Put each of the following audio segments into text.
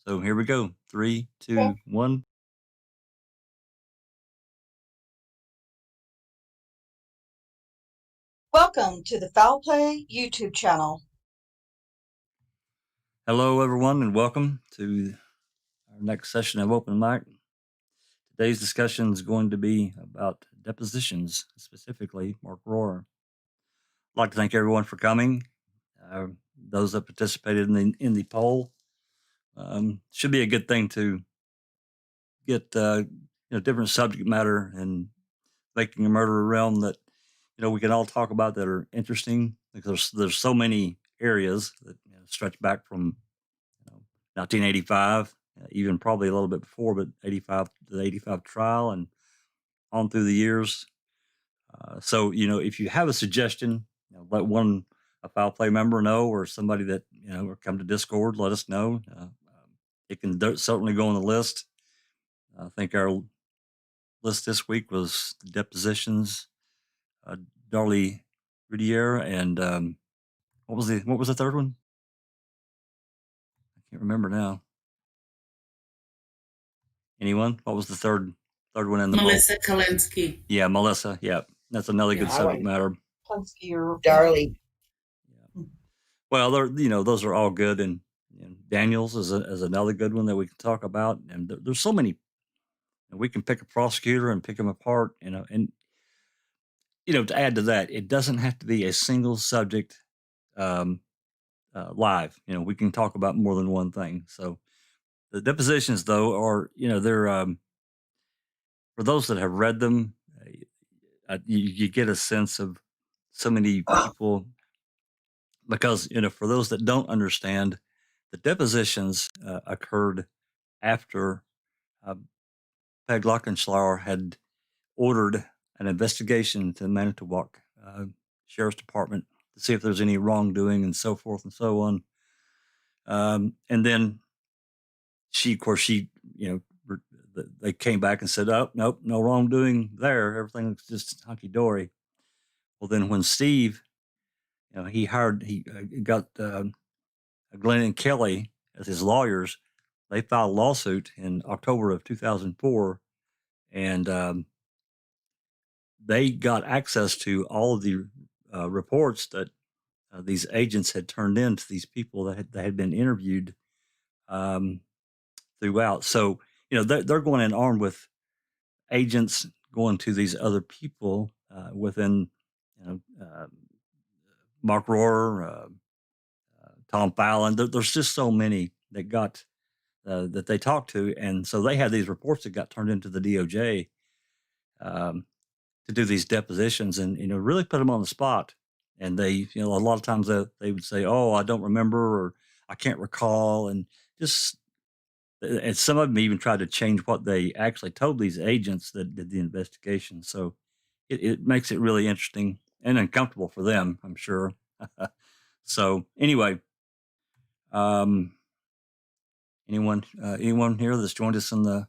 So here we go. Three, Okay. 2, 1. Welcome to the Foul Play YouTube channel. Hello, everyone, and welcome to our next session of Open Mic. Today's discussion is going to be about depositions, specifically Mark Rohrer. I'd like to thank everyone for coming. Those that participated in the poll. Should be a good thing to get different subject matter and making a murder realm that we can all talk about that are interesting, because there's so many areas that stretch back from 1985, even probably a little bit before, but 85 to the 85 trial and on through the years. So if you have a suggestion, let a foul play member know, or somebody that or come to Discord, let us know. It can certainly go on the list. I think our list this week was Depositions, Darlie Ridier, and what was the third one? I can't remember now. Anyone? What was the third one in the Melissa Kalinsky. Yeah, Melissa. Yeah, that's another good subject matter. Kalinsky or Darlie. Yeah. Well, those are all good, and Daniels is another good one that we can talk about. And there's so many. We can pick a prosecutor and pick them apart, and to add to that, it doesn't have to be a single subject live. We can talk about more than one thing. So the depositions, though, are they're for those that have read them, you get a sense of so many people, because for those that don't understand, the depositions occurred after Peg Lockenschlauer had ordered an investigation to the Manitowoc Sheriff's Department to see if there's any wrongdoing and so forth and so on. And then they came back and said, "Oh, nope, no wrongdoing there. Everything's just hunky dory." Well, then when Steve, he got Glenn and Kelly as his lawyers, they filed a lawsuit in October of 2004, and they got access to all of the reports that these agents had turned in to these people that had been interviewed throughout. So, they're going in armed with agents going to these other people within, Mark Rohrer, Tom Fallon. There's just so many that got that they talked to, and so they had these reports that got turned into the DOJ to do these depositions, and really put them on the spot. And they, a lot of times they would say, "Oh, I don't remember," or "I can't recall," and some of them even tried to change what they actually told these agents that did the investigation. So it makes it really interesting and uncomfortable for them, I'm sure. So anyway, anyone here that's joined us in the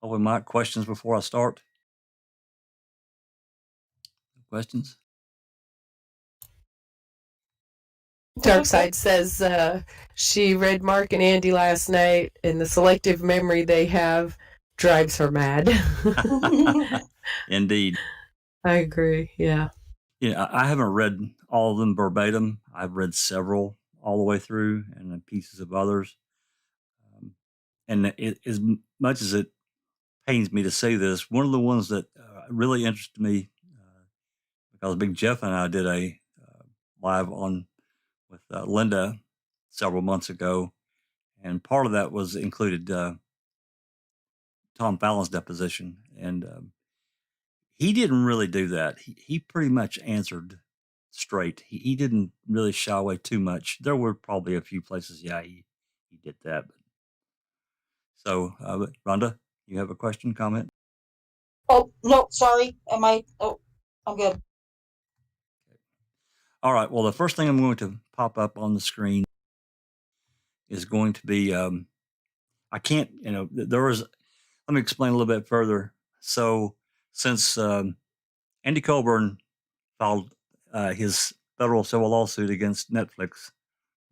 open mic? Questions before I start? Questions? Darkside says she read Mark and Andy last night, and the selective memory they have drives her mad. Indeed. I agree, yeah. I haven't read all of them verbatim. I've read several all the way through, and pieces of others. And as much as it pains me to say this, one of the ones that really interested me, because Big Jeff and I did a live on with Linda several months ago, and part of that was included Tom Fallon's deposition, and he didn't really do that. He pretty much answered straight. He didn't really shy away too much. There were probably a few places, he did that. But so, Rhonda, you have a question, comment? Oh, no, sorry. I'm good. All right. Well, the first thing I'm going to pop up on the screen is going to be, I can't, let me explain a little bit further. So since Andy Colburn filed his federal civil lawsuit against Netflix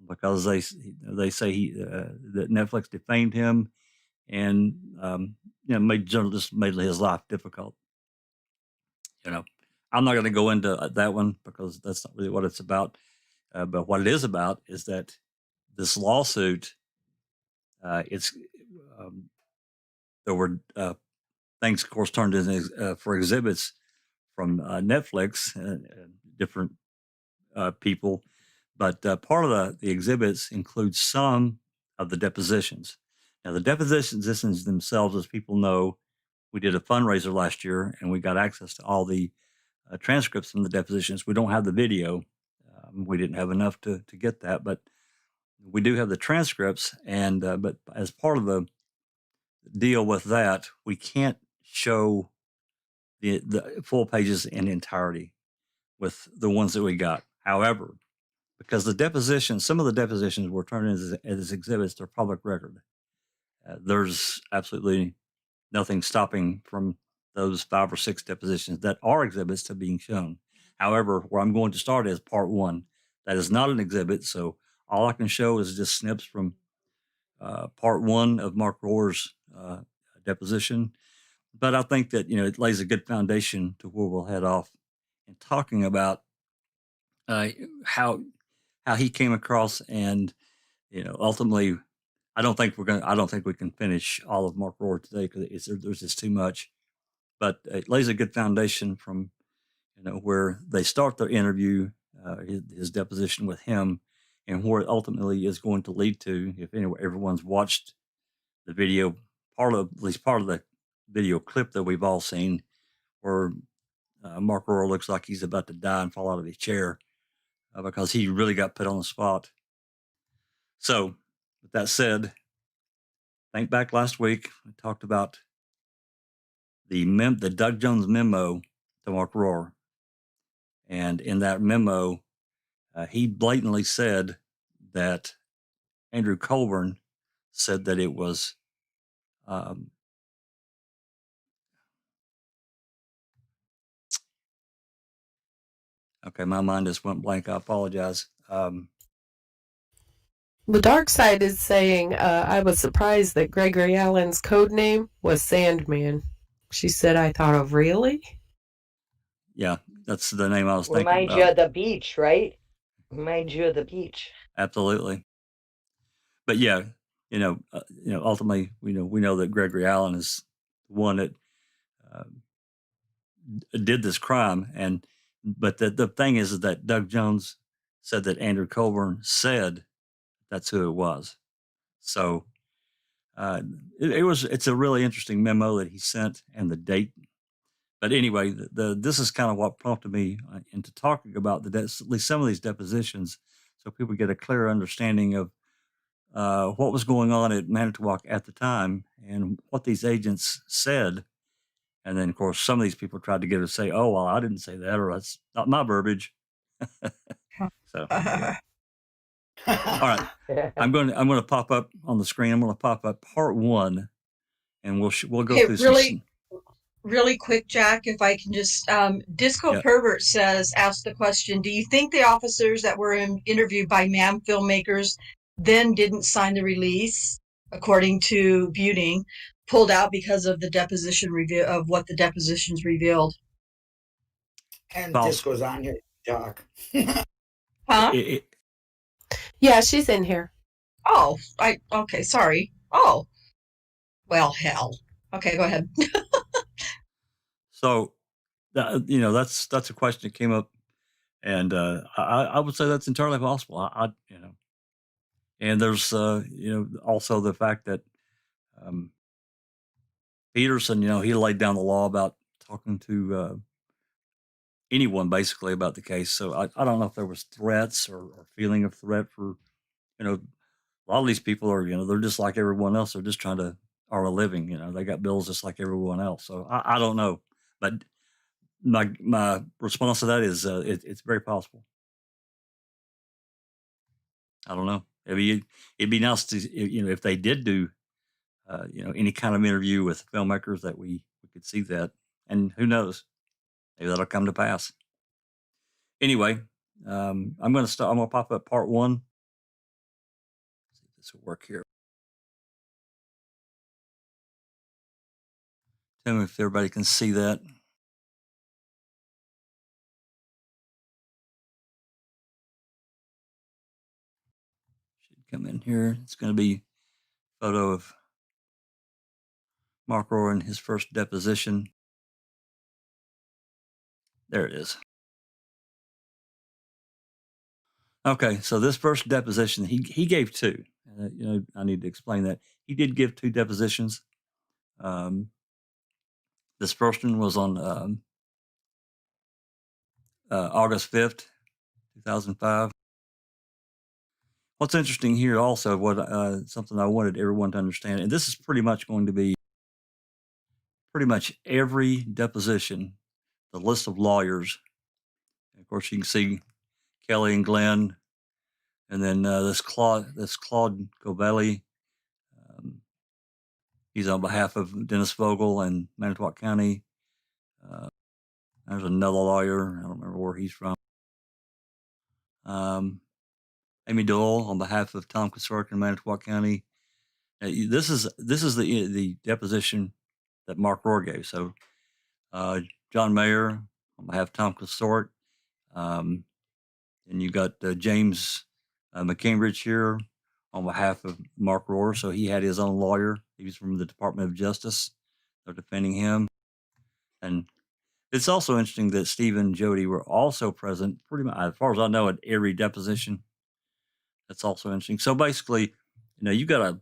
because they say that Netflix defamed him and made journalists made his life difficult. I'm not going to go into that one because that's not really what it's about. But what it is about is that this lawsuit, it's there were things, of course, turned in for exhibits from Netflix, different people. But part of the exhibits includes some of the depositions. Now, the depositions themselves, as people know, we did a fundraiser last year and we got access to all the transcripts from the depositions. We don't have the video. We didn't have enough to get that, but we do have the transcripts. And but as part of the deal with that, we can't show the full pages in entirety with the ones that we got. However, because some of the depositions were turned as exhibits, they're public record. There's absolutely nothing stopping from those 5 or 6 depositions that are exhibits to being shown. However, where I'm going to start is part 1. That is not an exhibit, so all I can show is just snips from part 1 of Mark Rohrer's deposition. But I think that it lays a good foundation to where we'll head off in talking about how he came across, and ultimately, I don't think we can finish all of Mark Rohrer today because there's just too much. But it lays a good foundation from where they start their interview, his deposition with him, and where it ultimately is going to lead to. If everyone's watched the video, at least part of the video clip that we've all seen, where Mark Rohrer looks like he's about to die and fall out of his chair because he really got put on the spot. So, with that said, think back last week, we talked about the Doug Jones memo to Mark Rohrer. And in that memo, he blatantly said that Andrew Colburn said that it was okay, my mind just went blank. I apologize. The dark side is saying, I was surprised that Gregory Allen's code name was Sandman. She said, I thought of, really? Yeah, that's the name I was thinking Remind about. you of the beach, right? Remind you of the beach. Absolutely. But yeah, ultimately, we know that Gregory Allen is the one that did this crime, but the thing is that Doug Jones said that Andrew Colburn said that's who it was. So it's a really interesting memo that he sent, and the date. But anyway, this is kind of what prompted me into talking about at least some of these depositions, so people get a clear understanding of what was going on at Manitowoc at the time and what these agents said. And then, of course, some of these people tried to get us to say, "Oh, well, I didn't say that," or "That's not my verbiage." So, anyway. All right, I'm going to pop up on the screen. I'm going to pop up part 1, and we'll go Okay, through really quick, Jack, if I can just, Disco Yeah. Pervert asked the question, do you think the officers that were interviewed by MAM filmmakers then didn't sign the release, according to Buting, pulled out because of the deposition review of what the depositions revealed? And False. Disco's on here, Doc. Huh? Yeah, she's in here. Oh, okay, sorry. Oh, well, hell. Okay, go ahead. So, that's a question that came up, and I would say that's entirely possible. And there's also the fact that Peterson, he laid down the law about talking to anyone basically about the case. So I don't know if there was threats or feeling of threat for a lot of these people are they're just like everyone else. They're just trying to earn a living. They got bills just like everyone else. So I don't know, but my response to that is it's very possible. I don't know. It'd be nice to if they did do any kind of interview with filmmakers that we could see that, and who knows, maybe that'll come to pass. Anyway, I'm going to pop up part 1, this will work here. Tell me if everybody can see that. Should come in here. It's going to be a photo of Mark Rohrer in his first deposition. There it is. Okay, so this first deposition, he gave two. I need to explain that. He did give two depositions. This first one was on August 5th, 2005. What's interesting here also, something I wanted everyone to understand, and this is pretty much going to be pretty much every deposition, the list of lawyers. Of course, you can see Kelly and Glenn, and then this Claude Govelli. He's on behalf of Dennis Vogel and Manitowoc County. There's another lawyer. I don't remember where he's from. Amy Dole on behalf of Tom Kasork in Manitowoc County. This is the deposition that Mark Rohrer gave. So John Mayer on behalf of Tom Kasork. And you got James McCambridge here on behalf of Mark Rohrer. So he had his own lawyer. He was from the Department of Justice. They're defending him. And it's also interesting that Steve and Jody were also present, pretty much, as far as I know, at every deposition. That's also interesting. So basically, you got a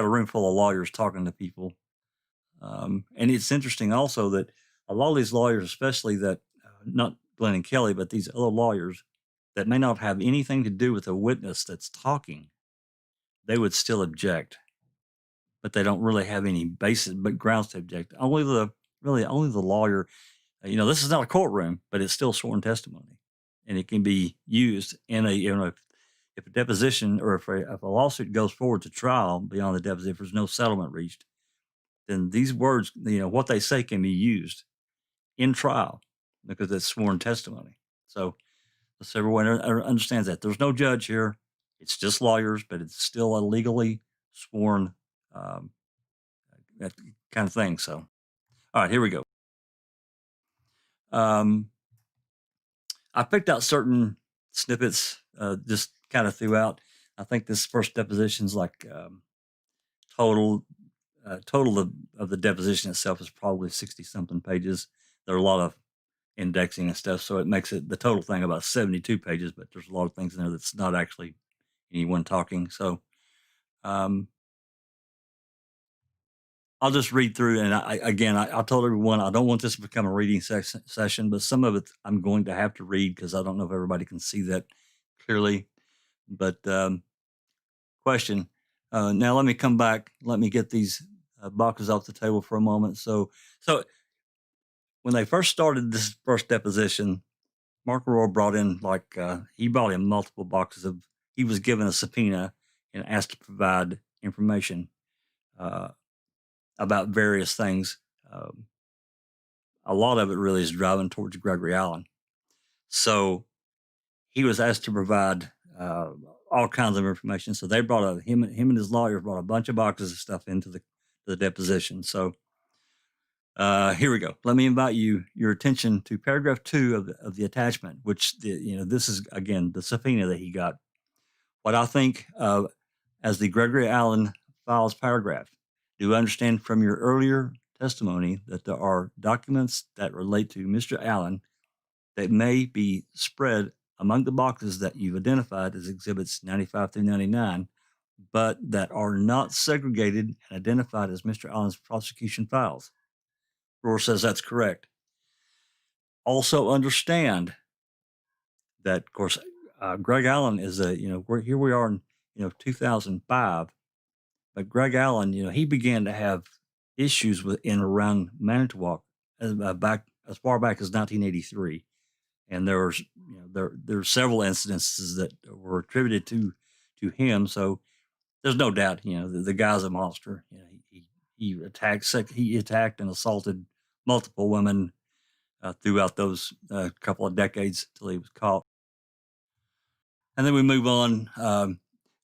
room full of lawyers talking to people, and it's interesting also that a lot of these lawyers, especially that not Glenn and Kelly, but these other lawyers that may not have anything to do with a witness that's talking, they would still object, but they don't really have any basis, but grounds to object. Only the lawyer. This is not a courtroom, but it's still sworn testimony, and it can be used in if a deposition or if a lawsuit goes forward to trial beyond the deposition, if there's no settlement reached, then these words, what they say can be used in trial because it's sworn testimony. So everyone understands that. There's no judge here. It's just lawyers, but it's still a legally sworn that kind of thing. So, all right, here we go. I picked out certain snippets just kind of throughout. I think this first deposition is like total of the deposition itself is probably 60 something pages. There are a lot of indexing and stuff, so it makes it the total thing about 72 pages, but there's a lot of things in there that's not actually anyone talking. So I'll just read through, and I told everyone I don't want this to become a reading session, but some of it I'm going to have to read because I don't know if everybody can see that clearly. But question. Now let me come back. Let me get these boxes off the table for a moment. So when they first started this first deposition, Mark Rohrer brought in he brought in multiple boxes of. He was given a subpoena and asked to provide information about various things. A lot of it really is driving towards Gregory Allen. So he was asked to provide all kinds of information. So they brought him and his lawyers brought a bunch of boxes of stuff into the deposition. So here we go. Let me invite your attention to paragraph 2 of the attachment, which this is again the subpoena that he got. What I think of as the Gregory Allen files paragraph. Do you understand from your earlier testimony that there are documents that relate to Mr. Allen that may be spread among the boxes that you've identified as exhibits 95 through 99, but that are not segregated and identified as Mr. Allen's prosecution files? Rohrer says that's correct. Also understand that, of course, Greg Allen is here we are in 2005. But Greg Allen, you know, he began to have issues with in around Manitowoc as far back as 1983, and there was, there are several incidences that were attributed to him. So there's no doubt, the guy's a monster. He attacked and assaulted multiple women throughout those couple of decades till he was caught. And then we move on.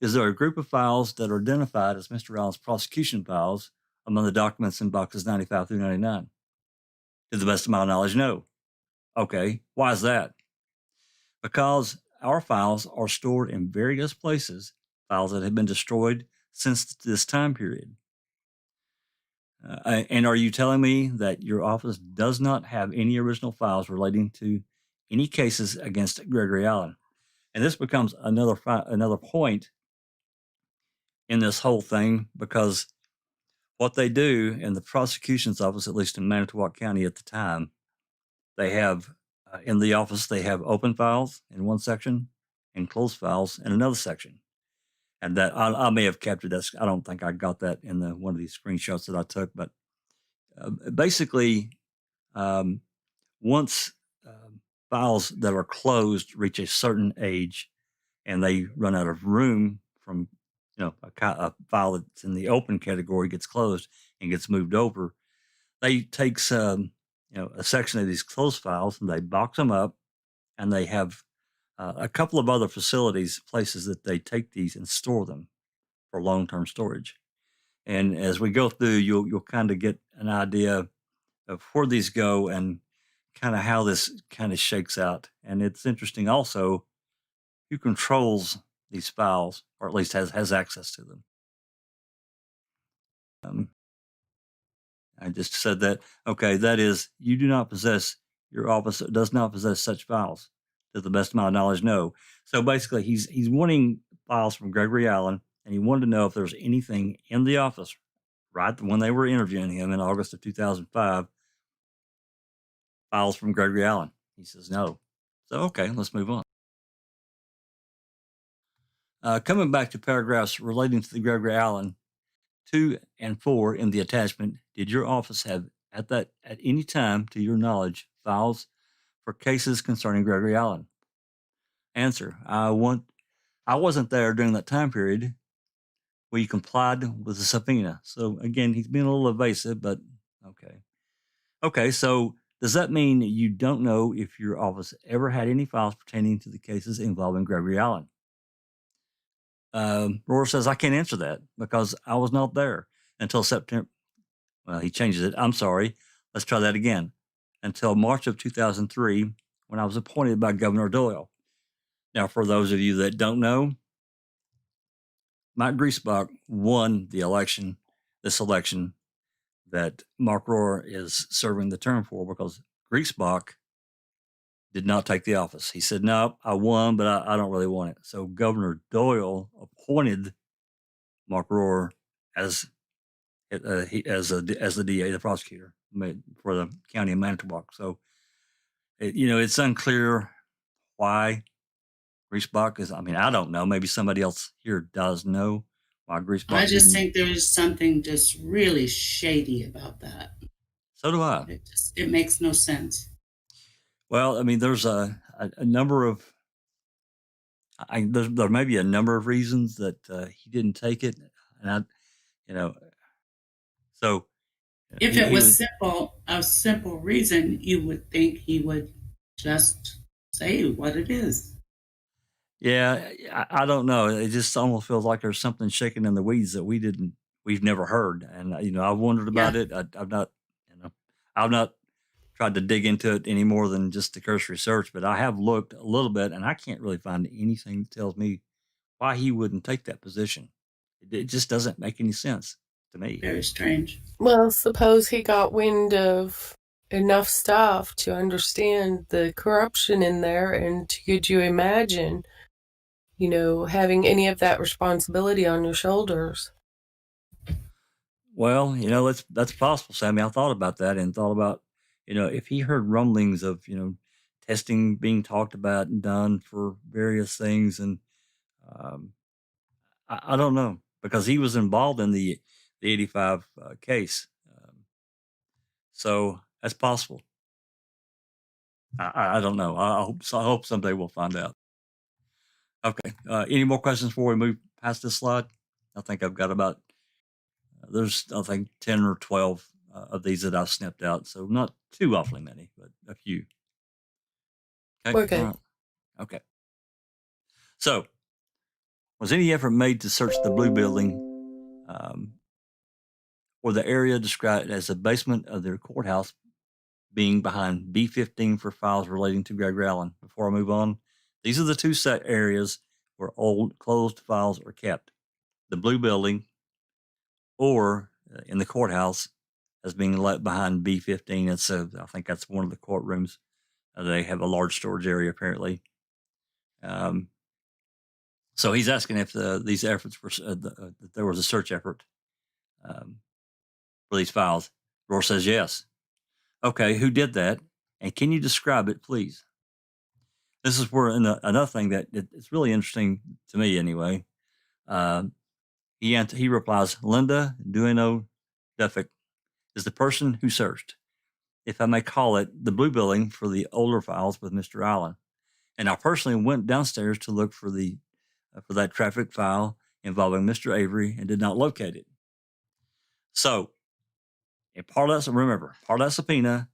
is there a group of files that are identified as Mr. Allen's prosecution files among the documents in boxes 95 through 99? To the best of my knowledge, no. Okay, why is that? Because our files are stored in various places, files that have been destroyed since this time period. And are you telling me that your office does not have any original files relating to any cases against Gregory Allen? And this becomes another point in this whole thing, because what they do in the prosecution's office, at least in Manitowoc County at the time, they have in the office, they have open files in one section and closed files in another section. And that I may have captured that. I don't think I got that in one of these screenshots that I took, but basically, once files that are closed reach a certain age and they run out of room from, a file that's in the open category gets closed and gets moved over, they take a section of these closed files and they box them up, and they have a couple of other places that they take these and store them for long-term storage. And as we go through, you'll kind of get an idea of where these go and kind of how this kind of shakes out. And it's interesting also who controls these files, or at least has access to them. I just said that, okay, that is, your office does not possess such files. To the best of my knowledge, no. So basically, he's wanting files from Gregory Allen, and he wanted to know if there was anything in the office, right when they were interviewing him in August of 2005, files from Gregory Allen. He says no. So, okay, let's move on. Coming back to paragraphs relating to the Gregory Allen, 2 and 4 in the attachment, did your office have at any time, to your knowledge, files for cases concerning Gregory Allen? Answer: I wasn't there during that time period where you complied with the subpoena. So again, he's being a little evasive, but okay. Okay, so does that mean you don't know if your office ever had any files pertaining to the cases involving Gregory Allen? Rohrer says, I can't answer that because I was not there until September. Well, he changes it. I'm sorry. Let's try that again. Until March of 2003, when I was appointed by Governor Doyle. Now, for those of you that don't know, Mike Griesbach won this election that Mark Rohrer is serving the term for, because Griesbach did not take the office. He said, no, I won, but I don't really want it. So Governor Doyle appointed Mark Rohrer as the DA, the prosecutor for the county of Manitowoc. So, it's unclear why Griesbach is. I mean, I don't know. Maybe somebody else here does know why Griesbach. I just think there's something just really shady about that. So do I. It makes no sense. Well, I mean, there's a number of. There may be a number of reasons that he didn't take it, and so. If it was a simple reason, you would think he would just say what it is. Yeah, I don't know. It just almost feels like there's something shaking in the weeds that we've never heard. And I've wondered about it. I've not tried to dig into it any more than just the cursory research, but I have looked a little bit, and I can't really find anything that tells me why he wouldn't take that position. It just doesn't make any sense to me. Very strange. Well, suppose he got wind of enough stuff to understand the corruption in there, and could you imagine, having any of that responsibility on your shoulders? Well, that's possible, Sammy. I thought about that and thought about, if he heard rumblings of, testing being talked about and done for various things. And I don't know, because he was involved in the 85 case. So that's possible. I don't know. I hope someday we'll find out. Okay. Any more questions before we move past this slide? I think I've got there's 10 or 12 of these that I've snipped out. So not too awfully many, but a few. Okay. Okay. All right. Okay. So Was any effort made to search the blue building or the area described as the basement of their courthouse being behind B15 for files relating to Gregory Allen? Before I move on, these are the two set areas where old closed files are kept. The blue building or in the courthouse as being let behind B15. It's I think that's one of the courtrooms. They have a large storage area apparently. So he's asking if these efforts were that there was a search effort for these files. Rohrer says yes. Okay, who did that? And can you describe it, please? This is where another thing that it's really interesting to me anyway. He replies, Linda Dueno Duffick is the person who searched, if I may call it, the blue building for the older files with Mr. Allen. And I personally went downstairs to look for that traffic file involving Mr. Avery and did not locate it. So, in part of that subpoena,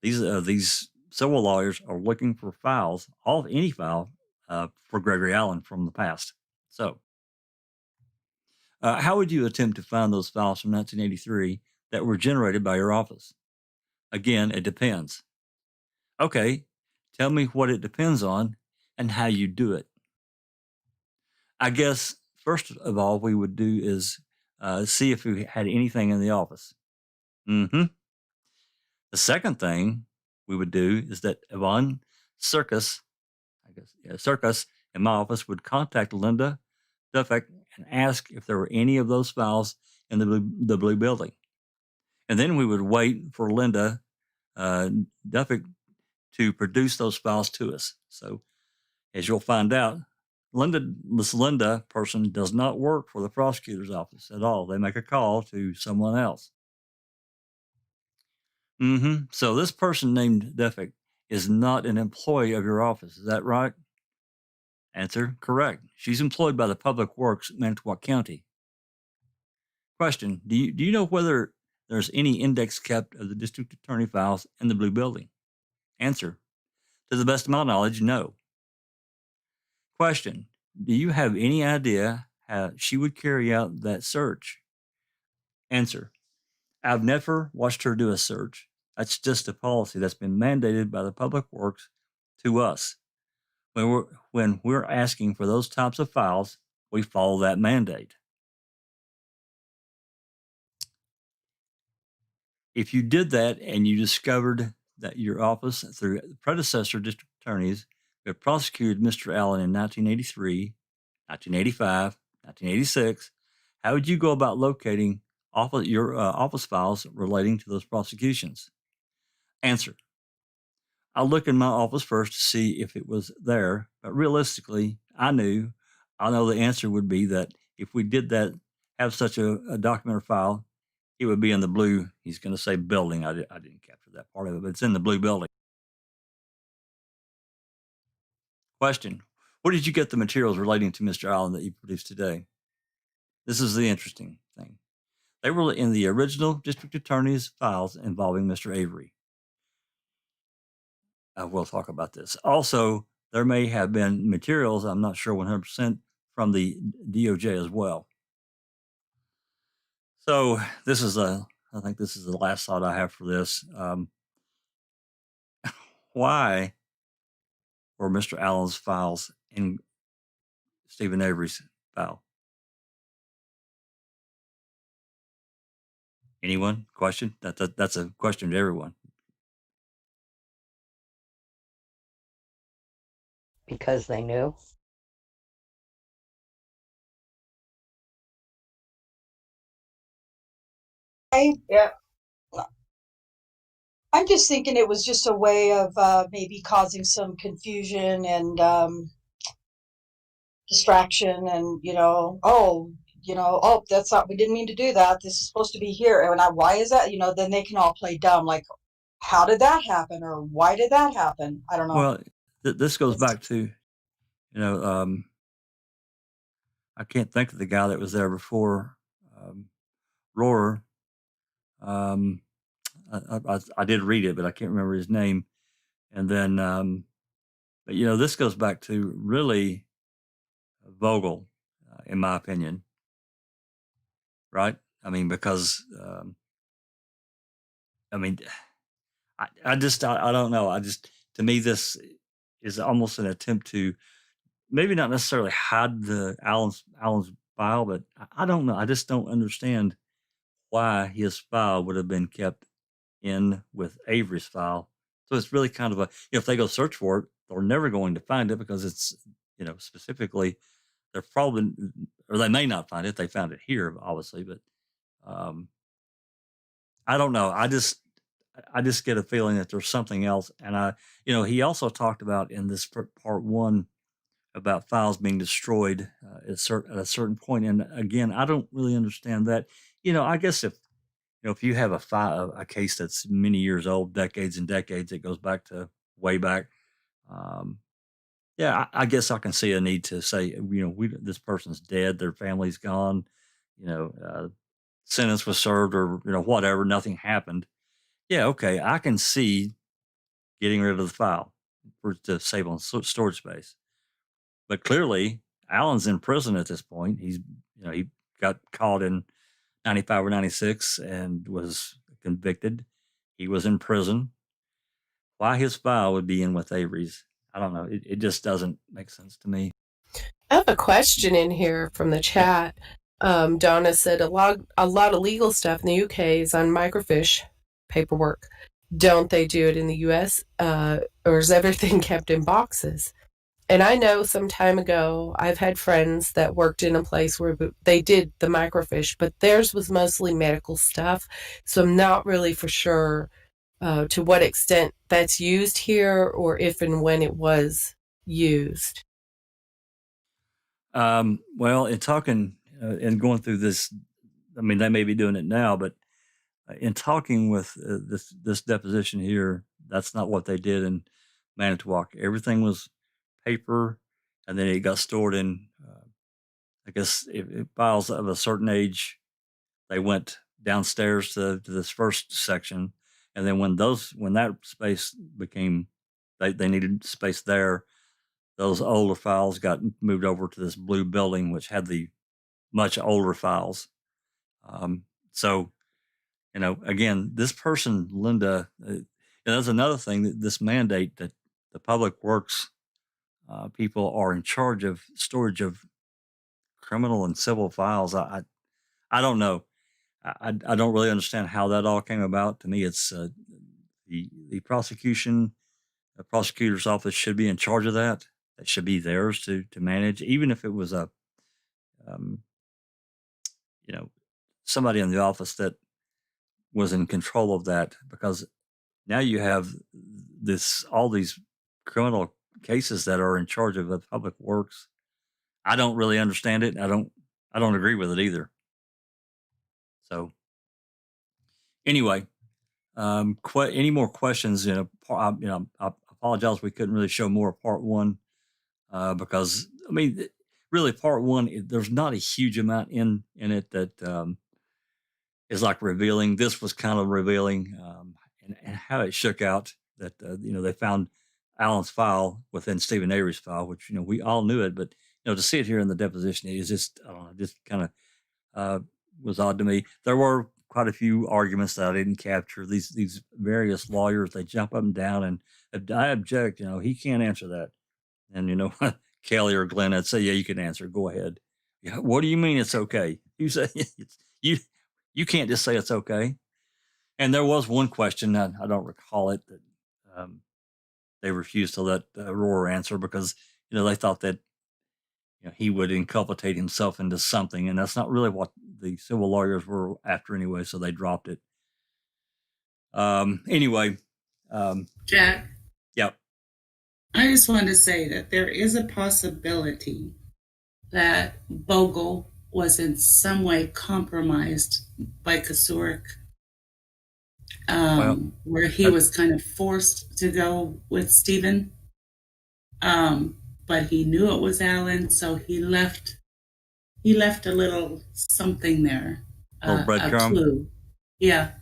these civil lawyers are looking for files, any file for Gregory Allen from the past. So, how would you attempt to find those files from 1983 that were generated by your office? Again, it depends. Okay, tell me what it depends on and how you do it. I guess, first of all, we would do is see if we had anything in the office. The second thing we would do is that Yvonne Circus, Circus in my office would contact Linda Duffick and ask if there were any of those files in the blue building. And then we would wait for Linda Duffick to produce those files to us. So as you'll find out, this Linda person does not work for the prosecutor's office at all. They make a call to someone else. So this person named Duffick is not an employee of your office. Is that right? Answer, correct. She's employed by the Public Works, Manitowoc County. Question, do you know whether there's any index kept of the district attorney files in the blue building? Answer, to the best of my knowledge, no. Question, do you have any idea how she would carry out that search? Answer, I've never watched her do a search. That's just a policy that's been mandated by the Public Works to us. When we're asking for those types of files, we follow that mandate. If you did that and you discovered that your office, through predecessor district attorneys, have prosecuted Mr. Allen in 1983, 1985, 1986, how would you go about locating your office files relating to those prosecutions? Answer, I'll look in my office first to see if it was there, but realistically, I know the answer would be that if we did that, have such a document or file, it would be in the blue. He's going to say building. I didn't capture that part of it, but it's in the blue building. Question, where did you get the materials relating to Mr. Allen that you produced today? This is the interesting thing. They were in the original district attorney's files involving Mr. Avery. We'll talk about this. Also, there may have been materials, I'm not sure 100%, from the DOJ as well. So this is I think this is the last thought I have for this. Why were Mr. Allen's files in Stephen Avery's file? Anyone? Question? That's a question to everyone. Because they knew. Yeah. I'm just thinking it was just a way of maybe causing some confusion and distraction, and that's not, we didn't mean to do that. This is supposed to be here, and why is that? Then they can all play dumb, like, how did that happen, or why did that happen? I don't know. Well, this goes back to, I can't think of the guy that was there before, Rohrer. I did read it, but I can't remember his name. And then, but this goes back to really Vogel in my opinion. Right? I mean, because I mean, I don't know. To me, this is almost an attempt to maybe not necessarily hide the Allen's file, but I don't know. I just don't understand why his file would have been kept in with Avery's file. So it's really kind of if they go search for it, they're never going to find it because it's, specifically, they're probably, or they may not find it. They found it here, obviously, but I don't know. I just get a feeling that there's something else. And he also talked about in this part one about files being destroyed at a certain point. And again, I don't really understand that. I guess if you have a case that's many years old, decades and decades, it goes back to way back. Yeah, I guess I can see a need to say, this person's dead, their family's gone, sentence was served, or whatever, nothing happened. Yeah, okay, I can see getting rid of the file to save on storage space. But clearly, Allen's in prison at this point. He got caught in 95 or 96 and was convicted. He was in prison. Why his file would be in with Avery's, I don't know. It just doesn't make sense to me. I have a question in here from the chat. Donna said a lot of legal stuff in the UK is on microfiche paperwork. Don't they do it in the US? Or is everything kept in boxes? And I know some time ago, I've had friends that worked in a place where they did the microfiche, but theirs was mostly medical stuff. So I'm not really for sure to what extent that's used here or if and when it was used. Well, in talking and going through this, I mean, they may be doing it now, but in talking with this deposition here, that's not what they did in Manitowoc. Everything was paper, and then it got stored in, I guess, if files of a certain age, they went downstairs to this first section, and then when that space became, they needed space there, those older files got moved over to this blue building, which had the much older files. So, again, this person, Linda, that's another thing, that this mandate that the public works people are in charge of storage of criminal and civil files. I don't know. I don't really understand how that all came about. To me, it's the prosecutor's office should be in charge of that. It should be theirs to manage, even if it was somebody in the office that was in control of that, because now you have all these criminal cases that are in charge of the public works. I don't really understand it. I don't agree with it either. So anyway, any more questions? I apologize we couldn't really show more of part one because I mean, really, part one, there's not a huge amount in it that is like revealing. This was kind of revealing, and how it shook out that they found Allen's file within Stephen Avery's file, which we all knew it, but to see it here in the deposition is just, I don't know, just kind of was odd to me. There were quite a few arguments that I didn't capture. These various lawyers, they jump up and down, and I object. He can't answer that. And Kelly or Glenn, I'd say, yeah, you can answer. Go ahead. Yeah, what do you mean it's okay? You say you can't just say it's okay. And there was one question, I don't recall it, that they refused to let Rohrer answer because they thought that he would inculpate himself into something, and that's not really what the civil lawyers were after anyway. So they dropped it. Anyway, Jack. Yep. I just want to say that there is a possibility that Bogle was in some way compromised by Kasurik, where he was kind of forced to go with Stephen. But he knew it was Allen, so he left a little something there. A breadcrumb? Clue. Yeah.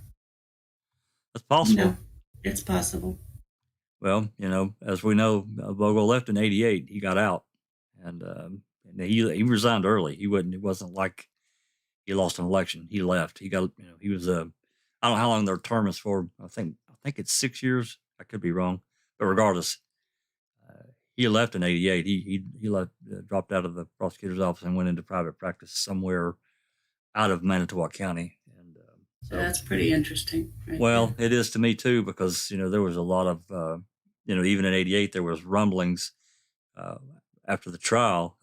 That's possible. It's possible. Well, as we know, Bogle left in '88. He got out, and And he resigned early. It wasn't like he lost an election. He left. He got, he was I don't know how long their term is for. I think it's 6 years. I could be wrong, but regardless, he left in '88. He left, dropped out of the prosecutor's office and went into private practice somewhere out of Manitowoc County. And So that's pretty interesting. Right well, there. it is to me too, because there was a lot of even in '88 there was rumblings after the trial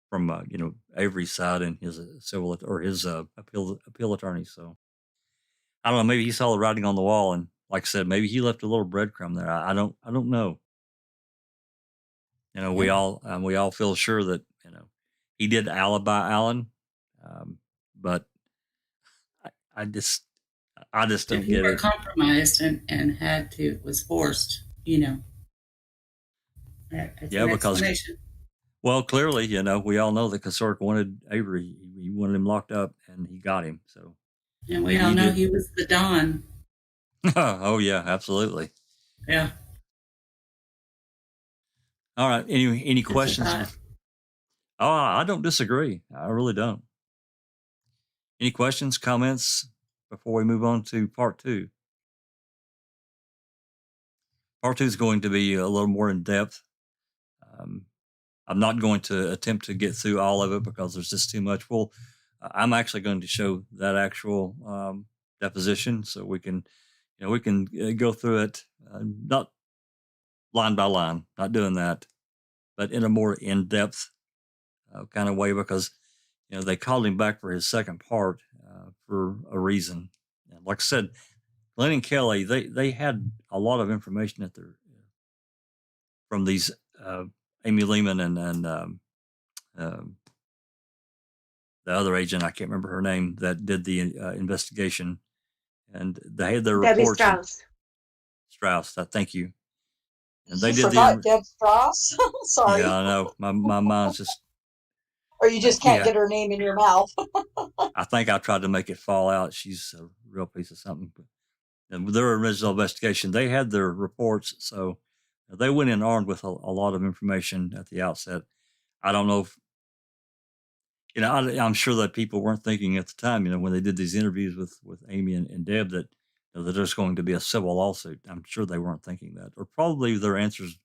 from Avery's side and his civil or his appeal attorney. So I don't know. Maybe he saw the writing on the wall, and like I said, maybe he left a little breadcrumb there. I don't know. We all feel sure that he did alibi Allen, but I just If don't you get were it. compromised and was forced, that's Yeah, an because explanation. well, clearly, we all know that Kasork wanted Avery. He wanted him locked up, and he got him. So, And we and all he know did. he was the Don. Oh yeah, absolutely. Yeah. All right. Any Just a questions? thought. Oh, I don't disagree. I really don't. Any questions, comments before we move on to part two? Part two is going to be a little more in depth. I'm not going to attempt to get through all of it because there's just too much. Well, I'm actually going to show that actual deposition so we can go through it, not line by line, not doing that, but in a more in-depth kind of way, because they called him back for his second part for a reason. And like I said, Glenn and Kelly, they had a lot of information at their from these Amy Lehman and um, the other agent, I can't remember her name, that did the investigation, and they had their Debbie reports. Strauss. Thank you. And You they did forgot Deb Strauss? Sorry. Yeah, I know. My mind's just. Or you just can't Yeah. get her name in your mouth. I think I tried to make it fall out. She's a real piece of something. And with their original investigation, they had their reports, so they went in armed with a lot of information at the outset. I don't know if, I'm sure that people weren't thinking at the time, when they did these interviews with Amy and Deb, that that there's going to be a civil lawsuit. I'm sure they weren't thinking that, or probably their answers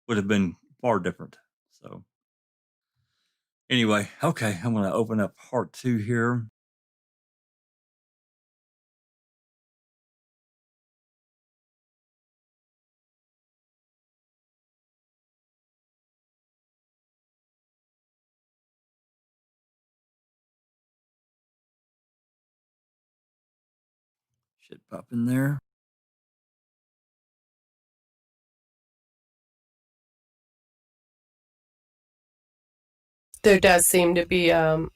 would have been far different. So anyway, okay, I'm going to open up part two here. Should pop in there. There does seem to be over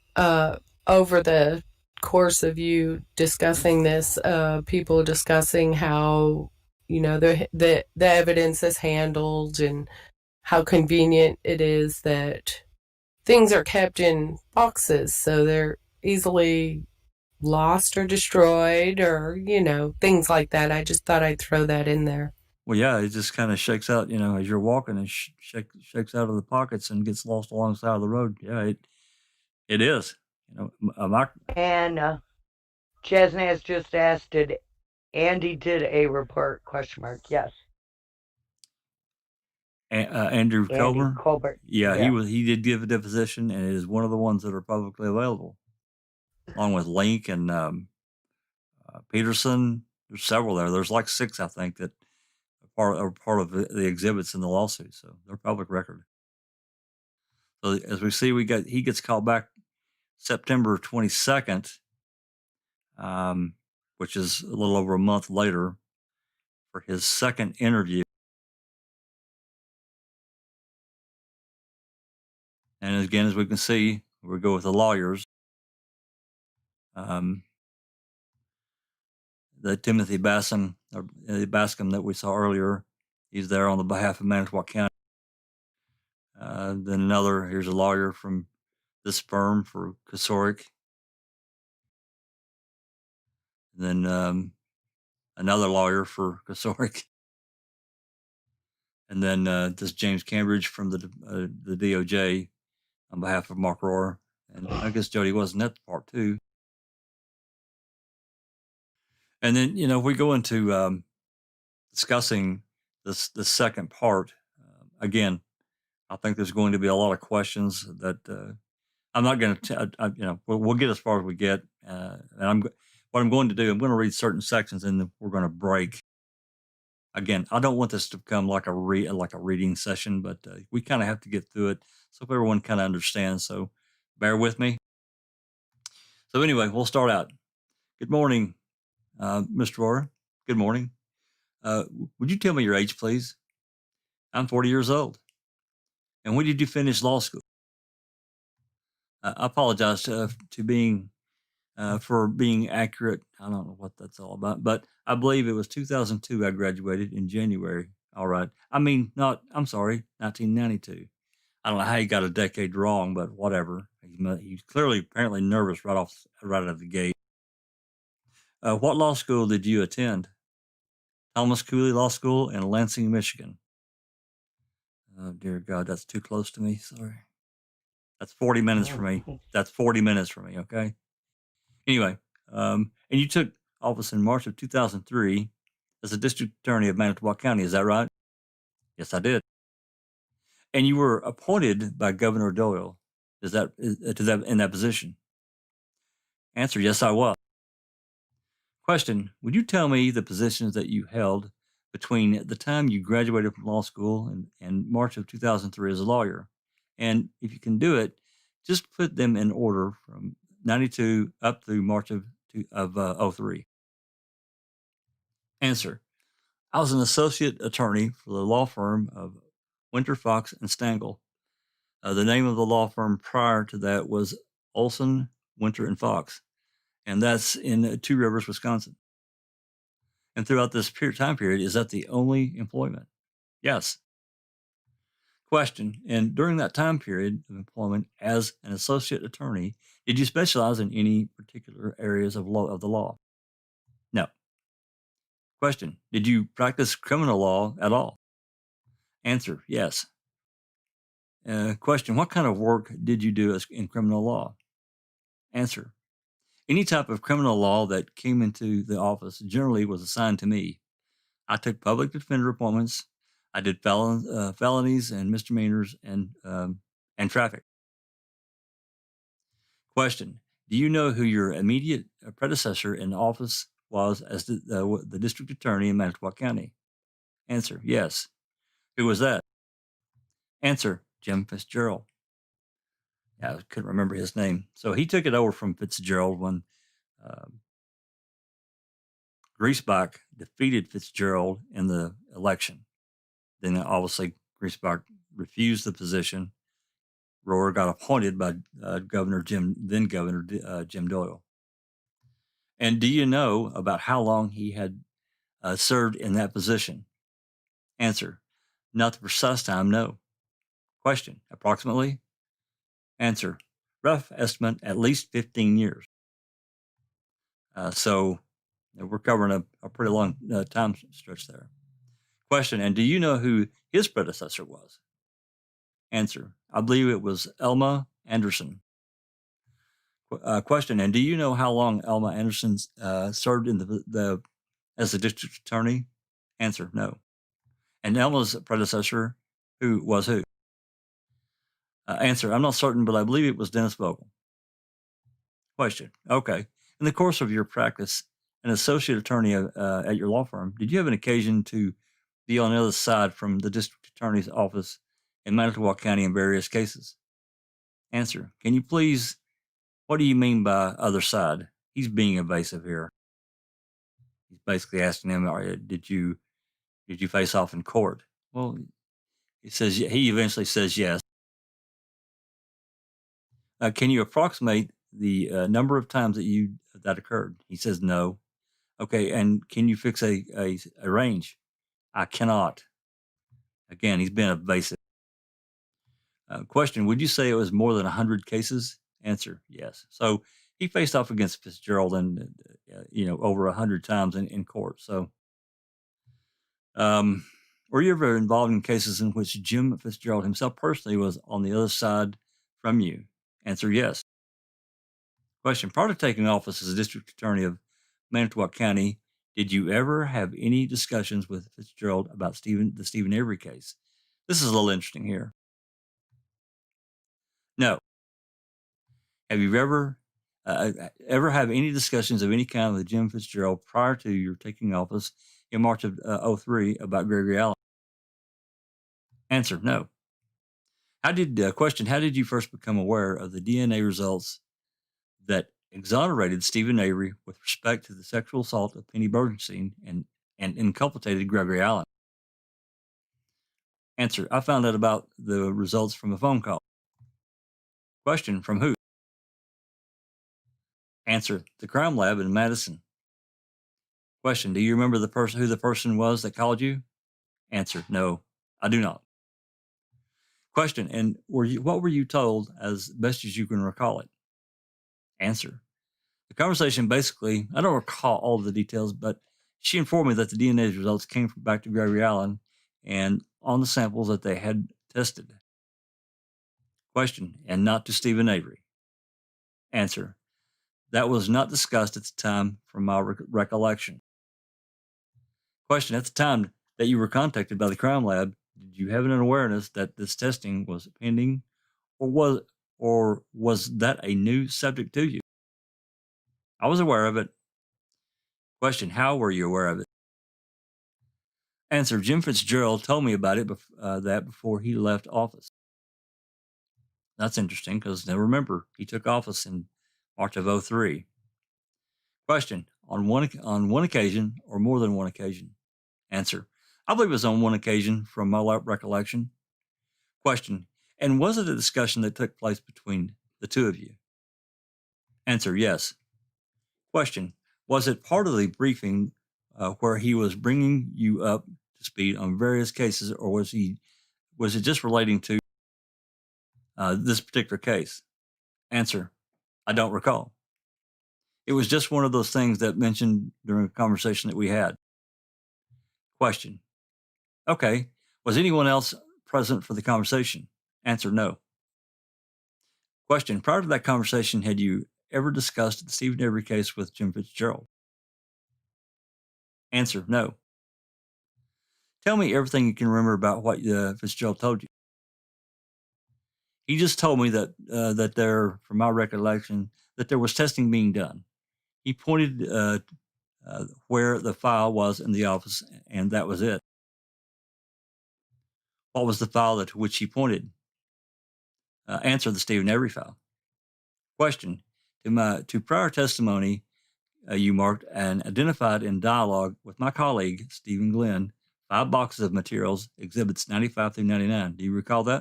the course of you discussing this, people discussing how the evidence is handled and how convenient it is that things are kept in boxes so they're easily lost or destroyed or things like that. I just thought I'd throw that in there. Well, yeah, it just kind of shakes out, as you're walking, and shakes out of the pockets and gets lost along the side of the road. Yeah, it is. And Jasnaz just asked, did Andy did a report? ? Yes. Andrew Andy Colbert. Yeah, he did give a deposition, and it is one of the ones that are publicly available, along with Link and Peterson. There's several there. There's like 6, I think, that are part of the exhibits in the lawsuit, so they're public record. So as we see, he gets called back September 22nd, which is a little over a month later, for his second interview. And again, as we can see, we go with the lawyers. The Timothy Bascom that we saw earlier, he's there on the behalf of Manitowoc County. Then here's a lawyer from this firm for Kasork. And then another lawyer for Kasork. And then this James Cambridge from the DOJ. on behalf of Mark Rohrer. And I guess Jody wasn't at the part two. And then, we go into discussing the second part. Again, I think there's going to be a lot of questions that I'm not going to, we'll get as far as we get. And what I'm going to do, I'm going to read certain sections and then we're going to break. Again, I don't want this to become like a reading session, but we kind of have to get through it so everyone kind of understands. So bear with me. So anyway, we'll start out. Good morning, Mr. Rohrer. Good morning. Would you tell me your age, please? I'm 40 years old. And when did you finish law school? I apologize for being accurate. I don't know what that's all about, but I believe it was 2002 I graduated in January. All right. I'm sorry, 1992. I don't know how he got a decade wrong, but whatever. He's clearly apparently nervous right out of the gate. What law school did you attend? Thomas Cooley Law School in Lansing, Michigan. Oh, dear God, that's too close to me. Sorry. That's 40 minutes for me. That's 40 minutes for me, okay? Anyway, and you took office in March of 2003 as the district attorney of Manitowoc County. Is that right? Yes, I did. And you were appointed by Governor Doyle. In that position? Answer: yes, I was. Question: would you tell me the positions that you held between the time you graduated from law school and March of 2003 as a lawyer? And if you can do it, just put them in order from 92 up through March of 03. Answer: I was an associate attorney for the law firm of Winter, Fox, and Stangl. The name of the law firm prior to that was Olson, Winter, and Fox, and that's in Two Rivers, Wisconsin. And throughout this time period, is that the only employment? Yes. Question: and during that time period of employment as an associate attorney, did you specialize in any particular areas of the law? No. Question: did you practice criminal law at all? Answer: yes. Question: what kind of work did you do in criminal law? Answer: any type of criminal law that came into the office generally was assigned to me. I took public defender appointments. I did felonies and misdemeanors and traffic. Question: do you know who your immediate predecessor in office was as the district attorney in Manitowoc County? Answer: yes. Who was that? Answer: Jim Fitzgerald. Yeah, I couldn't remember his name. So he took it over from Fitzgerald when Griesbach defeated Fitzgerald in the election. Then obviously Griesbach refused the position. Rohrer got appointed by then Governor Jim Doyle. And do you know about how long he had served in that position? Answer: not the precise time, no. Question: approximately? Answer: rough estimate, at least 15 years. So we're covering a pretty long time stretch there. Question: and do you know who his predecessor was? Answer: I believe it was Elma Anderson. Question: and do you know how long Elma Anderson served in as the district attorney? Answer: no. And Elma's predecessor, who was who? Answer: I'm not certain, but I believe it was Dennis Vogel. Question: okay. In the course of your practice, an associate attorney at your law firm, did you have an occasion to be on the other side from the district attorney's office in Manitowoc County in various cases? Answer: can you please, what do you mean by other side? He's being evasive here. He's basically asking him, did you face off in court? Well, he eventually says yes. Can you approximate the number of times that occurred? He says no. Okay, and can you fix a range? I cannot. Again, he's been evasive. Question: would you say it was more than 100 cases? Answer: yes. So he faced off against Fitzgerald and over 100 times in court. So, were you ever involved in cases in which Jim Fitzgerald himself personally was on the other side from you? Answer, yes. Question, prior to taking office as district attorney of Manitowoc County, did you ever have any discussions with Fitzgerald about the Stephen Avery case? This is a little interesting here. No. Have you ever have any discussions of any kind with Jim Fitzgerald prior to your taking office in March of 03 about Gregory Allen? Answer, no. Question, how did you first become aware of the DNA results that exonerated Stephen Avery with respect to the sexual assault of Penny Bergenstein and inculpated Gregory Allen? Answer, I found out about the results from a phone call. Question, from who? Answer, the crime lab in Madison. Question, do you remember who the person was that called you? Answer, no, I do not. Question, and what were you told as best as you can recall it? Answer, the conversation basically, I don't recall all of the details, but she informed me that the DNA results came back to Gregory Allen and on the samples that they had tested. Question, and not to Stephen Avery. Answer, that was not discussed at the time from my recollection. Question, at the time that you were contacted by the crime lab, did you have an awareness that this testing was pending, or was that a new subject to you? I was aware of it. Question, how were you aware of it? Answer, Jim Fitzgerald told me about it that before he left office. That's interesting because now remember, he took office in March of 03. Question, on one occasion or more than one occasion? Answer, I believe it was on one occasion from my recollection. Question, and was it a discussion that took place between the two of you? Answer, yes. Question, was it part of the briefing where he was bringing you up to speed on various cases, or was it just relating to this particular case? Answer, I don't recall. It was just one of those things that mentioned during a conversation that we had. Question, okay, was anyone else present for the conversation? Answer, no. Question, prior to that conversation, had you ever discussed the Stephen Avery case with Jim Fitzgerald? Answer, no. Tell me everything you can remember about what Fitzgerald told you. He just told me that there, from my recollection, that there was testing being done. He pointed where the file was in the office, and that was it. What was the file to which he pointed? Answer, the Stephen Avery file. Question, to prior testimony, you marked and identified in dialogue with my colleague, Stephen Glenn, 5 boxes of materials, exhibits 95 through 99. Do you recall that?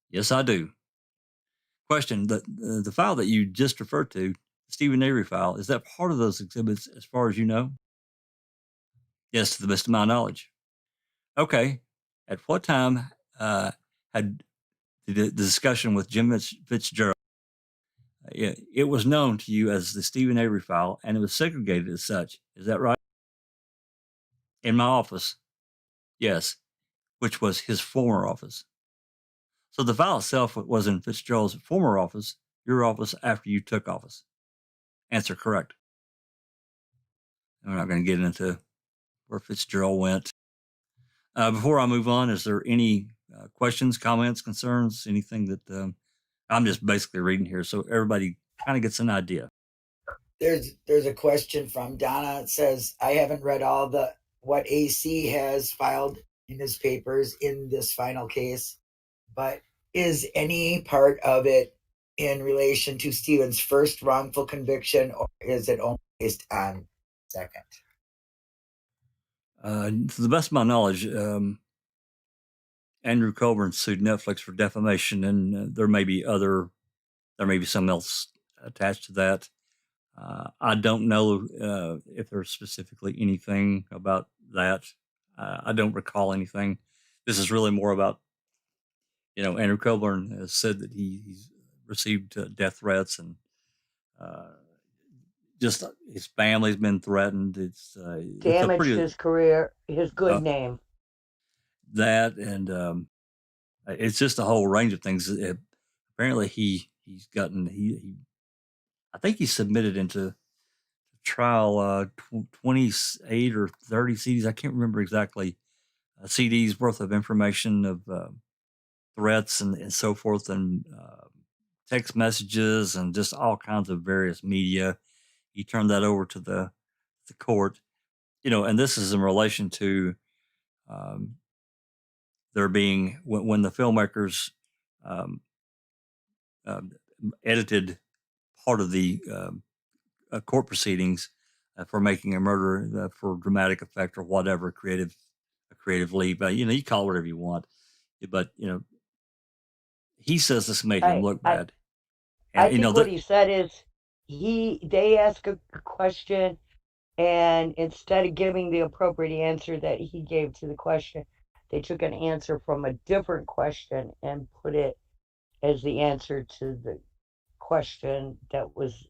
Yes, I do. Question, the file that you just referred to, the Stephen Avery file, is that part of those exhibits as far as you know? Yes, to the best of my knowledge. Okay. At what time had the discussion with Jim Fitzgerald? It was known to you as the Stephen Avery file, and it was segregated as such. Is that right? In my office, yes, which was his former office. So the file itself was in Fitzgerald's former office, your office after you took office. Answer, correct. I'm not going to get into where Fitzgerald went. Before I move on, is there any questions, comments, concerns, anything that I'm just basically reading here so everybody kind of gets an idea? There's a question from Donna. It says, I haven't read all what AC has filed in his papers in this final case, but is any part of it in relation to Stephen's first wrongful conviction, or is it only based on second? To the best of my knowledge, Andrew Colburn sued Netflix for defamation, and there may be something else attached to that. I don't know if there's specifically anything about that. I don't recall anything. This is really more about, Andrew Colburn has said that he's received death threats, and just his family's been threatened. It's damaged his career, his good name. That, and It's just a whole range of things. Apparently, he's gotten I think he submitted into trial 28 or 30 CDs. I can't remember exactly. CDs worth of information of threats and so forth, and text messages and just all kinds of various media. He turned that over to the court, and this is in relation to there being when the filmmakers um, edited part of the court proceedings for making a murder for dramatic effect or whatever, a creative leap. You call it whatever you want, but he says this made him look bad. I think what he said is they ask a question, and instead of giving the appropriate answer that he gave to the question, they took an answer from a different question and put it as the answer to the question that was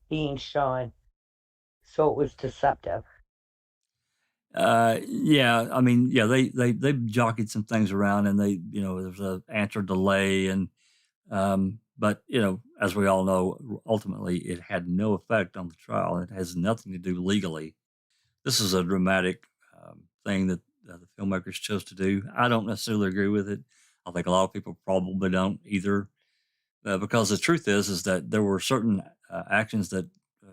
being shown. So it was deceptive. Yeah, I mean, yeah, they jockeyed some things around, and there's an answer delay, and but as we all know, ultimately it had no effect on the trial. It has nothing to do legally. This is a dramatic thing that the filmmakers chose to do. I don't necessarily agree with it. I think a lot of people probably don't either, because the truth is that there were certain actions that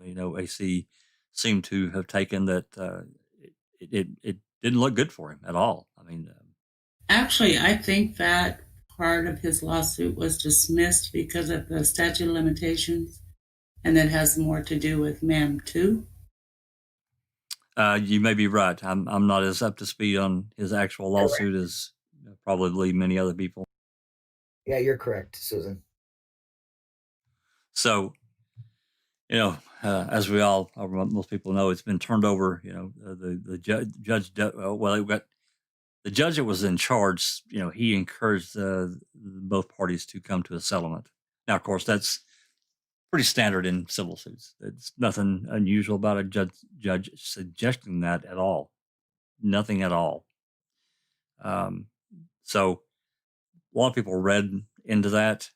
AC seemed to have taken that it didn't look good for him at all. I mean, Actually, I think that part of his lawsuit was dismissed because of the statute of limitations, and that has more to do with MAM 2. You may be right. I'm not as up to speed on his actual lawsuit as probably many other people. Yeah, you're correct, Susan. So, as we all, most people know, it's been turned over. The judge. The judge that was in charge. He encouraged both parties to come to a settlement. Now, of course, that's pretty standard in civil suits. It's nothing unusual about a judge suggesting that at all. Nothing at all. So a lot of people read into that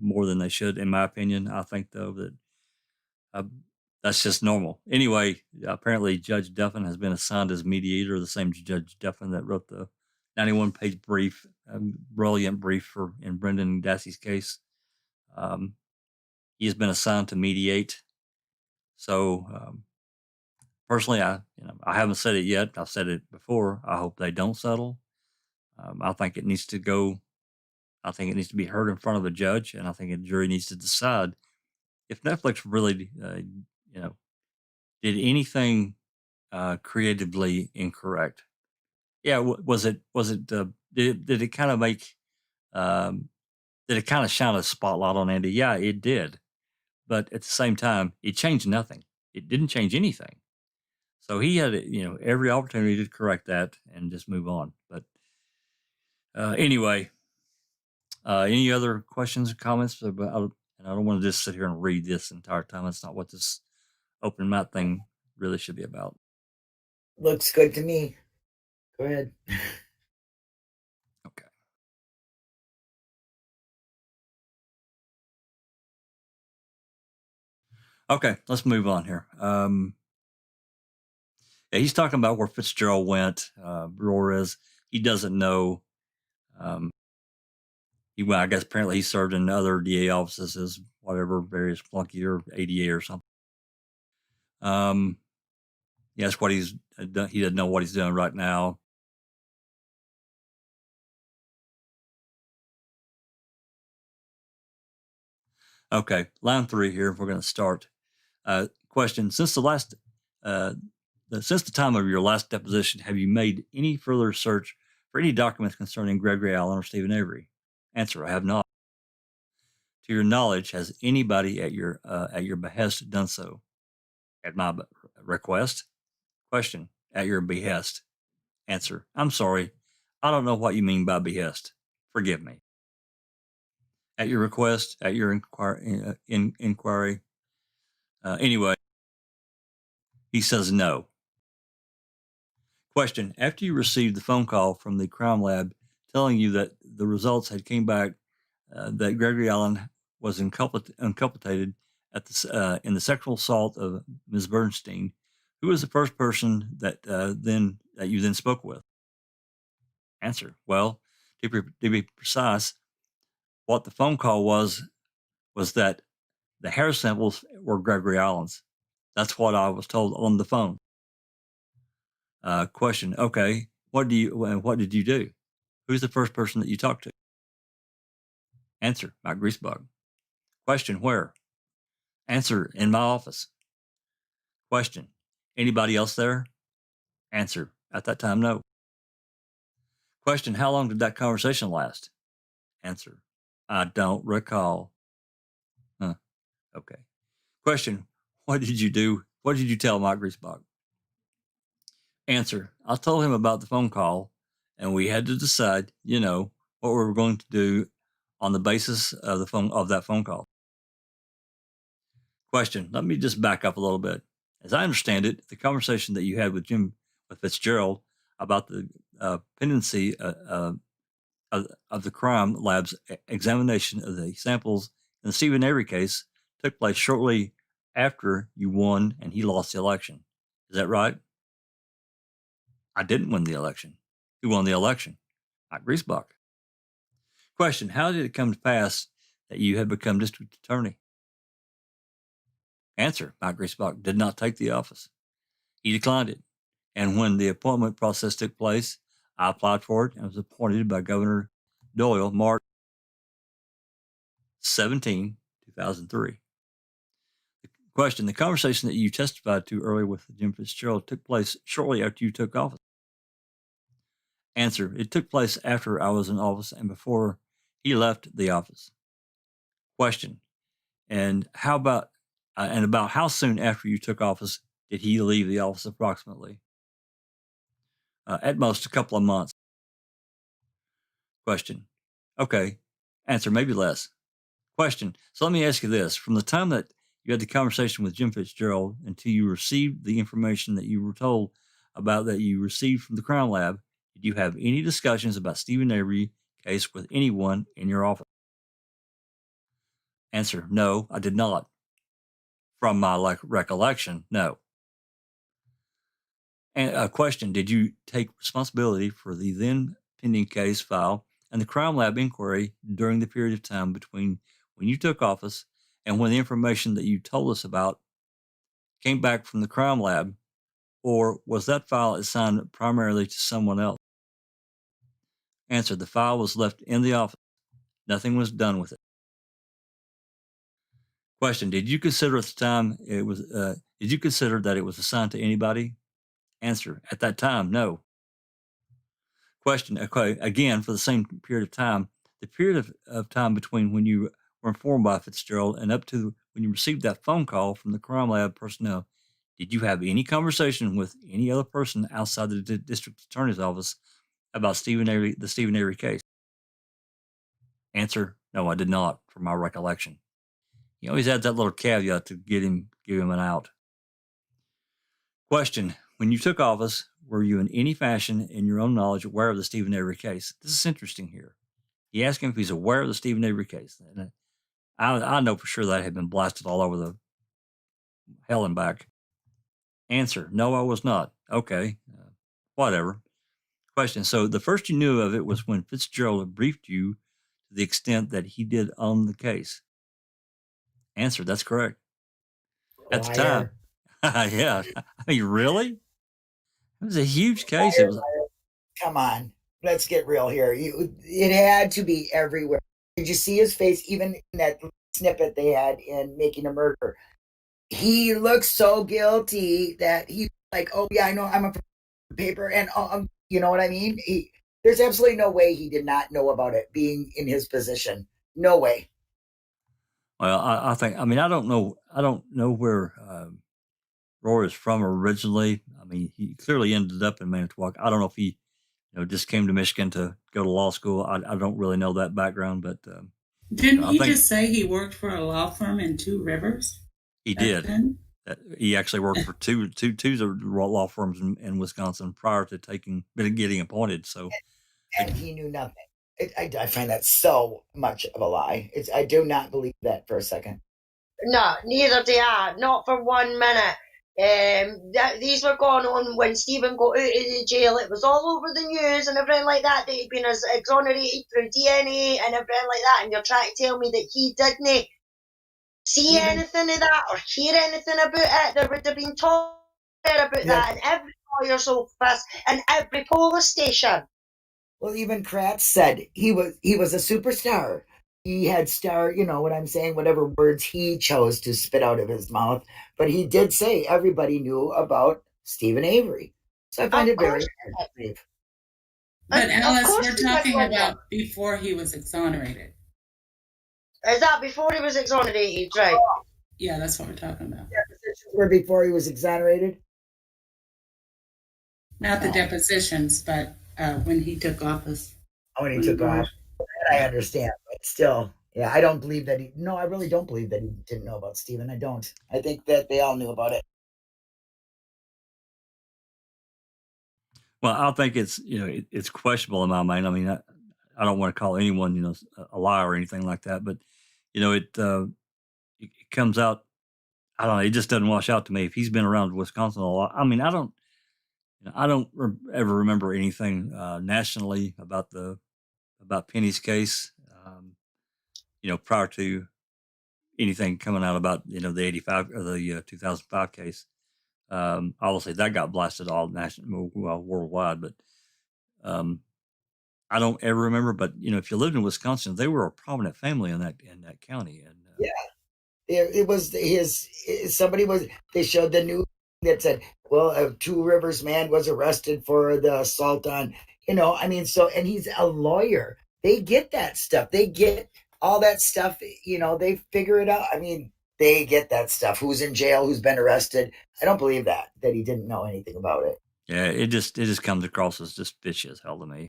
more than they should, in my opinion. I think, though, that that's just normal. Anyway, apparently Judge Duffin has been assigned as mediator, the same Judge Duffin that wrote the 91-page brief, brilliant brief in Brendan Dassey's case. He has been assigned to mediate. So personally, I haven't said it yet. I've said it before. I hope they don't settle. I think it needs to go. I think it needs to be heard in front of a judge, and I think a jury needs to decide if Netflix really, did anything creatively incorrect. Yeah, did it kind of make? Did it kind of shine a spotlight on Andy? Yeah, it did. But at the same time, it changed nothing. It didn't change anything. So he had, every opportunity to correct that and just move on. But anyway, any other questions or comments? And I don't want to just sit here and read this entire time. That's not what this open mic thing really should be about. Looks good to me. Go ahead. Okay. Okay, let's move on here. Yeah, he's talking about where Fitzgerald went. Rohrer is. He doesn't know. I guess apparently he served in other DA offices as whatever, various flunky or ADA or something. Yeah, that's what he's done. He doesn't know what he's doing right now. Okay, line 3 here. We're going to start. Question: Since the time of your last deposition, have you made any further search for any documents concerning Gregory Allen or Stephen Avery? Answer: I have not. To your knowledge, has anybody at your behest done so? At my request? Question: At your behest? Answer: I'm sorry, I don't know what you mean by behest. Forgive me. At your request? At your inquiry? Anyway, he says no. Question: After you received the phone call from the crime lab telling you that the results had came back that Gregory Allen was inculpated at in the sexual assault of Ms. Bernstein. Who was the first person that you then spoke with? Answer: well, to be precise, what the phone call was that the hair samples were Gregory Allen's. That's what I was told on the phone. Question: okay, what did you do? Who's the first person that you talked to? Answer: Mike Griesbach. Question: where? Answer: in my office. Question: anybody else there? Answer: at that time, no. Question: how long did that conversation last? Answer: I don't recall. Huh. Okay. Question: what did you do? What did you tell Mike Griesbach? Answer: I told him about the phone call, and we had to decide, what we were going to do on the basis of that phone call. Question: let me just back up a little bit. As I understand it, the conversation that you had with Fitzgerald about the pendency of the crime lab's examination of the samples in the Stephen Avery case took place shortly after you won and he lost the election. Is that right? I didn't win the election. Who won the election? Mike Griesbach. Question: how did it come to pass that you had become district attorney? Answer: Mike Griesbach did not take the office. He declined it. And when the appointment process took place, I applied for it and was appointed by Governor Doyle March 17, 2003. Question: the conversation that you testified to earlier with Jim Fitzgerald took place shortly after you took office. Answer: it took place after I was in office and before he left the office. Question: and about how soon after you took office did he leave the office approximately? At most a couple of months. Question: okay. Answer: maybe less. Question: so let me ask you this. From the time that you had the conversation with Jim Fitzgerald until you received the information that you were told about that you received from the crime lab, did you have any discussions about Stephen Avery case with anyone in your office? Answer: no, I did not. From my recollection, no. And a question: did you take responsibility for the then pending case file and the crime lab inquiry during the period of time between when you took office and when the information that you told us about came back from the crime lab, or was that file assigned primarily to someone else? Answer: the file was left in the office. Nothing was done with it. Question: did you consider at the time did you consider that it was assigned to anybody? Answer: at that time, no. Question: okay, again, for the same period of time, the period of time between when you were informed by Fitzgerald and up to when you received that phone call from the crime lab personnel, did you have any conversation with any other person outside the district attorney's office about the Stephen Avery case? Answer: no, I did not, from my recollection. He always had that little caveat to give him an out. Question: when you took office, were you in any fashion, in your own knowledge, aware of the Stephen Avery case? This is interesting here. He asked him if he's aware of the Stephen Avery case. And I know for sure that had been blasted all over the hell and back. Answer: no, I was not. Okay, whatever. Question: so the first you knew of it was when Fitzgerald briefed you to the extent that he did on the case? Answer: that's correct. At the time. Yeah. I mean, really? It was a huge case. It was. Come on, let's get real here. It had to be everywhere. Did you see his face, even in that snippet they had in Making a Murder? He looks so guilty that he's like, oh yeah, I know, I'm a paper, and you know what I mean? There's absolutely no way he did not know about it being in his position. No way. Well, I think, I don't know where Rohrer is from originally. I mean, he clearly ended up in Manitowoc. I don't know if he, just came to Michigan to go to law school. I don't really know that background, but didn't he just say he worked for a law firm in Two Rivers? He did. He actually worked for two law firms in Wisconsin prior to getting appointed. So, and he knew nothing. I find that so much of a lie. I do not believe that for a second. No, neither do I. Not for 1 minute. These were going on when Stephen got out of the jail. It was all over the news and everything like that he'd been exonerated through DNA and everything like that. And you're trying to tell me that he didn't see anything of that or hear anything about it. There would have been talk about that in every lawyer's office and every police station. Well, even Kratz said he was a superstar. He had star, you know what I'm saying, whatever words he chose to spit out of his mouth. But he did say everybody knew about Stephen Avery. So I find it very impressive. But Alice, we're talking about before he was exonerated. Is that before he was exonerated, right? Yeah, that's what we're talking about. Depositions were before he was exonerated? Not the depositions, but when he took office. When he took off. I understand, but still, yeah, I don't believe that I really don't believe that he didn't know about Stephen. I don't. I think that they all knew about it. Well, I think it's, it's questionable in my mind. I mean, I don't want to call anyone, a liar or anything like that, but, it comes out, I don't know, it just doesn't wash out to me. If he's been around Wisconsin a lot, I mean, I don't ever remember anything nationally about Penny's case, prior to anything coming out about, the 85 or the 2005 case. Obviously that got blasted all national, worldwide, but I don't ever remember. But if you lived in Wisconsin, they were a prominent family in that county. And yeah, it was they showed the news that said, well, a Two Rivers man was arrested for the assault on, and he's a lawyer. They get that stuff. They get all that stuff, they figure it out. I mean, they get that stuff. Who's in jail, who's been arrested. I don't believe that he didn't know anything about it. Yeah, it just comes across as just fishy as hell to me.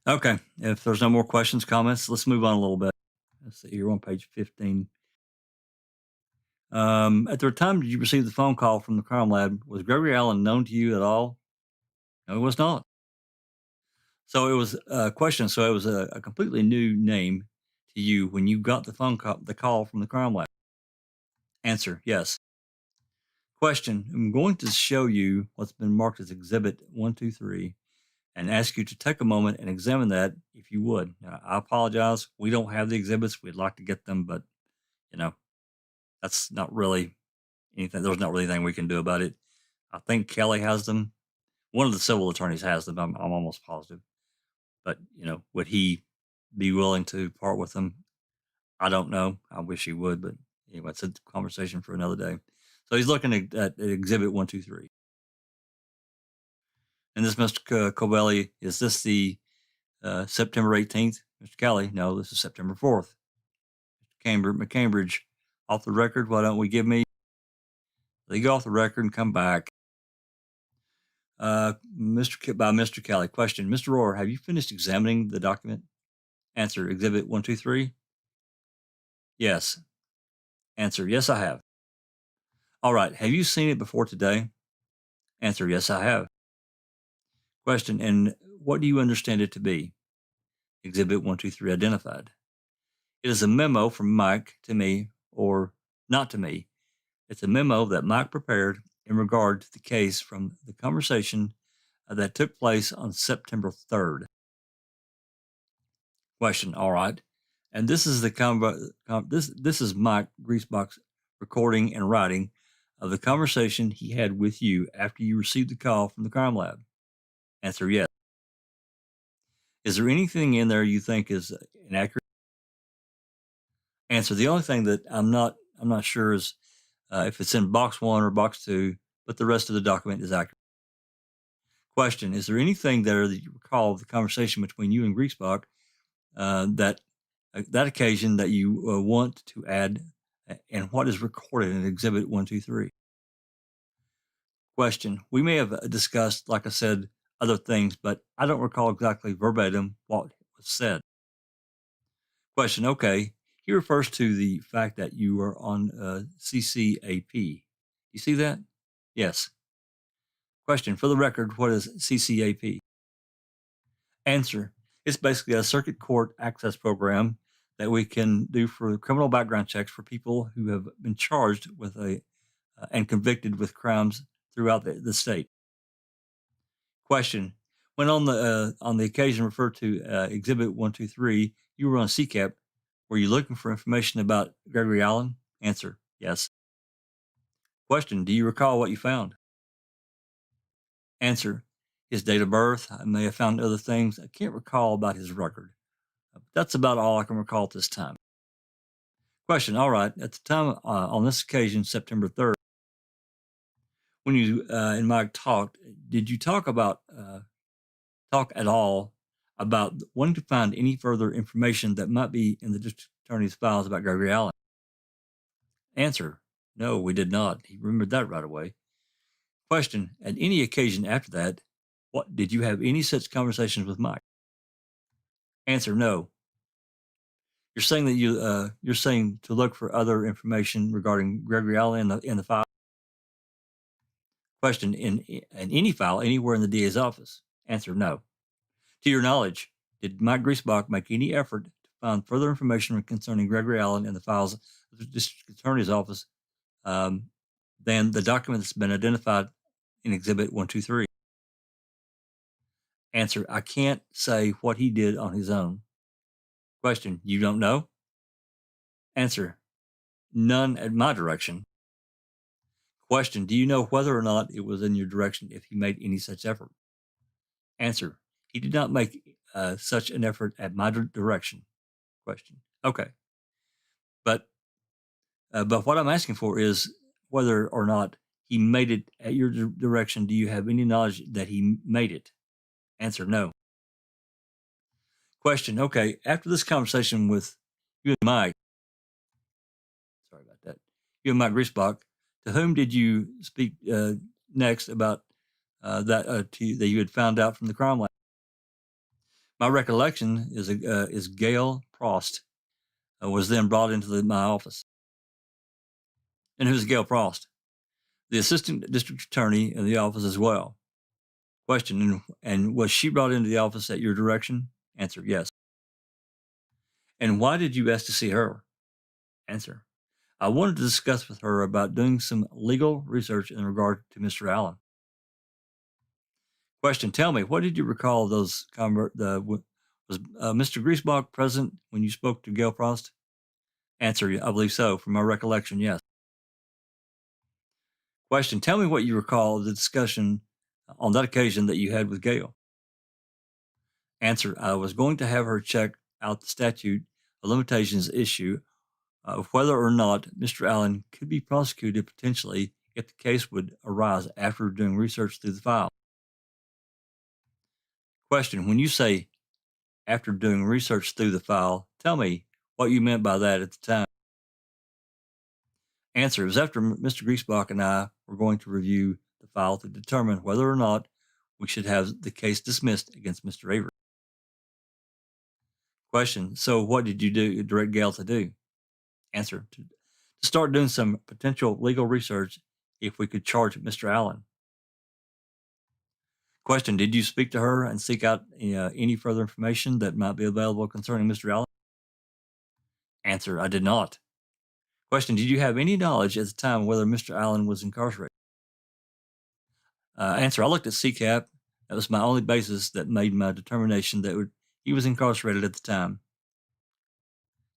Okay, if there's no more questions, comments, let's move on a little bit. Let's see here on page 15. At the time you received the phone call from the crime lab, was Gregory Allen known to you at all? No, it was not. So it was a question. So it was a completely new name to you when you got the call from the crime lab. Answer: yes. Question: I'm going to show you what's been marked as Exhibit 123 and ask you to take a moment and examine that if you would. Now, I apologize. We don't have the exhibits. We'd like to get them, but that's not really anything. There's not really anything we can do about it. I think Kelly has them. One of the civil attorneys has them. I'm almost positive. But would he be willing to part with them? I don't know. I wish he would, but anyway, it's a conversation for another day. So he's looking at Exhibit 123. And this, Mr. Cobelli, is this the September 18th? Mr. Kelly, no, this is September 4th. Mr. McCambridge, off the record, why don't we give me? They go off the record and come back. Mr. Kelly, question: Mr. Rohrer, have you finished examining the document? Answer: Exhibit 123. Yes. Answer: yes, I have. All right. Have you seen it before today? Answer: yes, I have. Question: and what do you understand it to be? Exhibit 123 identified. It is a memo from Mike to me, or not to me. It's a memo that Mike prepared in regard to the case from the conversation that took place on September 3rd. Question: all right. And this is this is Mike Griesbach's recording and writing of the conversation he had with you after you received the call from the crime lab. Answer: yes. Is there anything in there you think is inaccurate? Answer: the only thing that I'm not sure is if it's in box 1 or box 2, but the rest of the document is accurate. Question: is there anything there that you recall of the conversation between you and Griesbach that occasion that you want to add, and what is recorded in Exhibit 123? Question: we may have discussed, like I said, other things, but I don't recall exactly verbatim what was said. Question: okay, he refers to the fact that you are on CCAP. You see that? Yes. Question, for the record, what is CCAP? Answer, it's basically a circuit court access program that we can do for criminal background checks for people who have been charged with and convicted with crimes throughout the state. Question, when on the occasion referred to Exhibit 123, you were on CCAP, were you looking for information about Gregory Allen? Answer, yes. Question, do you recall what you found? Answer, his date of birth. I may have found other things. I can't recall about his record. That's about all I can recall at this time. Question, all right, at the time on this occasion, September 3rd, when you and Mike talked, did you talk at all about wanting to find any further information that might be in the district attorney's files about Gregory Allen? Answer, no, we did not. He remembered that right away. Question, at any occasion after that, what did you have any such conversations with Mike? Answer, no. You're saying that you're saying to look for other information regarding Gregory Allen in the file? Question, in any file anywhere in the DA's office? Answer, no. To your knowledge, did Mike Griesbach make any effort to find further information concerning Gregory Allen in the files of the district attorney's office than the document that's been identified in Exhibit 123? Answer, I can't say what he did on his own. Question, you don't know? Answer, none at my direction. Question, do you know whether or not it was in your direction if he made any such effort? Answer, he did not make such an effort at my direction. Question, okay. But what I'm asking for is whether or not he made it at your direction. Do you have any knowledge that he made it? Answer, no. Question, okay, after this conversation with you and Mike, sorry about that, you and Mike Griesbach, to whom did you speak next about that you had found out from the crime lab? My recollection is Gail Prost was then brought into my office. And who's Gail Prost? The assistant district attorney in the office as well. Question, and was she brought into the office at your direction? Answer, yes. And why did you ask to see her? Answer, I wanted to discuss with her about doing some legal research in regard to Mr. Allen. Question, tell me, what did you recall of those was Mr. Griesbach present when you spoke to Gail Prost? Answer, I believe so. From my recollection, yes. Question, tell me what you recall of the discussion on that occasion that you had with Gail. Answer, I was going to have her check out the statute of limitations issue of whether or not Mr. Allen could be prosecuted potentially if the case would arise after doing research through the file. Question, when you say after doing research through the file, tell me what you meant by that at the time. Answer, is after Mr. Griesbach and I were going to review the file to determine whether or not we should have the case dismissed against Mr. Avery. Question, so what did you direct Gail to do? Answer, to start doing some potential legal research if we could charge Mr. Allen. Question, did you speak to her and seek out any further information that might be available concerning Mr. Allen? Answer, I did not. Question, did you have any knowledge at the time whether Mr. Allen was incarcerated? Answer, I looked at CCAP. That was my only basis that made my determination that he was incarcerated at the time.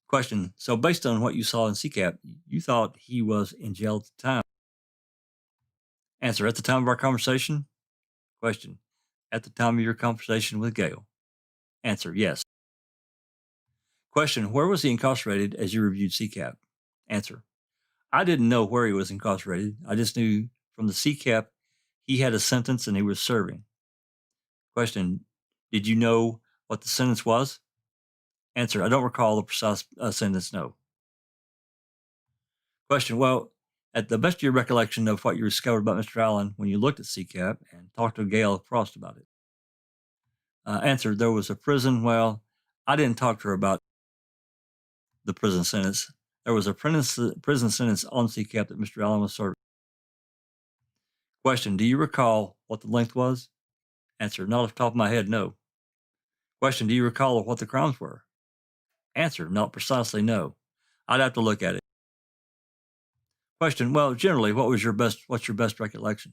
Question, so based on what you saw in CCAP, you thought he was in jail at the time? Answer, at the time of our conversation? Question, at the time of your conversation with Gail? Answer, yes. Question, where was he incarcerated as you reviewed CCAP? Answer, I didn't know where he was incarcerated. I just knew from the CCAP he had a sentence and he was serving. Question, did you know what the sentence was? Answer, I don't recall the precise sentence, no. Question, well, at the best of your recollection of what you discovered about Mr. Allen when you looked at CCAP and talked to Gail Frost about it. Answer, there was a prison, well, I didn't talk to her about the prison sentence. There was a prison sentence on CCAP that Mr. Allen was serving. Question, do you recall what the length was? Answer, not off the top of my head, no. Question, do you recall what the crimes were? Answer, not precisely, no. I'd have to look at it. Question, well, generally, what's your best recollection?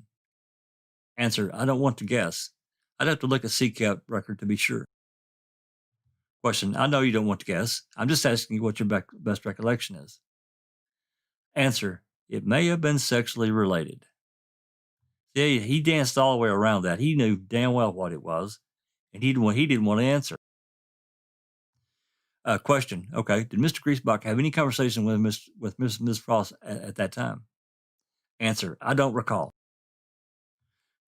Answer, I don't want to guess. I'd have to look at CCAP record to be sure. Question, I know you don't want to guess. I'm just asking you what your best recollection is. Answer, it may have been sexually related. See, he danced all the way around that. He knew damn well what it was, and he didn't want to answer. Question, okay, did Mr. Griesbach have any conversation with Ms. Frost at that time? Answer, I don't recall.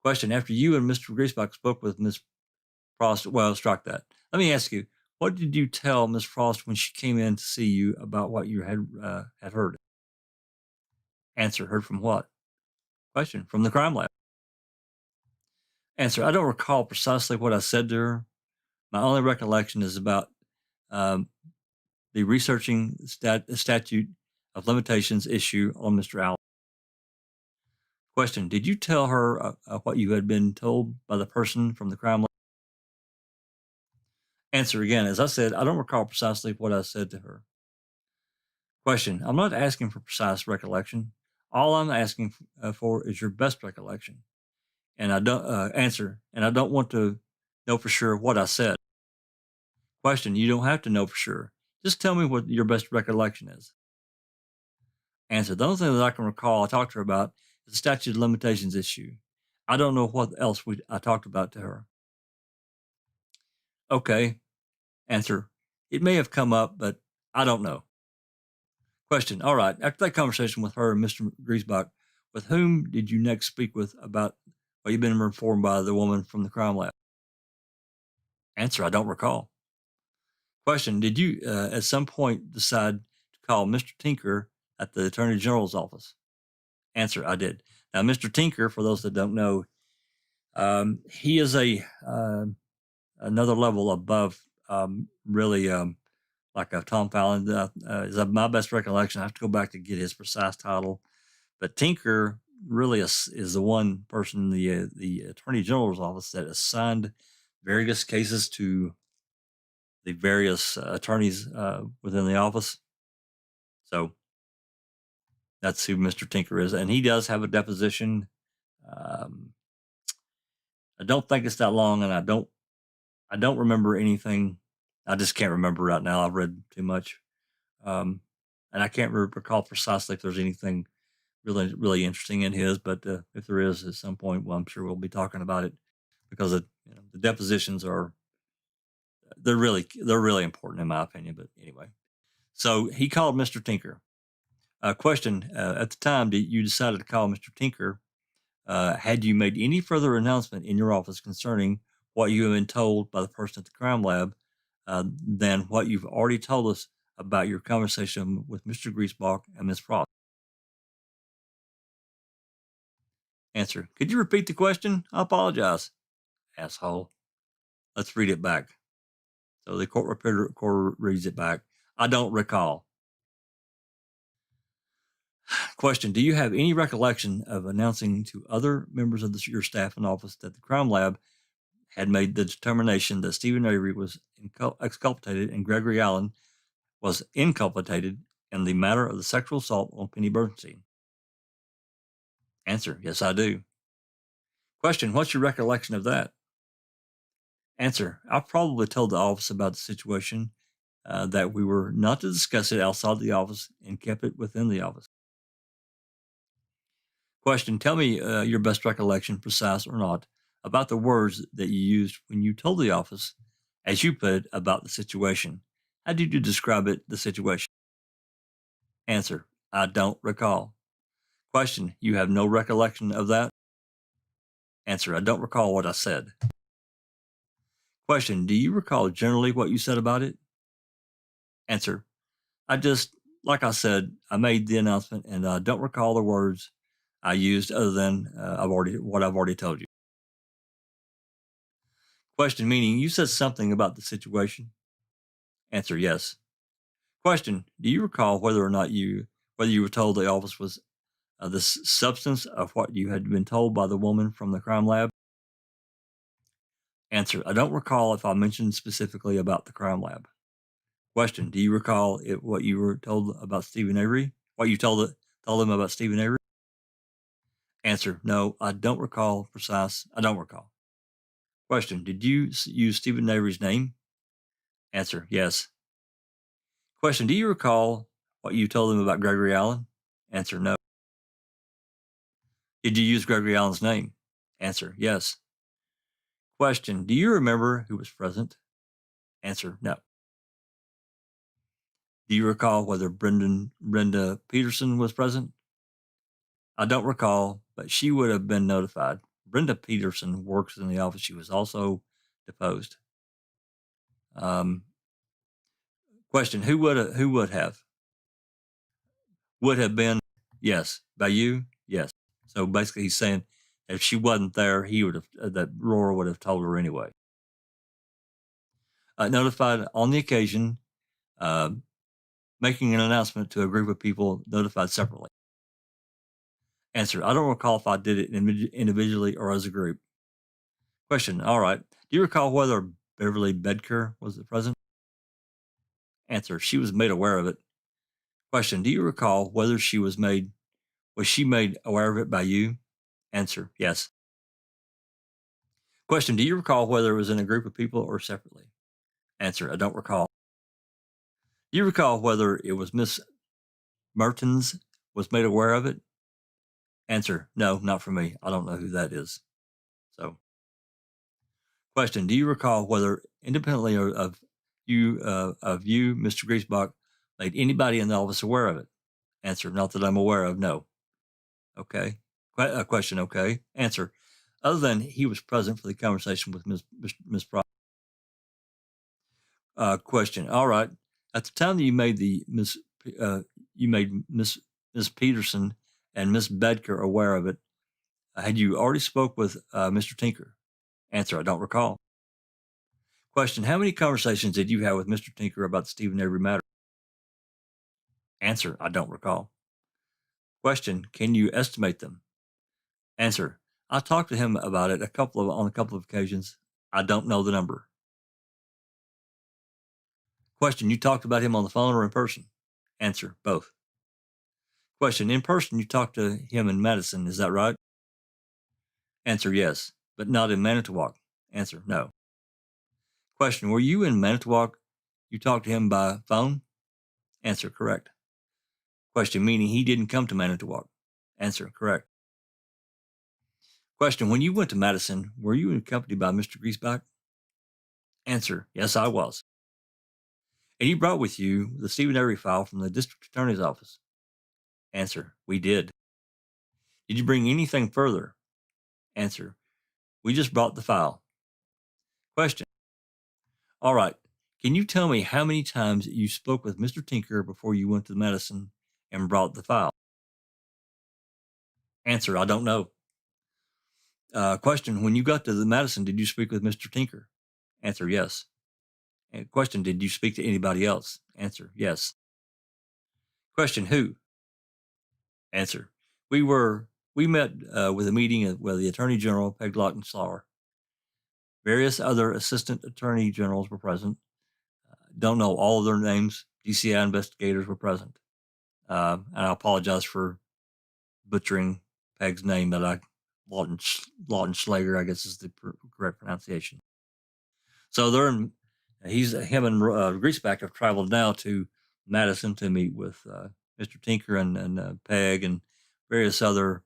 Question, after you and Mr. Griesbach spoke with Ms. Frost, well, strike that. Let me ask you, what did you tell Ms. Frost when she came in to see you about what you had heard? Answer, heard from what? Question, from the crime lab. Answer, I don't recall precisely what I said to her. My only recollection is about the researching statute of limitations issue on Mr. Allen. Question, did you tell her what you had been told by the person from the crime lab? Answer, again, as I said, I don't recall precisely what I said to her. Question, I'm not asking for precise recollection. All I'm asking for is your best recollection. And I don't answer, and I don't want to know for sure what I said. Question, you don't have to know for sure. Just tell me what your best recollection is. Answer, the only thing that I can recall I talked to her about is the statute of limitations issue. I don't know what else I talked about to her. Okay. Answer, it may have come up, but I don't know. Question, all right, after that conversation with her and Mr. Griesbach, with whom did you next speak with about what you've been informed by the woman from the crime lab? Answer, I don't recall. Question, did you at some point decide to call Mr. Tinker at the Attorney General's office? Answer, I did. Now, Mr. Tinker, for those that don't know, he is another level above really like a Tom Fallon. Is my best recollection. I have to go back to get his precise title. But Tinker really is the one person in the Attorney General's office that assigned various cases to the various attorneys within the office. So that's who Mr. Tinker is. And he does have a deposition. I don't think it's that long, and I don't remember anything. I just can't remember right now. I've read too much. And I can't recall precisely if there's anything really, really interesting in his, but if there is at some point, well, I'm sure we'll be talking about it, because the depositions they're really important in my opinion. But anyway, so he called Mr. Tinker. Question, at the time that you decided to call Mr. Tinker, had you made any further announcement in your office concerning what you have been told by the person at the crime lab than what you've already told us about your conversation with Mr. Griesbach and Ms. Frost? Answer, could you repeat the question? I apologize, asshole. Let's read it back. So the court reporter reads it back. I don't recall. Question, do you have any recollection of announcing to other members of your staff and office that the crime lab had made the determination that Stephen Avery was exculpated and Gregory Allen was inculpated in the matter of the sexual assault on Penny Bernstein? Answer, yes, I do. Question, what's your recollection of that? Answer, I probably told the office about the situation, that we were not to discuss it outside the office and kept it within the office. Question, tell me your best recollection, precise or not, about the words that you used when you told the office, as you put it, about the situation. How did you describe the situation? Answer, I don't recall. Question, you have no recollection of that? Answer, I don't recall what I said. Question, do you recall generally what you said about it? Answer, like I said, I made the announcement and I don't recall the words I used other than what I've already told you. Question, meaning you said something about the situation? Answer, yes. Question, do you recall whether you were told the office was the substance of what you had been told by the woman from the crime lab? Answer: I don't recall if I mentioned specifically about the crime lab. Question: do you recall what you were told about Stephen Avery? What you told them about Stephen Avery? Answer: no, I don't recall precise. I don't recall. Question: did you use Stephen Avery's name? Answer: yes. Question: do you recall what you told them about Gregory Allen? Answer: no. Did you use Gregory Allen's name? Answer: yes. Question: do you remember who was present? Answer: no. Do you recall whether Brenda Peterson was present? I don't recall, but she would have been notified. Brenda Peterson works in the office. She was also deposed. Question: who would have? Would have been? Yes. By you? Yes. So basically, he's saying if she wasn't there, he would have. That Rohrer would have told her anyway. Notified on the occasion, making an announcement to a group of people notified separately. Answer: I don't recall if I did it individually or as a group. Question: all right. Do you recall whether Beverly Bedker was present? Answer: she was made aware of it. Question: do you recall whether she was made aware of it by you? Answer: yes. Question: do you recall whether it was in a group of people or separately? Answer: I don't recall. Do you recall whether it was Miss Mertens was made aware of it? Answer: no, not for me. I don't know who that is. So, question: do you recall whether independently of you, Mr. Griesbach, made anybody in the office aware of it? Answer: not that I'm aware of. No. Okay. Question: okay. Answer: other than he was present for the conversation with Miss Price. Question: all right. At the time that you made Miss Peterson and Miss Bedker aware of it, had you already spoke with Mr. Tinker? Answer: I don't recall. Question: how many conversations did you have with Mr. Tinker about the Stephen Avery matter? Answer: I don't recall. Question: can you estimate them? Answer: I talked to him about it on a couple of occasions. I don't know the number. Question: you talked about him on the phone or in person? Answer: both. Question: in person, you talked to him in Madison, is that right? Answer: yes, but not in Manitowoc. Answer: no. Question: were you in Manitowoc? You talked to him by phone? Answer: correct. Question: meaning he didn't come to Manitowoc? Answer: correct. Question: when you went to Madison, were you accompanied by Mr. Griesbach? Answer: yes, I was. And you brought with you the Stephen Avery file from the district attorney's office? Answer: we did. Did you bring anything further? Answer: we just brought the file. Question: all right. Can you tell me how many times you spoke with Mr. Tinker before you went to Madison and brought the file? Answer: I don't know. Question: when you got to the Madison, did you speak with Mr. Tinker? Answer: yes. And question: did you speak to anybody else? Answer: yes. Question: who? Answer: we met with a meeting with the Attorney General, Peg Lawton Slaughter. Various other assistant attorney generals were present. Don't know all of their names. DCI investigators were present. And I apologize for butchering Peg's name, but Lawton Schlager, I guess is the correct pronunciation. So him and Griesbach have traveled now to Madison to meet with Mr. Tinker and Peg and various other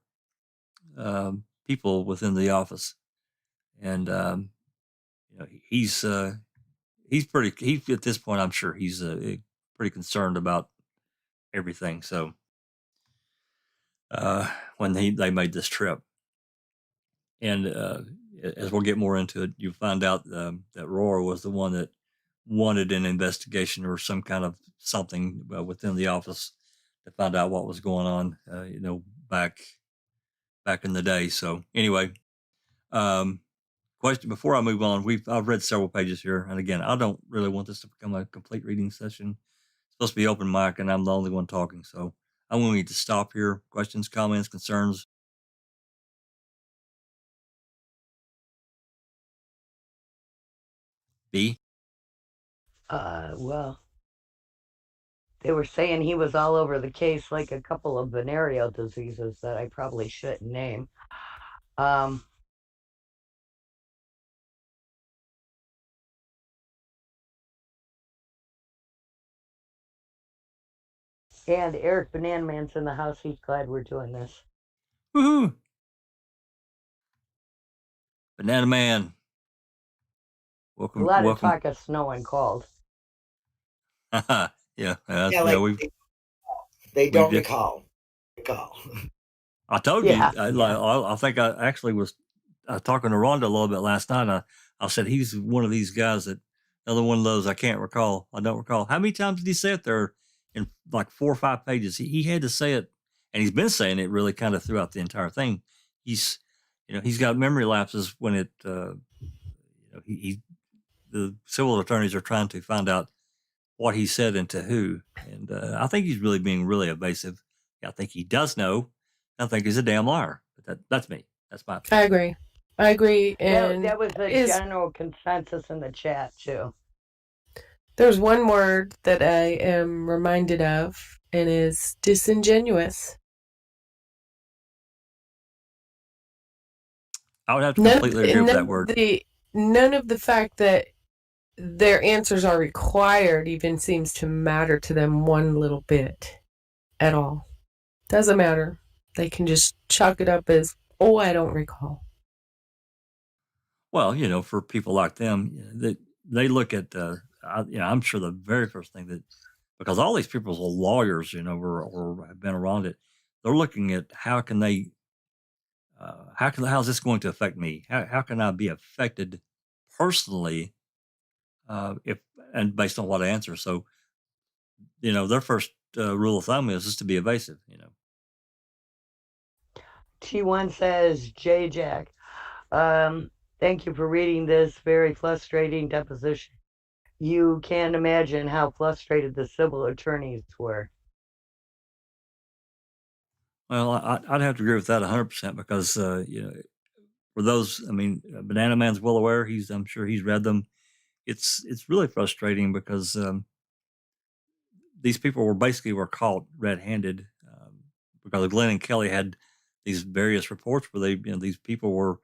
people within the office. And he's pretty. At this point, I'm sure he's pretty concerned about everything. So when they made this trip, and as we'll get more into it, you find out that Rohrer was the one that wanted an investigation or some kind of something within the office to find out what was going on. Back in the day. So anyway, question before I move on. I've read several pages here, and again, I don't really want this to become a complete reading session. It's supposed to be open mic, and I'm the only one talking, so I'm going to need to stop here. Questions, comments, concerns? B? Well, they were saying he was all over the case like a couple of venereal diseases that I probably shouldn't name. And Eric Banana Man's in the house. He's glad we're doing this. Woohoo! Banana Man. Welcome. A lot of welcome. talk of snow and cold. Yeah, they don't recall. I told Yeah, you. I think I actually was talking to Rhonda a little bit last night. I said he's one of these guys that another one of those I can't recall. I don't recall. How many times did he say it there in like 4 or 5 pages? He had to say it, and he's been saying it really kind of throughout the entire thing. He's got memory lapses when it. The civil attorneys are trying to find out what he said and to who, and I think he's really being really evasive. I think he does know. I think he's a damn liar. But that's me. That's my opinion. I agree. And that was the general consensus in the chat too. There's one word that I am reminded of, and is disingenuous. I would have to completely agree with that word. None of the fact that their answers are required even seems to matter to them one little bit at all. Doesn't matter. They can just chalk it up as, oh, I don't recall. Well, for people like them, they look at, I'm sure the very first thing that, because all these people are lawyers, or have been around it, they're looking at how how's this going to affect me? How can I be affected personally, and based on what I answer? So, their first rule of thumb is just to be evasive. T1 says, J Jack, thank you for reading this very frustrating deposition. You can't imagine how frustrated the civil attorneys were. Well, I'd have to agree with that 100% because, for those, Banana Man's well aware. I'm sure he's read them. It's really frustrating because these people were caught red-handed because Glenn and Kelly had these various reports where these people were,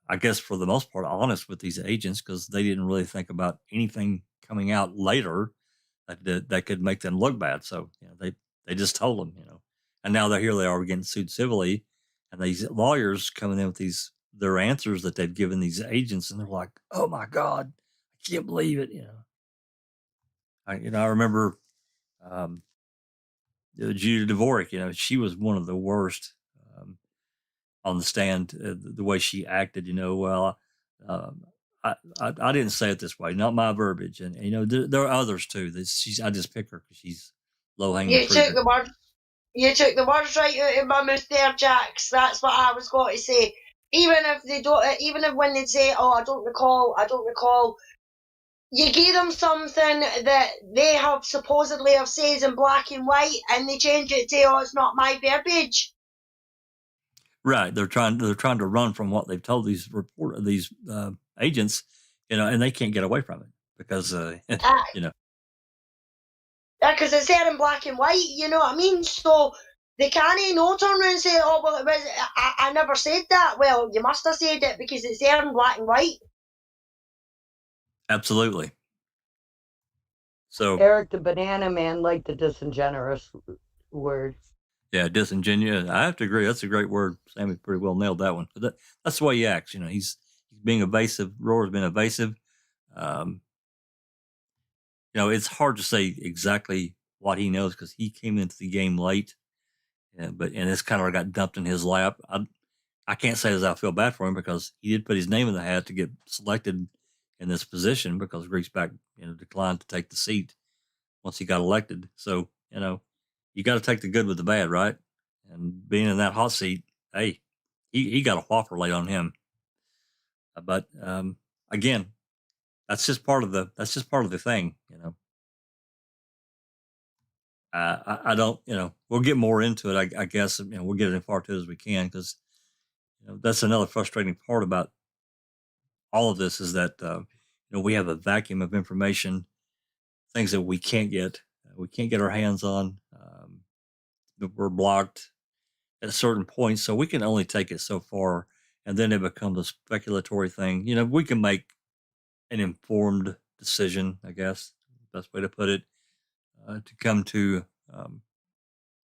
I guess for the most part, honest with these agents because they didn't really think about anything coming out later that could make them look bad. So they just told them, and now here they are getting sued civilly, and these lawyers coming in with their answers that they've given these agents, and they're like, oh my God, I can't believe it. I remember Judy Dvorak. She was one of the worst on the stand. The way she acted. I didn't say it this way, not my verbiage, and there are others too. I just pick her because she's low hanging fruit. You took the words right out of my mouth there, Jax. That's what I was going to say. Even if when they say, "Oh, I don't recall," you give them something that they have supposedly have said in black and white, and they change it to, "Oh, it's not my verbiage." Right, they're trying to run from what they've told these agents, and they can't get away from it because because it's there in black and white, you know what I mean? So they can't turn around and say, "Oh, well, I never said that." Well, you must have said it because it's there in black and white. Absolutely. So Eric the Banana Man liked the disingenuous word. Yeah, disingenuous. I have to agree. That's a great word. Sammy pretty well nailed that one. But that's the way he acts. He's being evasive. Rohrer's been evasive. It's hard to say exactly what he knows because he came into the game late, and this kind of got dumped in his lap. I can't say as I feel bad for him because he did put his name in the hat to get selected in this position because Griesbach, declined to take the seat once he got elected. So, you got to take the good with the bad, right? And being in that hot seat, hey, he got a whopper laid on him. But again, that's just part of the thing, I don't, we'll get more into it. I guess, we'll get as far to it as we can because, that's another frustrating part about all of this is that, we have a vacuum of information, things that we can't get. We can't get our hands on. That we're blocked at a certain point, so we can only take it so far, and then it becomes a speculatory thing. We can make an informed decision, I guess, best way to put it, to come to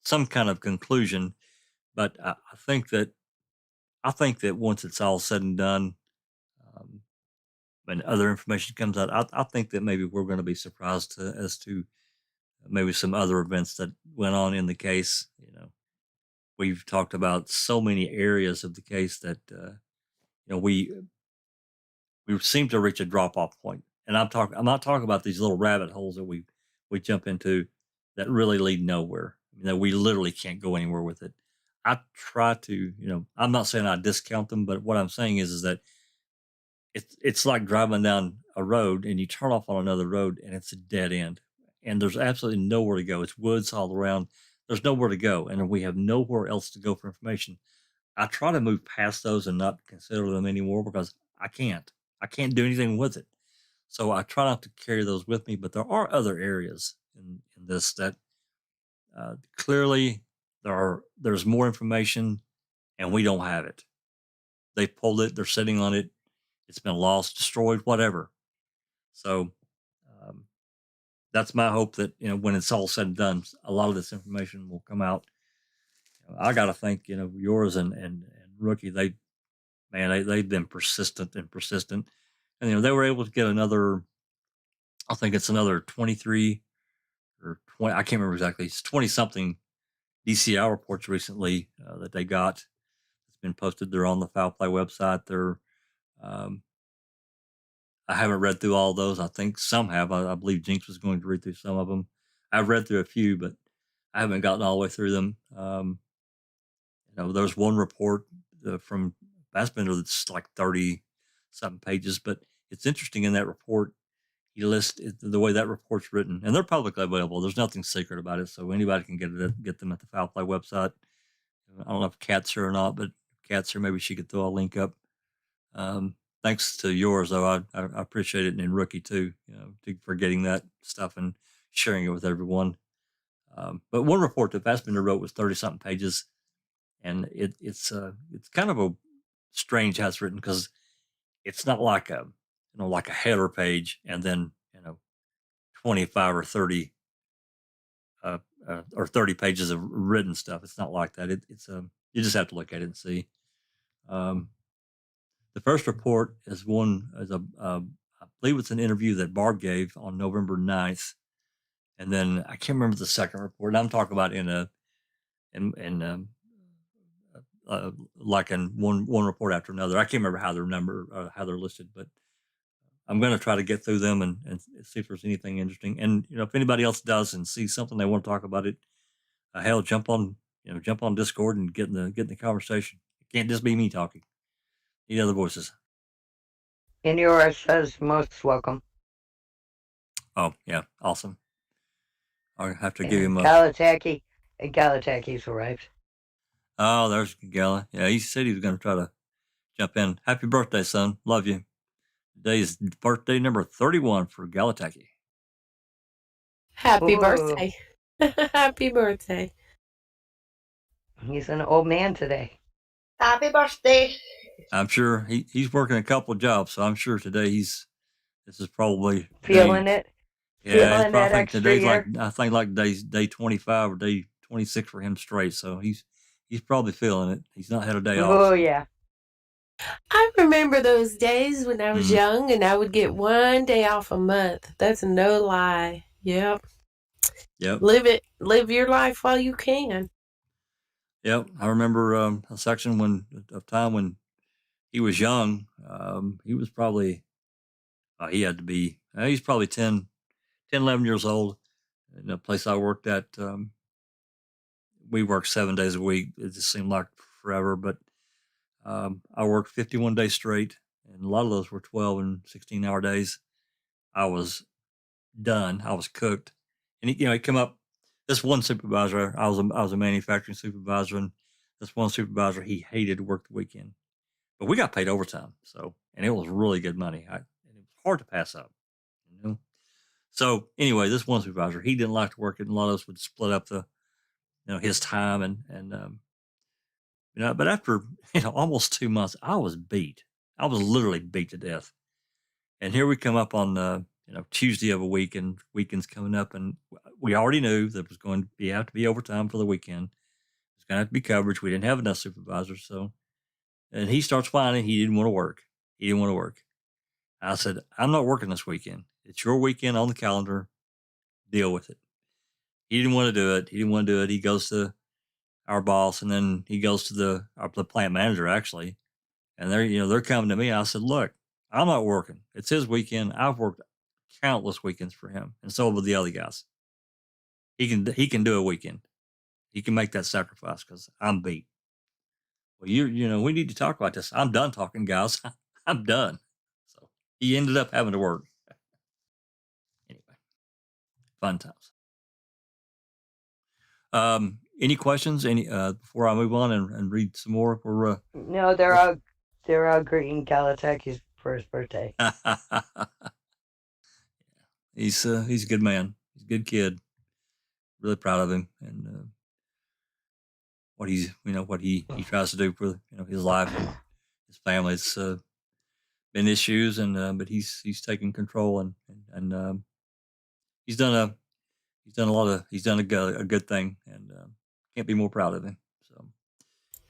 some kind of conclusion. But I think that once it's all said and done, um, and other information comes out, I think that maybe we're going to be surprised as to maybe some other events that went on in the case. We've talked about so many areas of the case that we seem to reach a drop off point. And I'm not talking about these little rabbit holes that we jump into that really lead nowhere. We literally can't go anywhere with it. I try to, I'm not saying I discount them, but what I'm saying is that it's like driving down a road and you turn off on another road and it's a dead end. And there's absolutely nowhere to go. It's woods all around. There's nowhere to go. And we have nowhere else to go for information. I try to move past those and not consider them anymore because I can't. I can't do anything with it. So I try not to carry those with me. But there are other areas in this that clearly there's more information and we don't have it. They pulled it. They're sitting on it. It's been lost, destroyed, whatever. So that's my hope that, when it's all said and done, a lot of this information will come out. I got to think, yours and Rookie, they've been persistent and persistent. And, they were able to get another, I think it's another 23 or 20, I can't remember exactly. It's 20 something DCI reports recently that they got. It's been posted. They're on the Foul Play website. I haven't read through all those. I think some have. I believe Jinx was going to read through some of them. I've read through a few, but I haven't gotten all the way through them. There's one report from Fassbender that's like 30 something pages, but it's interesting in that report. He lists the way that report's written, and they're publicly available. There's nothing secret about it, so anybody can get them at the Foul Play website. I don't know if Kat's here or not, but if Kat's here, maybe she could throw a link up. Thanks to yours, though, I appreciate it, and Rookie too, for getting that stuff and sharing it with everyone. But one report that Fassbender wrote was 30 something pages, and it's kind of a strange how it's written because it's not like a header page and then 25 or 30 or 30 pages of written stuff. It's not like that. It's you just have to look at it and see. The first report is I believe it's an interview that Barb gave on November 9th. And then I can't remember the second report. I'm talking about like in one report after another. I can't remember how how they're listed, but I'm going to try to get through them and see if there's anything interesting. And, if anybody else does and sees something they want to talk about it, hell, jump on Discord and get in the conversation. It can't just be me talking. Need other voices. Inura says most welcome. Oh, yeah. Awesome. I'll have to give him a... Galataki's arrived. Oh, there's Gala. Yeah, he said he was going to try to jump in. Happy birthday, son. Love you. Today is birthday number 31 for Galataki. Happy birthday. Happy birthday. He's an old man today. Happy birthday. I'm sure he's working a couple of jobs, so I'm sure today this is probably feeling it. Yeah, feeling that extra today's year. like day 25 or day 26 for him straight. So he's probably feeling it. He's not had a day off. Oh yeah. I remember those days when I was young and I would get one day off a month. That's no lie. Yep. Live your life while you can. Yep. I remember a section of time when he was young. He was probably, he's probably 10, 11 years old. In the place I worked at, we worked 7 days a week. It just seemed like forever, but I worked 51 days straight, and a lot of those were 12 and 16-hour days. I was done. I was cooked. And he'd come up this one supervisor, I was a manufacturing supervisor, and this one supervisor, he hated to work the weekend, but we got paid overtime, and it was really good money. And it was hard to pass up, you know. So anyway, this one supervisor, he didn't like to work it, and a lot of us would split up his time, but after almost 2 months, I was beat. I was literally beat to death. And here we come up on Tuesday of a week, and weekend's coming up, and we already knew there was going to have to be overtime for the weekend. There's going to have to be coverage. We didn't have enough supervisors, and he starts whining. He didn't want to work. He didn't want to work. I said, I'm not working this weekend. It's your weekend on the calendar. Deal with it. He didn't want to do it. He didn't want to do it. He goes to our boss, and then he goes to the plant manager actually, and they're coming to me. I said, look, I'm not working. It's his weekend. I've worked countless weekends for him, and so have the other guys. He can do a weekend. He can make that sacrifice because I'm beat. Well, we need to talk about this. I'm done talking, guys. I'm done. So he ended up having to work. Anyway, fun times. Any questions? Before I move on and read some more? No, they're all greeting Galataki's for his birthday. He's a good man. He's a good kid. Really proud of him, and what he tries to do for his life and his family. It's been issues, but he's taken control, and he's done a good thing, and can't be more proud of him. So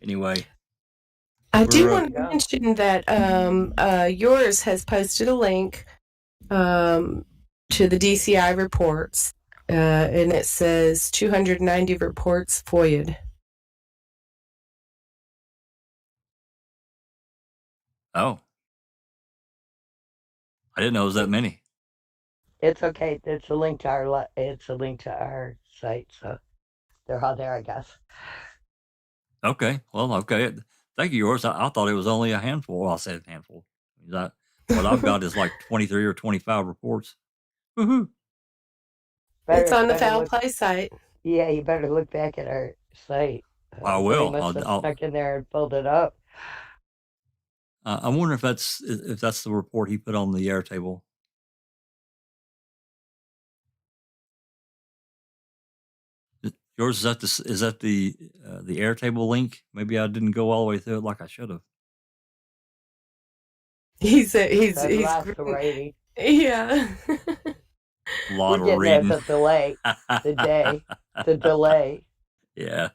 anyway, I do want to mention that yours has posted a link to the DCI reports, and it says 290 reports FOIA'd. Oh, I didn't know it was that many. It's okay. It's a link to our site, so they're all there, I guess. Okay. Well, okay. Thank you, yours. I thought it was only a handful. Well, I said a handful. What I've got is like 23 or 25 reports. Woohoo! It's on the Foul Play site. Yeah, you better look back at our site. I will. I'll stuck in there and pulled it up. I wonder if that's the report he put on the Airtable. Yours is that the Airtable link? Maybe I didn't go all the way through it like I should have. He's writing. Yeah. A lot of reading. The delay. The delay. Yeah.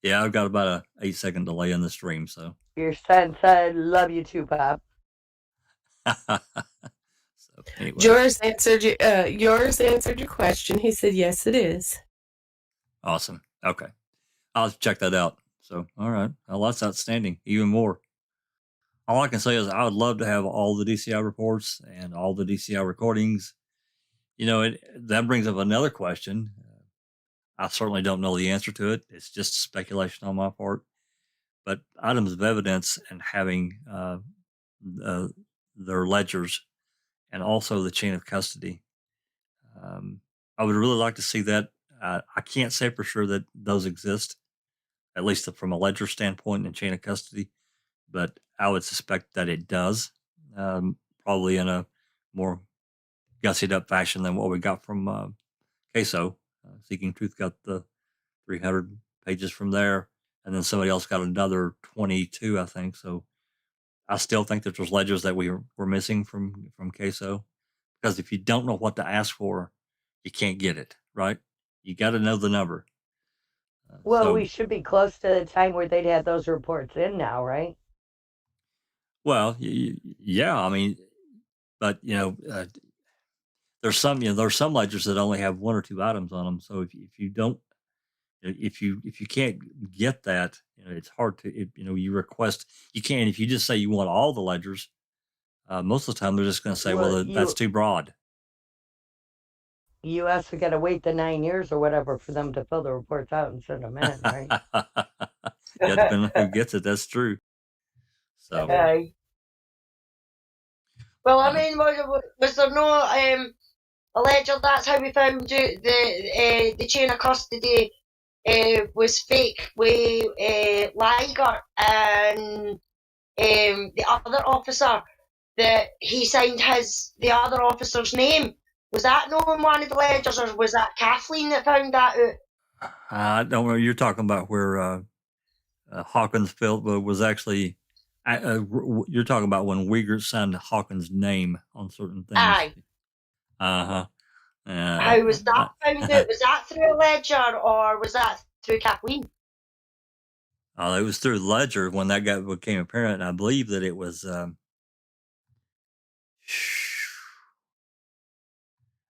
I've got about a 8-second delay in the stream. So your son said, "Love you too, Bob." So anyway. Yours answered your question. He said, "Yes, it is." Awesome. Okay, I'll check that out. So all right, well, that's outstanding. Even more. All I can say is I would love to have all the DCI reports and all the DCI recordings. That brings up another question. I certainly don't know the answer to it. It's just speculation on my part. But items of evidence and having their ledgers and also the chain of custody. I would really like to see that. I can't say for sure that those exist, at least from a ledger standpoint and chain of custody, but I would suspect that it does, probably in a more gussied up fashion than what we got from CASO. Seeking Truth got the 300 pages from there, and then somebody else got another 22, I think. So I still think that there's ledgers that we were missing from CASO, because if you don't know what to ask for, you can't get it, right? You got to know the number. We should be close to the time where they'd have those reports in now, right? Well, yeah, I mean, but there's some ledgers that only have 1 or 2 items on them. So if you can't get that, it's hard to, you request, you can, if you just say you want all the ledgers, most of the time they're just going to say, that's too broad. You also got to wait the 9 years or whatever for them to fill the reports out and send them in, right? Yeah, depending on who gets it, that's true. So. Okay. Well, I mean, was there no a ledger. That's how we found out the chain of custody was fake with Liger and the other officer, that he signed the other officer's name. Was that not in one of the ledgers, or was that Kathleen that found that out? I don't know. You're talking about where Hawkins filled, but was actually you're talking about when Uyghur signed Hawkins' name on certain things. Aye. Uh-huh. How was that found out? Was that through a ledger, or was that through Kathleen? It was through Ledger when that became apparent. And I believe that it was.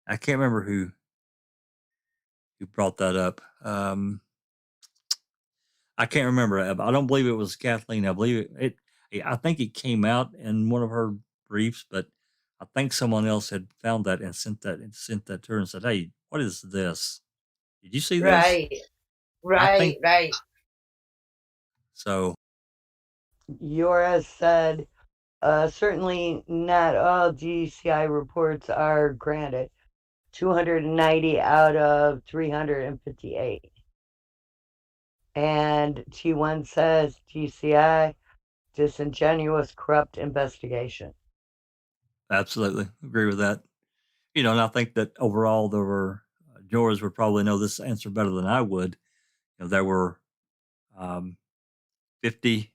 I can't remember who brought that up. I can't remember. I don't believe it was Kathleen. I believe it. I think it came out in one of her briefs, but I think someone else had found that and sent that to her and said, "Hey, what is this? Did you see this?" Right. So, Yora said, certainly not all DCI reports are granted. 290 out of 358. And T1 says, DCI, disingenuous, corrupt investigation. absolutely agree with that. And I think that overall there were, George would probably know this answer better than I would. There were 50,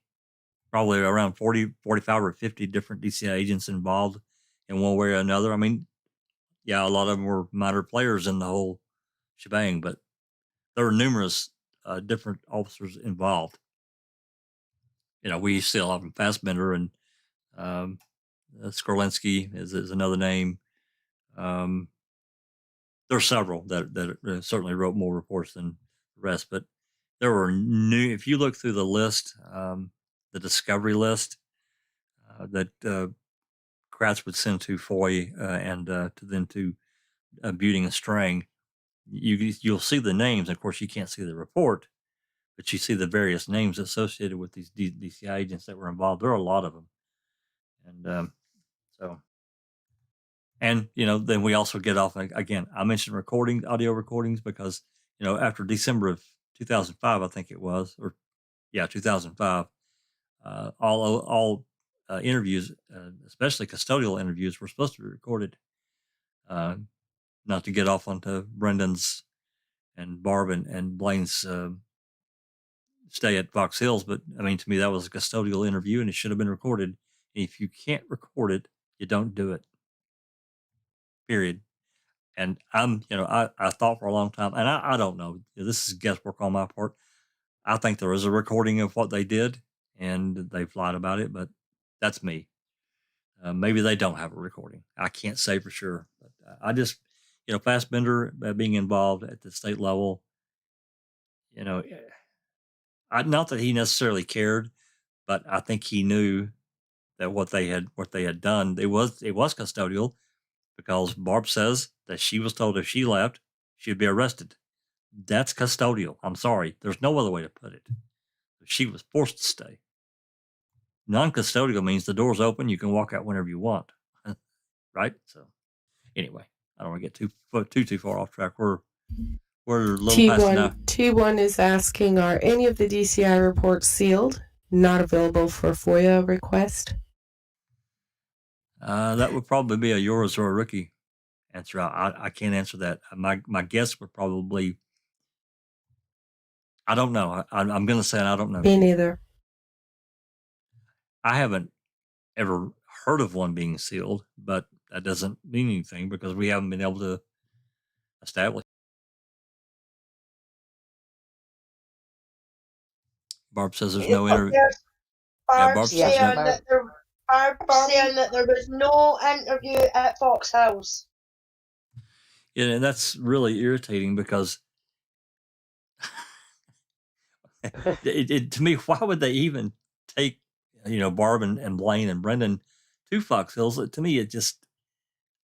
probably around 40, 45 or 50 different DCI agents involved in one way or another. I mean, yeah, a lot of them were minor players in the whole shebang, but there were numerous different officers involved. We still have Fassbender and Skorlinski is another name. There are several that certainly wrote more reports than the rest, but there were new. If you look through the list, the discovery list that Kratz would send to Foy and to Buting and Strang, you'll see the names. Of course, you can't see the report, but you see the various names associated with these DCI agents that were involved. There are a lot of them, and then we also get off again. I mentioned audio recordings, because after December of 2005, I think it was, 2005, all interviews, especially custodial interviews, were supposed to be recorded. Not to get off onto Brendan's and Barb and Blaine's stay at Fox Hills, but I mean, to me, that was a custodial interview and it should have been recorded. If you can't record it, you don't do it. Period. And I thought for a long time, and I don't know, this is guesswork on my part. I think there is a recording of what they did and they've lied about it, but that's me. Maybe they don't have a recording. I can't say for sure, but I just, Fassbender being involved at the state level, not that he necessarily cared, but I think he knew that what they had done, it was custodial, because Barb says that she was told if she left, she'd be arrested. That's custodial. I'm sorry. There's no other way to put it. She was forced to stay. Non-custodial means the door's open. You can walk out whenever you want. Right? So anyway, I don't want to get too far off track. We're a little past now. T1 is asking, are any of the DCI reports sealed, not available for FOIA request? That would probably be a yours or a Ricky answer. I can't answer that. My guess would probably, I don't know. I'm going to say I don't know. Me neither. I haven't ever heard of one being sealed, but that doesn't mean anything because we haven't been able to establish. Barb says there's no interview. Barb's saying that there was no interview at Fox Hills. Yeah, and that's really irritating because to me, why would they even take Barb and Blaine and Brendan to Fox Hills? To me, it just,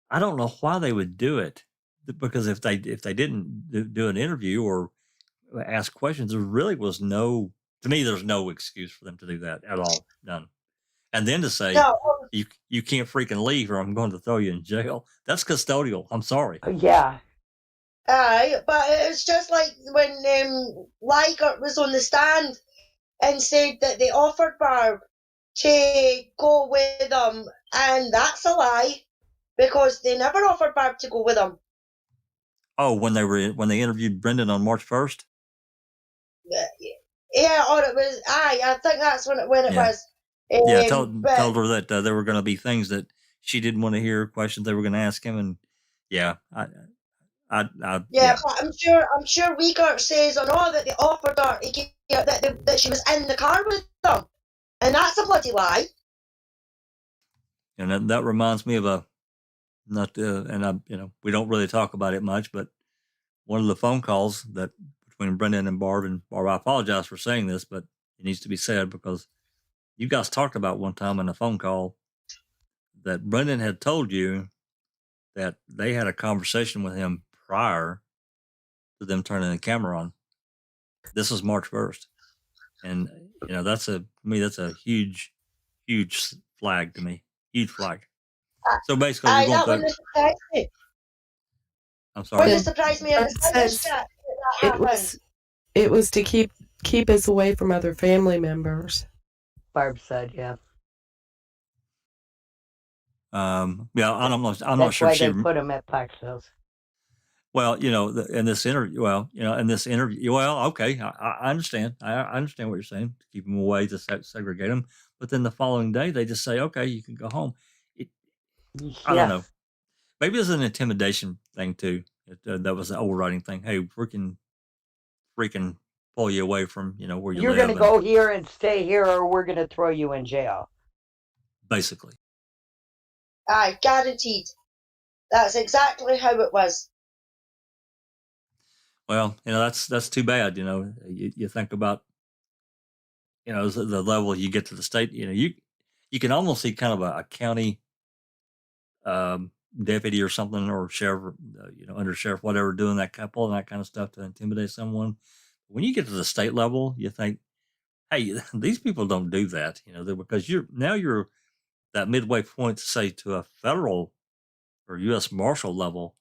I don't know why they would do it, because if they didn't do an interview or ask questions, there really was no. To me, there's no excuse for them to do that at all. None. And then to say, No, you can't freaking leave or I'm going to throw you in jail. That's custodial. I'm sorry. Yeah. Aye, but it's just like when Liger was on the stand and said that they offered Barb to go with them, and that's a lie, because they never offered Barb to go with them. Oh, when they interviewed Brendan on March 1st? Yeah, or it was, I think that's when it Yeah. was. Yeah, told her that there were going to be things that she didn't want to hear, questions they were going to ask him, and yeah, but I'm sure Uyghur says on all that they offered her that she was in the car with them, and that's a bloody lie. And that reminds me of we don't really talk about it much, but one of the phone calls that between Brendan and Barb, I apologize for saying this, but it needs to be said because you guys talked about one time in a phone call that Brendan had told you that they had a conversation with him prior to them turning the camera on. This was March 1st. And, that's a huge, huge flag to me. Huge flag. So basically, that wouldn't surprise me. I'm sorry. Wouldn't surprise me. It was to keep us away from other family members. Barb said, yeah. I'm not That's sure why she they put him at Paxos. Well, in this interview, okay, I understand. I understand what you're saying. To keep them away, to segregate them. But then the following day, they just say, okay, you can go home. I don't know. Maybe it's an intimidation thing too. That was the overriding thing. Hey, we can freaking pull you away from, where you live. You're going to go here and stay here, or we're going to throw you in jail. Basically. Aye, guaranteed. That's exactly how it was. Well, that's too bad. You think about, the level you get to the state. You can almost see kind of a county deputy or something, or sheriff, under sheriff, whatever, doing pulling that kind of stuff to intimidate someone. When you get to the state level, you think, hey, these people don't do that, because you're that midway point to say to a federal or U.S. Marshal level,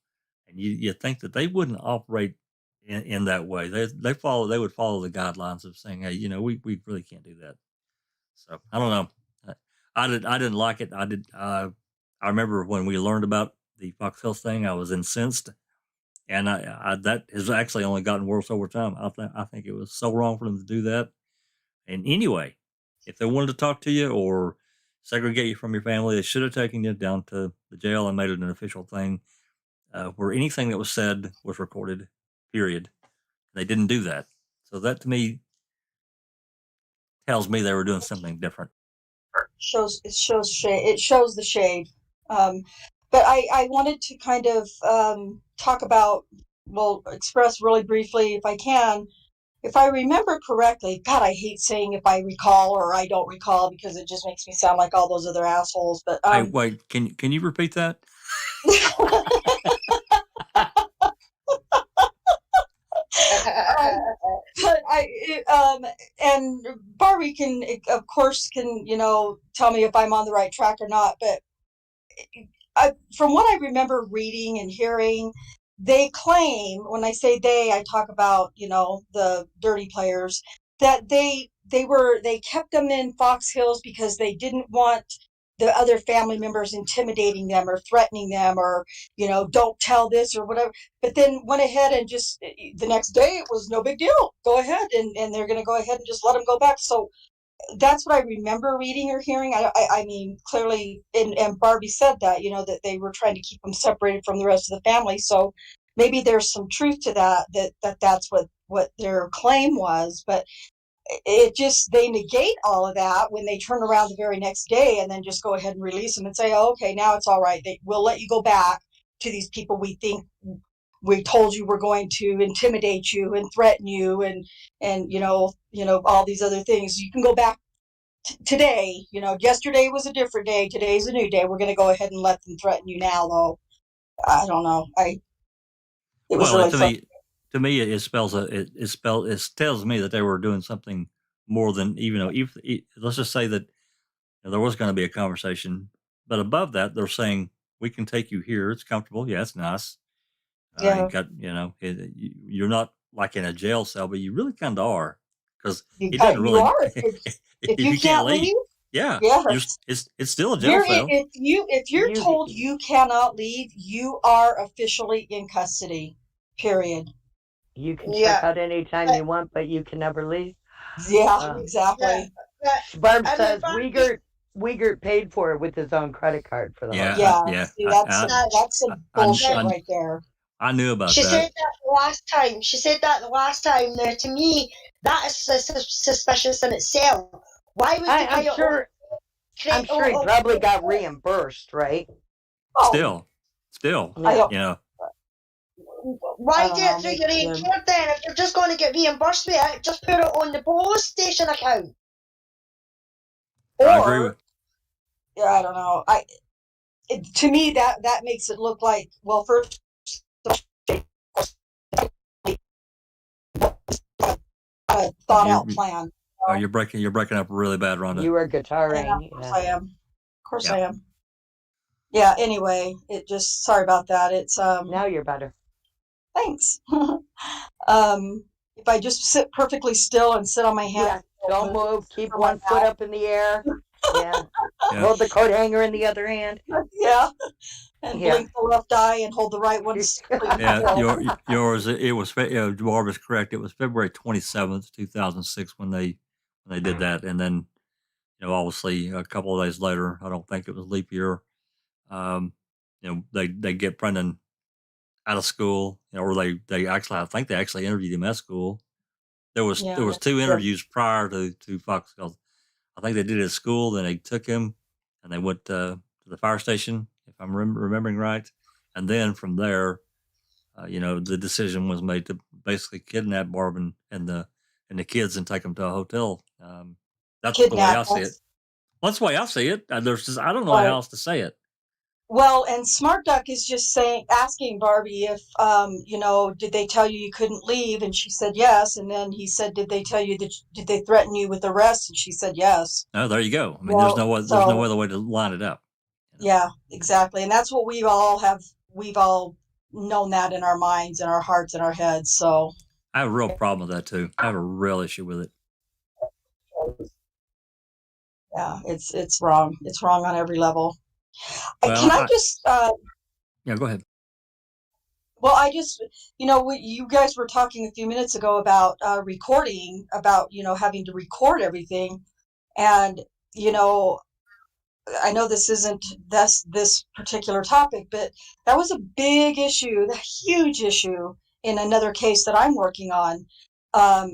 and you think that they wouldn't operate in that way. They would follow the guidelines of saying, hey, we really can't do that. So I don't know. I didn't like it. I remember when we learned about the Fox Hills thing, I was incensed, and that has actually only gotten worse over time. I think it was so wrong for them to do that. And anyway, if they wanted to talk to you or segregate you from your family, they should have taken you down to the jail and made it an official thing, where anything that was said was recorded, period. They didn't do that. So that to me tells me they were doing something different. It shows the shade. But I wanted to kind of talk about, express really briefly, if I can, if I remember correctly. God, I hate saying if I recall or I don't recall, because it just makes me sound like all those other assholes. But hey, wait, can you repeat that? But and Barbie can, of course, tell me if I'm on the right track or not. But from what I remember reading and hearing, they claim, when I say they, I talk about, the dirty players, that they kept them in Fox Hills because they didn't want the other family members intimidating them or threatening them, or, don't tell this or whatever. But then went ahead and just the next day, it was no big deal. Go ahead. And they're going to go ahead and just let them go back. So that's what I remember reading or hearing. I mean, clearly, and Barbie said that, that they were trying to keep them separated from the rest of the family. So maybe there's some truth to that's what their claim was. But they negate all of that when they turn around the very next day and then just go ahead and release them and say, oh, okay, now it's all right. We'll let you go back to these people we think we told you we're going to intimidate you and threaten you and all these other things. You can go back today. Yesterday was a different day. Today's a new day. We're going to go ahead and let them threaten you now, though. I don't know. It was really fun. To me, it tells me that they were doing something more than, even though, let's just say that there was going to be a conversation but above that, they're saying we can take you here. It's comfortable. Yeah, it's nice. Yeah. You got, you're not like in a jail cell, but you really kind of are, because he doesn't You really. are. If If you you can't can't leave, leave, yeah, yes. it's still a jail cell. If you're You- told you cannot leave, you are officially in custody. Period. You can Yeah. check out anytime you want, but you can never leave. Yeah, exactly. Barb And says the Wiegert paid for it with his own credit card for the Yeah, hotel. Yeah. yeah. See, that's some bullshit right there. I knew about She that. said that the last time. She said that the last time. Now, to me, that is suspicious in itself. Why would the guy? I'm sure he probably got reimbursed, right? Oh, Still, I don't. Why I don't get know, through your maybe, account then? If you're just going to get reimbursed with it, just put it on the police station account. I agree with. Yeah, I don't know. To me, that makes it look like, well, first, a thought out plan. Oh, you're breaking up really bad, Rhonda. You were guitaring. Yeah, of course I am. Of course I am. Yeah. Anyway, sorry about that. It's Now you're better. Thanks. If I just sit perfectly still and sit on my hand, Don't move. Keep one foot up in the air. Yeah. Hold the coat hanger in the other hand. Yeah. And blink the left eye and hold the right one. Yeah, yours. It was. Barb is correct. It was February 27th, 2006 when they did that, and then obviously a couple of days later, I don't think it was leap year. They get Brendan out of school, or they actually, I think they actually interviewed him at school. There was 2 interviews prior to Fox. I think they did it at school. Then they took him and they went to the fire station, if I'm remembering right. And then from there, the decision was made to basically kidnap Barb and the kids and take them to a hotel. That's the way I see it. Well, that's the way I see it. There's just, I don't know how else to say it. Well, and Smart Duck is just asking Barbie if, did they tell you couldn't leave? And she said yes. And then he said, did they tell you did they threaten you with arrest? And she said yes. Oh, there you go. I mean, there's no other way to line it up. Yeah, exactly. And that's what we've all known that in our minds and our hearts and our heads. So I have a real problem with that too. I have a real issue with it. Yeah, it's wrong. It's wrong on every level. Well, yeah, go ahead. Well, you guys were talking a few minutes ago about recording, about, having to record everything. And, I know this isn't this particular topic, but that was a big issue, a huge issue in another case that I'm working on. I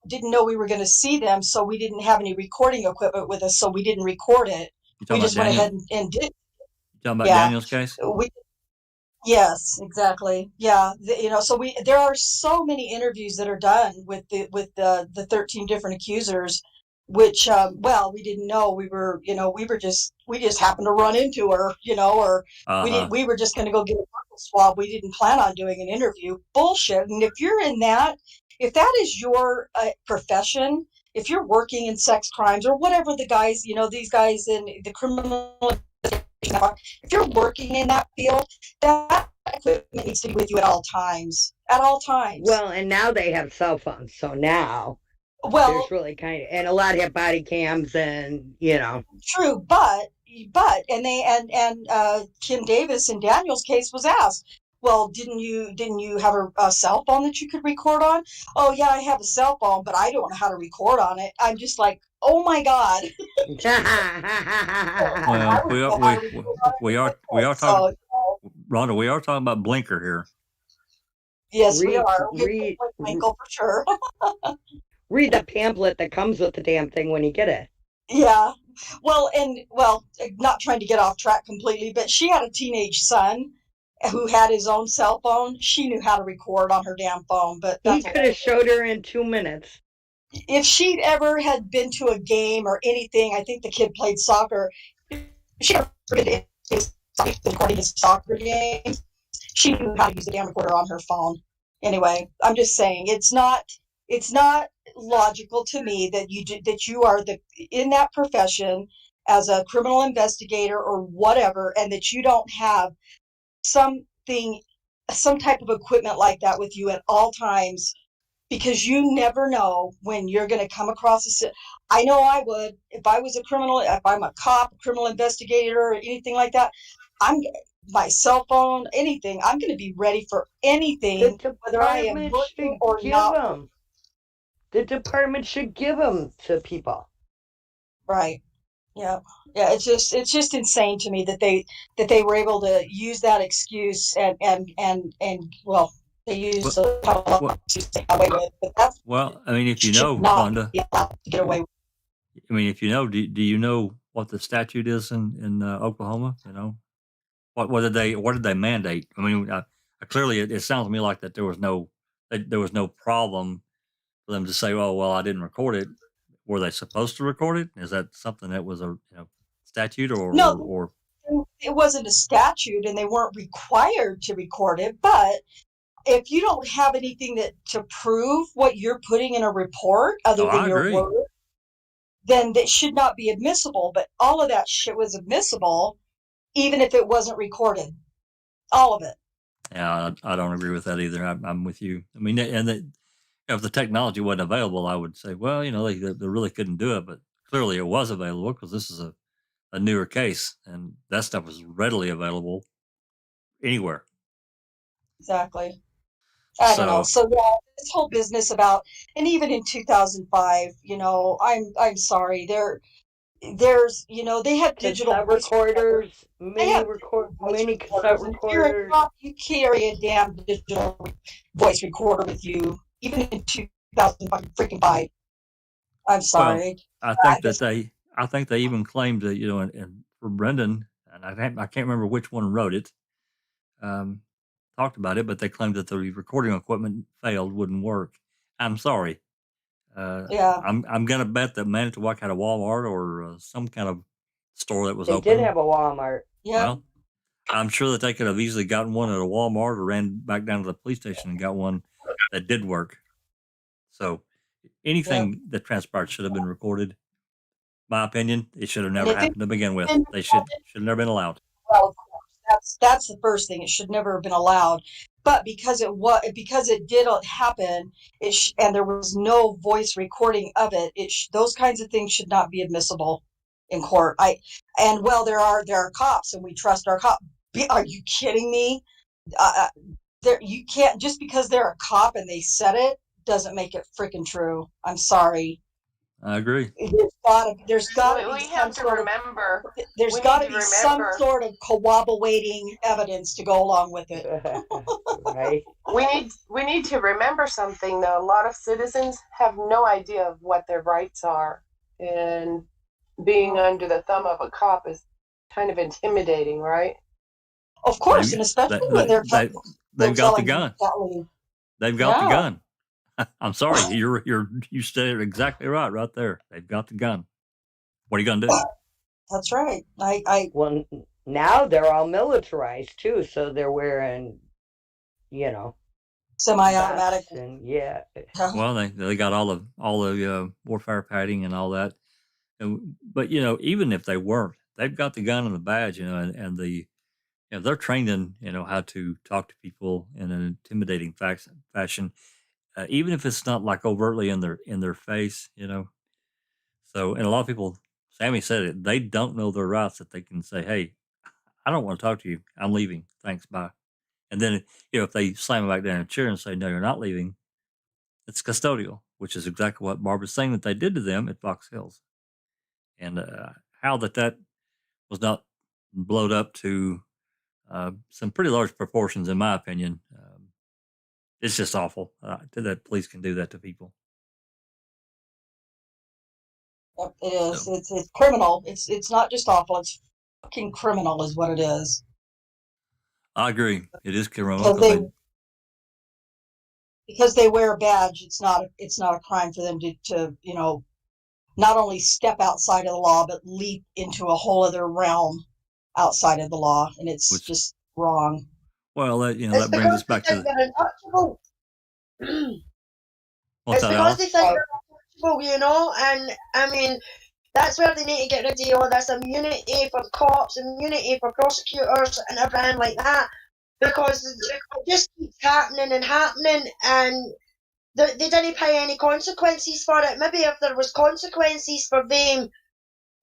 didn't know we were going to see them, so we didn't have any recording equipment with us, so we didn't record it. We just went ahead and did. You talking about Daniel's case? Yes, exactly. Yeah, so there are so many interviews that are done with the 13 different accusers, which we didn't know. We just happened to run into her, or we were just going to go get a buccal swab. We didn't plan on doing an interview. Bullshit. And if that is your profession, if you're working in sex crimes or whatever the guys, these guys in the criminal, if you're working in that field, that equipment needs to be with you at all times. At all times. Well, and now they have cell phones, so now there's really and a lot have body cams, and True, but Kim Davis in Daniel's case was asked, well, didn't you have a cell phone that you could record on? Oh yeah, I have a cell phone, but I don't know how to record on it. I'm just like, oh my God. We are talking, Rhonda. We are talking about Blinker here. Yes, we are. Winkle for sure. Read the pamphlet that comes with the damn thing when you get it. Yeah. Well, not trying to get off track completely, but she had a teenage son who had his own cell phone. She knew how to record on her damn phone, but he could have showed her in 2 minutes. If she'd ever had been to a game or anything, I think the kid played soccer. She ever been recording his soccer games. She knew how to use the damn recorder on her phone. Anyway, I'm just saying it's not logical to me that you are in that profession as a criminal investigator or whatever, and that you don't have some type of equipment like that with you at all times, because you never know when you're going to come across I know I would, if I was if I'm a cop, criminal investigator, or anything like that, my cell phone, anything, I'm going to be ready for anything, whether I am working or not. The department should give them to people. Right. Yeah. Yeah. It's just insane to me that they were able to use that excuse and well, they use to get away with, but that's well, I mean, if you should know, not Wanda, be allowed to get away with. I mean, if you know, do you know what the statute is in Oklahoma? You know, what did they mandate? I mean, clearly it sounds to me like that there was no problem for them to say, oh, well, I didn't record it. Were they supposed to record it? Is that something that was a statute No, or it wasn't a statute, and they weren't required to record it. But if you don't have anything to prove what you're putting in a report other Oh, than I your agree. word, then that should not be admissible. But all of that shit was admissible, even if it wasn't recorded. All of it. Yeah, I don't agree with that either. I'm with you. I mean, and if the technology wasn't available, I would say, well, they really couldn't do it. But clearly, it was available because this is a newer case, and that stuff was readily available anywhere. Exactly. I don't know. So So yeah, this whole business about, and even in 2005, I'm sorry. There's they had digital cassette voice recorders, They have mini cassette and if you're a recorders. cop, you carry a damn digital voice recorder with you, even in 2005. I'm well, sorry. I think they even claimed that and for Brendan, and I can't remember which one wrote it, talked about it, but they claimed that the recording equipment failed, wouldn't work. I'm sorry. Yeah. I'm gonna bet that Manitowoc had a Walmart or some kind of store that was They open. did have a Walmart. Yeah. Well, I'm sure that they could have easily gotten one at a Walmart or ran back down to the police station and got one that did work. So anything that transpired should have been recorded. My opinion, it should have never happened to begin with. They should have never been allowed. Well, of course, that's the first thing. It should never have been allowed. But because it did happen, and there was no voice recording of it, those kinds of things should not be admissible in court. There are cops, and we trust our cops. Are you kidding me? You can't, just because they're a cop and they said it doesn't make it freaking true. I'm sorry. I agree. There's got to be some sort of some sort of corroborating evidence to go along with it. Right. We need to remember something, though. A lot of citizens have no idea of what their rights are, and being under the thumb of a cop is kind of intimidating, right? Of course, and especially when they've got the gun. They've got the gun. I'm sorry, you said it exactly right there. They've got the gun. What are you gonna do? That's right. Well, now they're all militarized too, so they're wearing, semi-automatic. And yeah. Well, they got all the warfare padding and all that. But even if they weren't, they've got the gun and the badge, and they're trained in how to talk to people in an intimidating fashion. Even if it's not like overtly in their face, So, and a lot of people, Sammy said it, they don't know their rights, that they can say, "Hey, I don't want to talk to you. I'm leaving. Thanks, bye." And then, if they slam them back down in a chair and say, "No, you're not leaving," it's custodial, which is exactly what Barbara's saying that they did to them at Fox Hills, and how that was not blowed up to some pretty large proportions, in my opinion. It's just awful that police can do that to people. Yep, it is. So, it's criminal. It's not just awful. It's fucking criminal, is what it is. I agree. It is criminal because they wear a badge. It's not a crime for them to not only step outside of the law, but leap into a whole other realm outside of the law, and it's just wrong. Well, that brings us back to they're untouchable. What's It's that, because Alice? they think they're untouchable, and I mean, That's where they need to get rid of all this immunity for cops, immunity for prosecutors, and everything like that. Because it just keeps happening and happening, and they didn't pay any consequences for it. Maybe if there was consequences for them,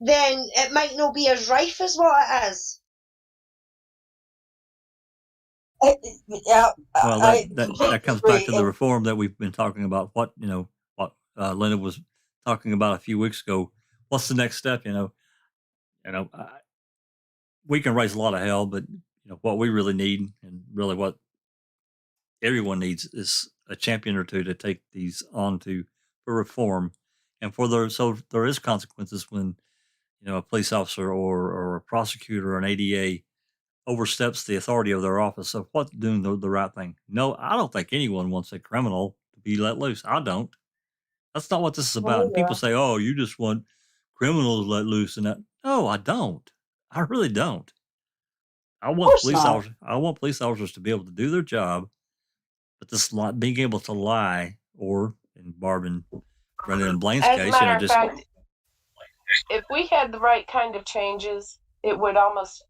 then it might not be as rife as what it is. Yeah, Well, I that completely comes back agree. to the And reform that we've been talking about. What Linda was talking about a few weeks ago. What's the next step? We can raise a lot of hell, but what we really need, and really what everyone needs, is a champion or two to take these on for reform, and so there is consequences when a police officer or a prosecutor or an ADA oversteps the authority of their office of what's doing the right thing. No, I don't think anyone wants a criminal to be let loose. I don't. That's not what this is about. And people say, "Oh, you just want criminals let loose," and that. No, I don't. I really don't. I of want course police not. officers. I want police officers to be able to do their job, but being able to lie, or in Barb and Brenda and Blaine's As a case, matter of just fact, if we had the right kind of changes, it would almost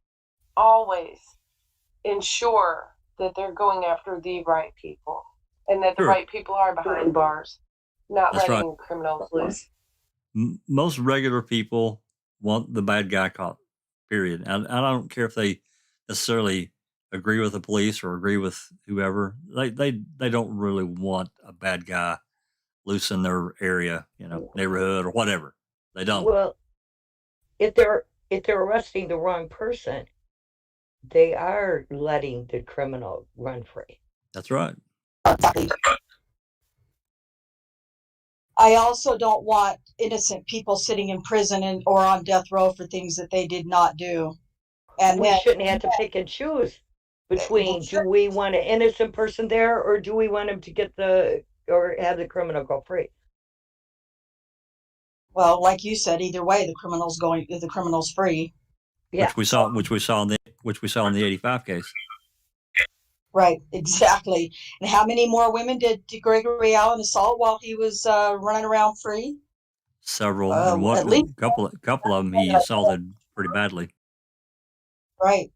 always ensure that they're going after the right people and that the sure. right people are behind bars, not That's right. letting criminals loose. Most regular people want the bad guy caught. Period. And I don't care if they necessarily agree with the police or agree with whoever. They don't really want a bad guy loose in their area, neighborhood or whatever. They don't. Well, if they're arresting the wrong person, they are letting the criminal run free. That's right. Exactly. I also don't want innocent people sitting in prison or on death row for things that they did not do. And we shouldn't have to pick and choose between, do we want an innocent person there, or do we want him to get or have the criminal go free? Well, like you said, either way, the criminal's free. Yeah. Which we saw in the 85 case. Right, exactly. And how many more women did Gregory Allen assault while he was running around free? Several, and at least a couple of them he assaulted pretty badly. Right.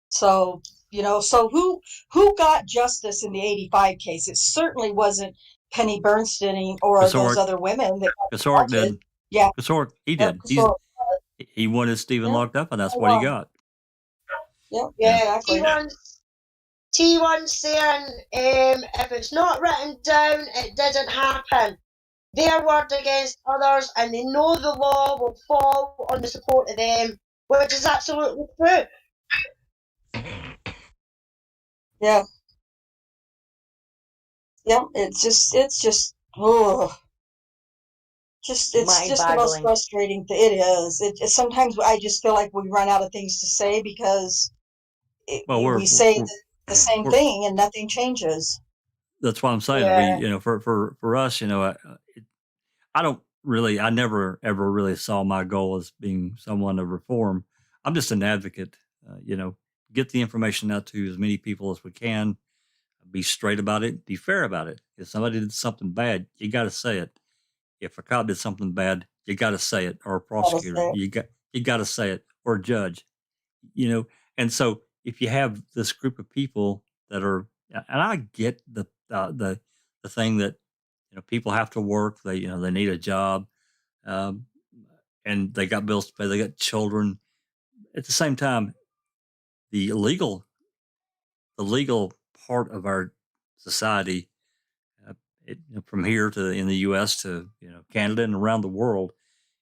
So who got justice in the 85 case? It certainly wasn't Penny Bernstein or those other women that got Kasorek did. Yeah. Kasorek, he did. He wanted Stephen locked up, and that's what he got. Yep. Yeah, exactly. T1's saying, if it's not written down, it didn't happen. Their word against others, and they know the law will fall on the support of them, which is absolutely true. Yeah. Yeah, it's just ugh. It's just the most frustrating thing. It is. Sometimes I just feel like we run out of things to say because we say the same thing and nothing changes. That's what I'm saying. Yeah. We, for us, I never ever really saw my goal as being someone to reform. I'm just an advocate. Get the information out to as many people as we can. Be straight about it. Be fair about it. If somebody did something bad, you got to say it. If a cop did something bad, you got to say it. Or a prosecutor, you got to say it. Or a judge. And so if you have this group of people that are, and I get the thing that people have to work. They need a job, and they got bills to pay. They got children. At the same time, the legal part of our society, from here to in the U.S. to Canada and around the world,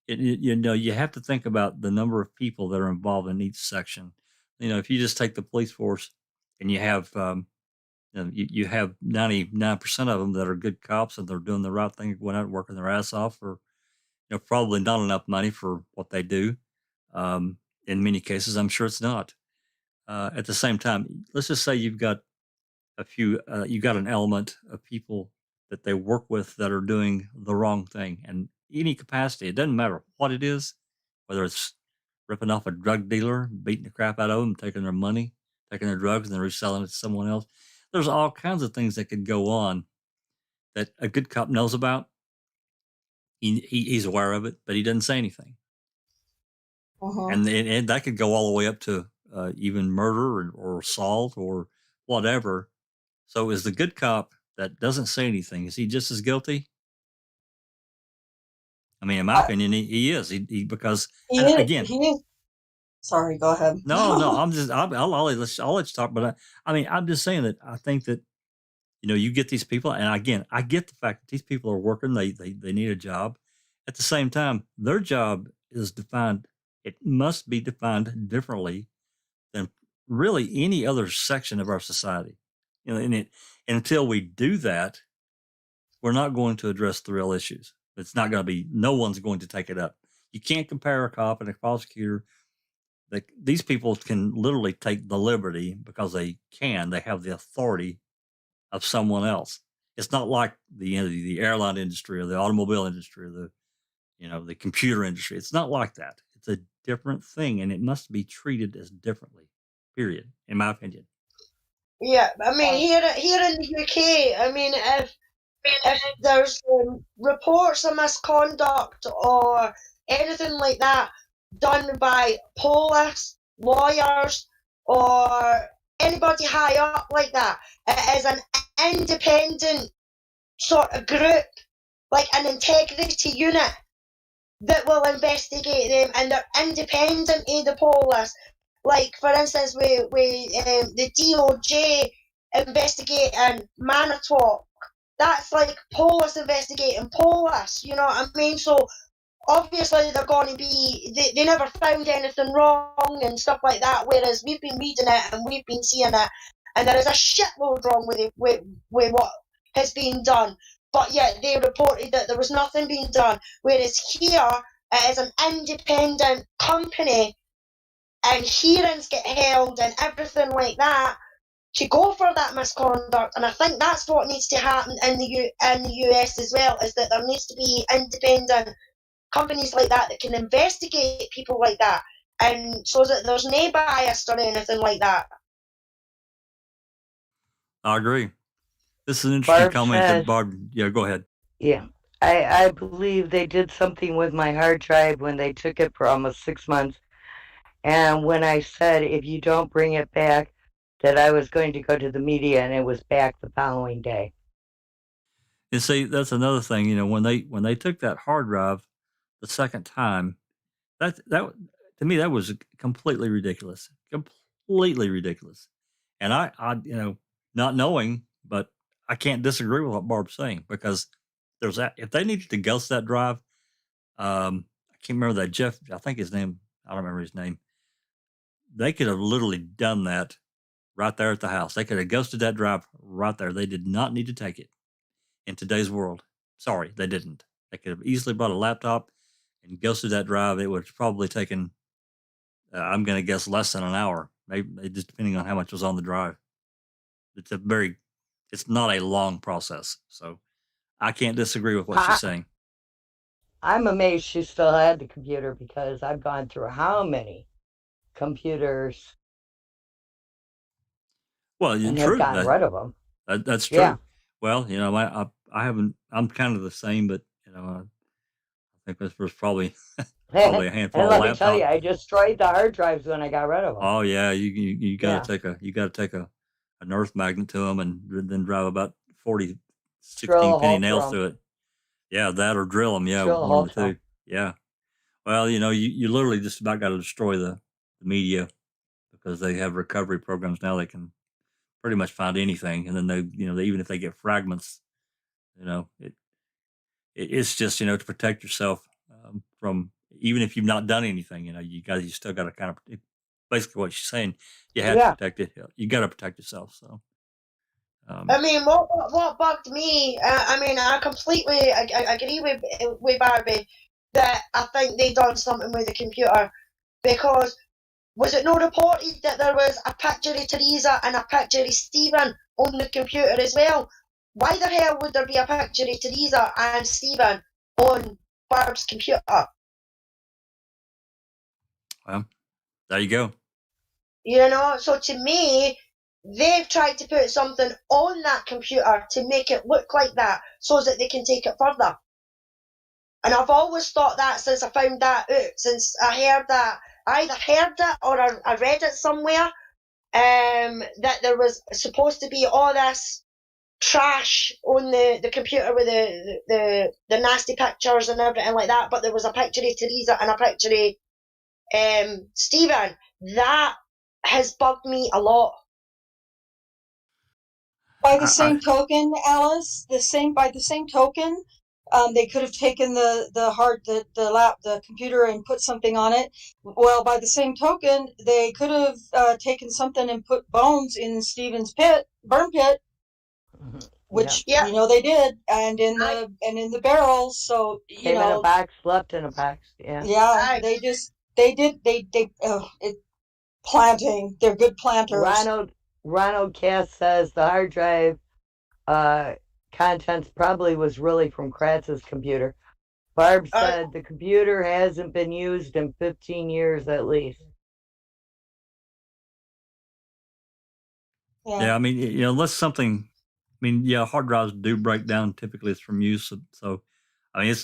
you have to think about the number of people that are involved in each section. If you just take the police force and you have you have 99% of them that are good cops and they're doing the right thing, going out working their ass off for probably not enough money for what they do. In many cases, I'm sure it's not. At the same time, let's just say you've got you've got an element of people that they work with that are doing the wrong thing, and any capacity, it doesn't matter what it is, whether it's ripping off a drug dealer, beating the crap out of them, taking their money, taking their drugs, and then reselling it to someone else. There's all kinds of things that could go on that a good cop knows about. He's aware of it, but he doesn't say anything. and that could go all the way up to even murder or assault or whatever. So is the good cop that doesn't say anything, is he just as guilty? I mean, in my opinion, he is. He because He and is, again, he is. Sorry, go ahead. no, I'll let you talk, but I mean, I'm just saying that I think that you get these people, and again, I get the fact that these people are working. They need a job. At the same time, their job is defined. It must be defined differently than really any other section of our society. And until we do that, we're not going to address the real issues. It's not going to be. No one's going to take it up. You can't compare a cop and a prosecutor. These people can literally take the liberty because they can. They have the authority of someone else. It's not like the airline industry or the automobile industry or the computer industry. It's not like that. It's a different thing, and it must be treated as differently. Period, in my opinion. Yeah, I mean, here in the UK, I mean, if there's reports of misconduct or anything like that done by police, lawyers, or anybody high up like that, it is an independent sort of group, like an integrity unit, that will investigate them, and they're independent of the police. Like, for instance, with the DOJ investigating Manitowoc, that's like police investigating police, you know what I mean? So obviously they're going to be, they never found anything wrong and stuff like that, whereas we've been reading it and we've been seeing it, and there is a shitload wrong with it, with what has been done. But yet they reported that there was nothing being done, whereas here it is an independent company and hearings get held and everything like that to go for that misconduct. And I think that's what needs to happen in the US as well, is that there needs to be independent companies like that can investigate people like that, and so that there's no bias or anything like that. I agree. This is an interesting comment that Barb. Yeah, go ahead. Yeah. I believe they did something with my hard drive when they took it for almost 6 months. And when I said, if you don't bring it back, that I was going to go to the media, and it was back the following day. And see, that's another thing. When they took that hard drive the second time, that to me that was completely ridiculous. Completely ridiculous. And I not knowing, but I can't disagree with what Barb's saying, because there's that. If they needed to ghost that drive, I can't remember that Jeff. I think his name. I don't remember his name. They could have literally done that right there at the house. They could have ghosted that drive right there. They did not need to take it in today's world. Sorry, they didn't. They could have easily brought a laptop and ghosted that drive. It would have probably taken, I'm going to guess, less than an hour, maybe just depending on how much was on the drive. It's not a long process. So I can't disagree with what she's saying. I'm amazed she still had the computer, because I've gone through how many computers. Well, you're and true. Have gotten rid of them. That's true. Yeah. Well, I haven't. I'm kind of the same, but I think this was probably a handful and of laptops. Let me tell you, I destroyed the hard drives when I got rid of them. Oh yeah, you got to take an earth magnet to them and then drive about 40, 16 penny nails through it. Yeah, that or drill them. Yeah, one of the two. Yeah. Well, you literally just about got to destroy the media, because they have recovery programs now. They can pretty much find anything, and then they even if they get fragments, it's just to protect yourself from, even if you've not done anything, you still got to kind of, basically what she's saying, you have to protect it. You got to protect yourself. So I mean, what bugged me, I completely agree with Barbie that I think they done something with the computer, because was it not reported that there was a picture of Teresa and a picture of Stephen on the computer as well? Why the hell would there be a picture of Teresa and Stephen on Barb's computer? Well, there you go. So to me, they've tried to put something on that computer to make it look like that, so that they can take it further. And I've always thought that since I found that out, since I heard that, I either heard it or I read it somewhere, that there was supposed to be all this trash on the computer with the nasty pictures and everything like that, but there was a picture of Teresa and a picture of Stephen. That has bugged me a lot. By the same token, Alice, by the same token, they could have taken the computer and put something on it. Well, by the same token, they could have taken something and put bones in Stephen's burn pit, which Yeah. you know they did, and in the barrels. So you Came in know, a box, left in a box. Yeah. yeah, planting. They're good planters. Ronald Cass says the hard drive contents probably was really from Kratz's computer. Barb said the computer hasn't been used in 15 years at least. Yeah, I mean, you know, unless something, I mean, yeah, hard drives do break down. Typically, it's from use. So I mean,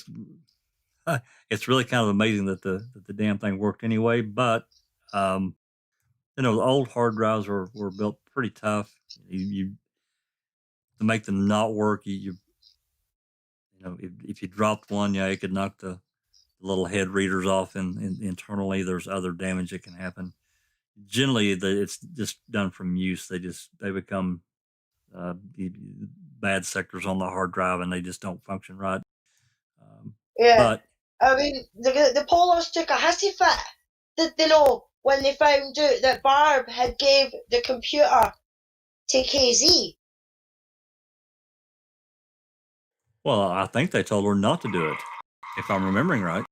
it's really kind of amazing that the damn thing worked anyway. But you know, the old hard drives were built pretty tough. You to make them not work, you know, if you dropped one, yeah, it could knock the little head readers off internally. There's other damage that can happen. Generally, it's just done from use. They become bad sectors on the hard drive, and they just don't function right. Yeah. But I mean, the Polars took a hissy fit, did they know, when they found out that Barb had gave the computer to KZ? Well, I think they told her not to do it, if I'm remembering right.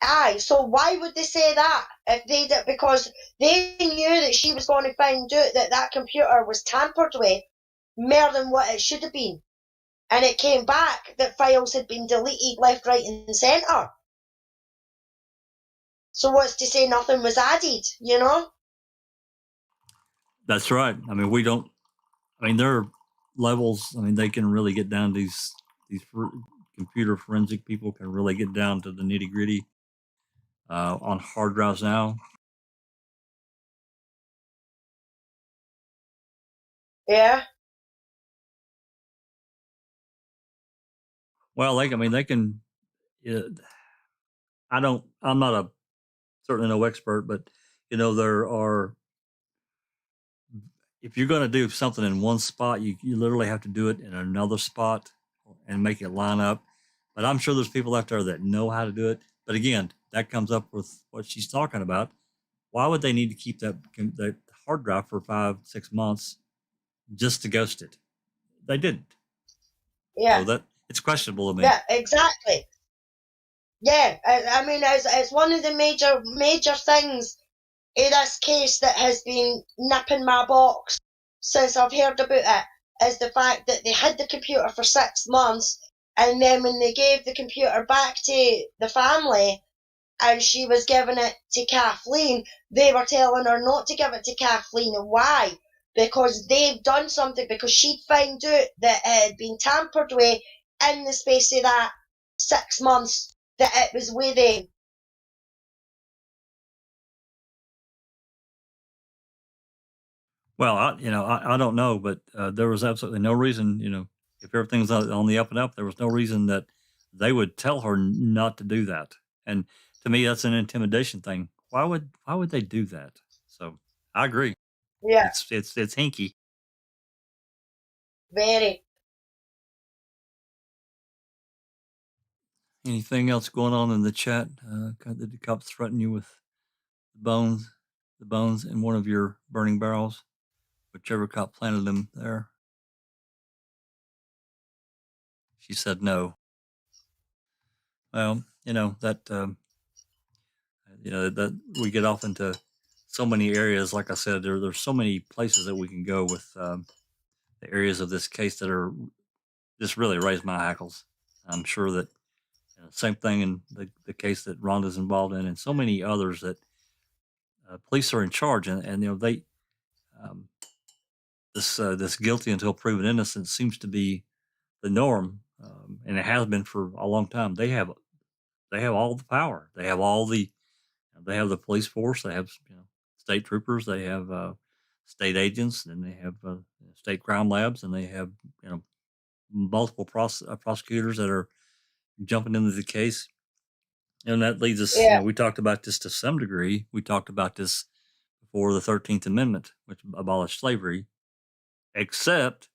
Aye, so why would they say that if they did? Because they knew that she was going to find out that computer was tampered with more than what it should have been. And it came back that files had been deleted left, right, and centre. So what's to say nothing was added, you know? That's right. I mean, there are levels. I mean, they can really get down to these computer forensic people can really get down to the nitty gritty on hard drives now. Yeah. Well, they can. I'm not certainly no expert, but you know, if you're going to do something in one spot, you literally have to do it in another spot and make it line up. But I'm sure there's people out there that know how to do it. But again, that comes up with what she's talking about. Why would they need to keep that hard drive for 5-6 months just to ghost it? They didn't. Yeah. So it's questionable to me. Yeah, exactly. Yeah, I mean, it's one of the major things in this case that has been nipping my box since I've heard about it, is the fact that they had the computer for 6 months, and then when they gave the computer back to the family and she was giving it to Kathleen, they were telling her not to give it to Kathleen. And why? Because they've done something, because she'd found out that it had been tampered with in the space of that 6 months that it was with them. Well, I don't know, but there was absolutely no reason, you know, if everything's on the up and up, there was no reason that they would tell her not to do that. And to me, that's an intimidation thing. Why would they do that? So I agree. Yeah. It's hinky. Very. Anything else going on in the chat? Did the cops threaten you with the bones in one of your burning barrels? Whichever cop planted them there. She said no. Well, you know, that we get off into so many areas. Like I said, there's so many places that we can go with the areas of this case that are just really raise my hackles. I'm sure that same thing in the case that Rhonda's involved in, and so many others that police are in charge, and you know they this guilty until proven innocent seems to be the norm and it has been for a long time. They have all the power. They have the police force. They have state troopers. They have state agents, and they have state crime labs, and they have multiple prosecutors that are jumping into the case. And that leads us. Yeah. We talked about this to some degree. We talked about this before the 13th Amendment, which abolished slavery, except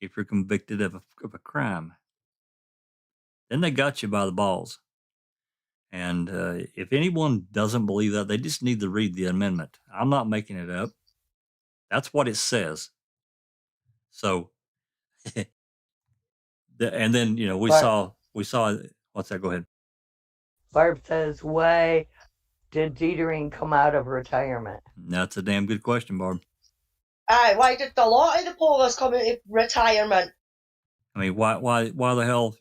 if you're convicted of a crime. Then they got you by the balls. And if anyone doesn't believe that, they just need to read the amendment. I'm not making it up. That's what it says. So, and then we saw. What's that? Go ahead. Barb says, "Why did Dietering come out of retirement?" That's a damn good question, Barb. Aye, why did a lot of the police come out of retirement? I mean, why the hell,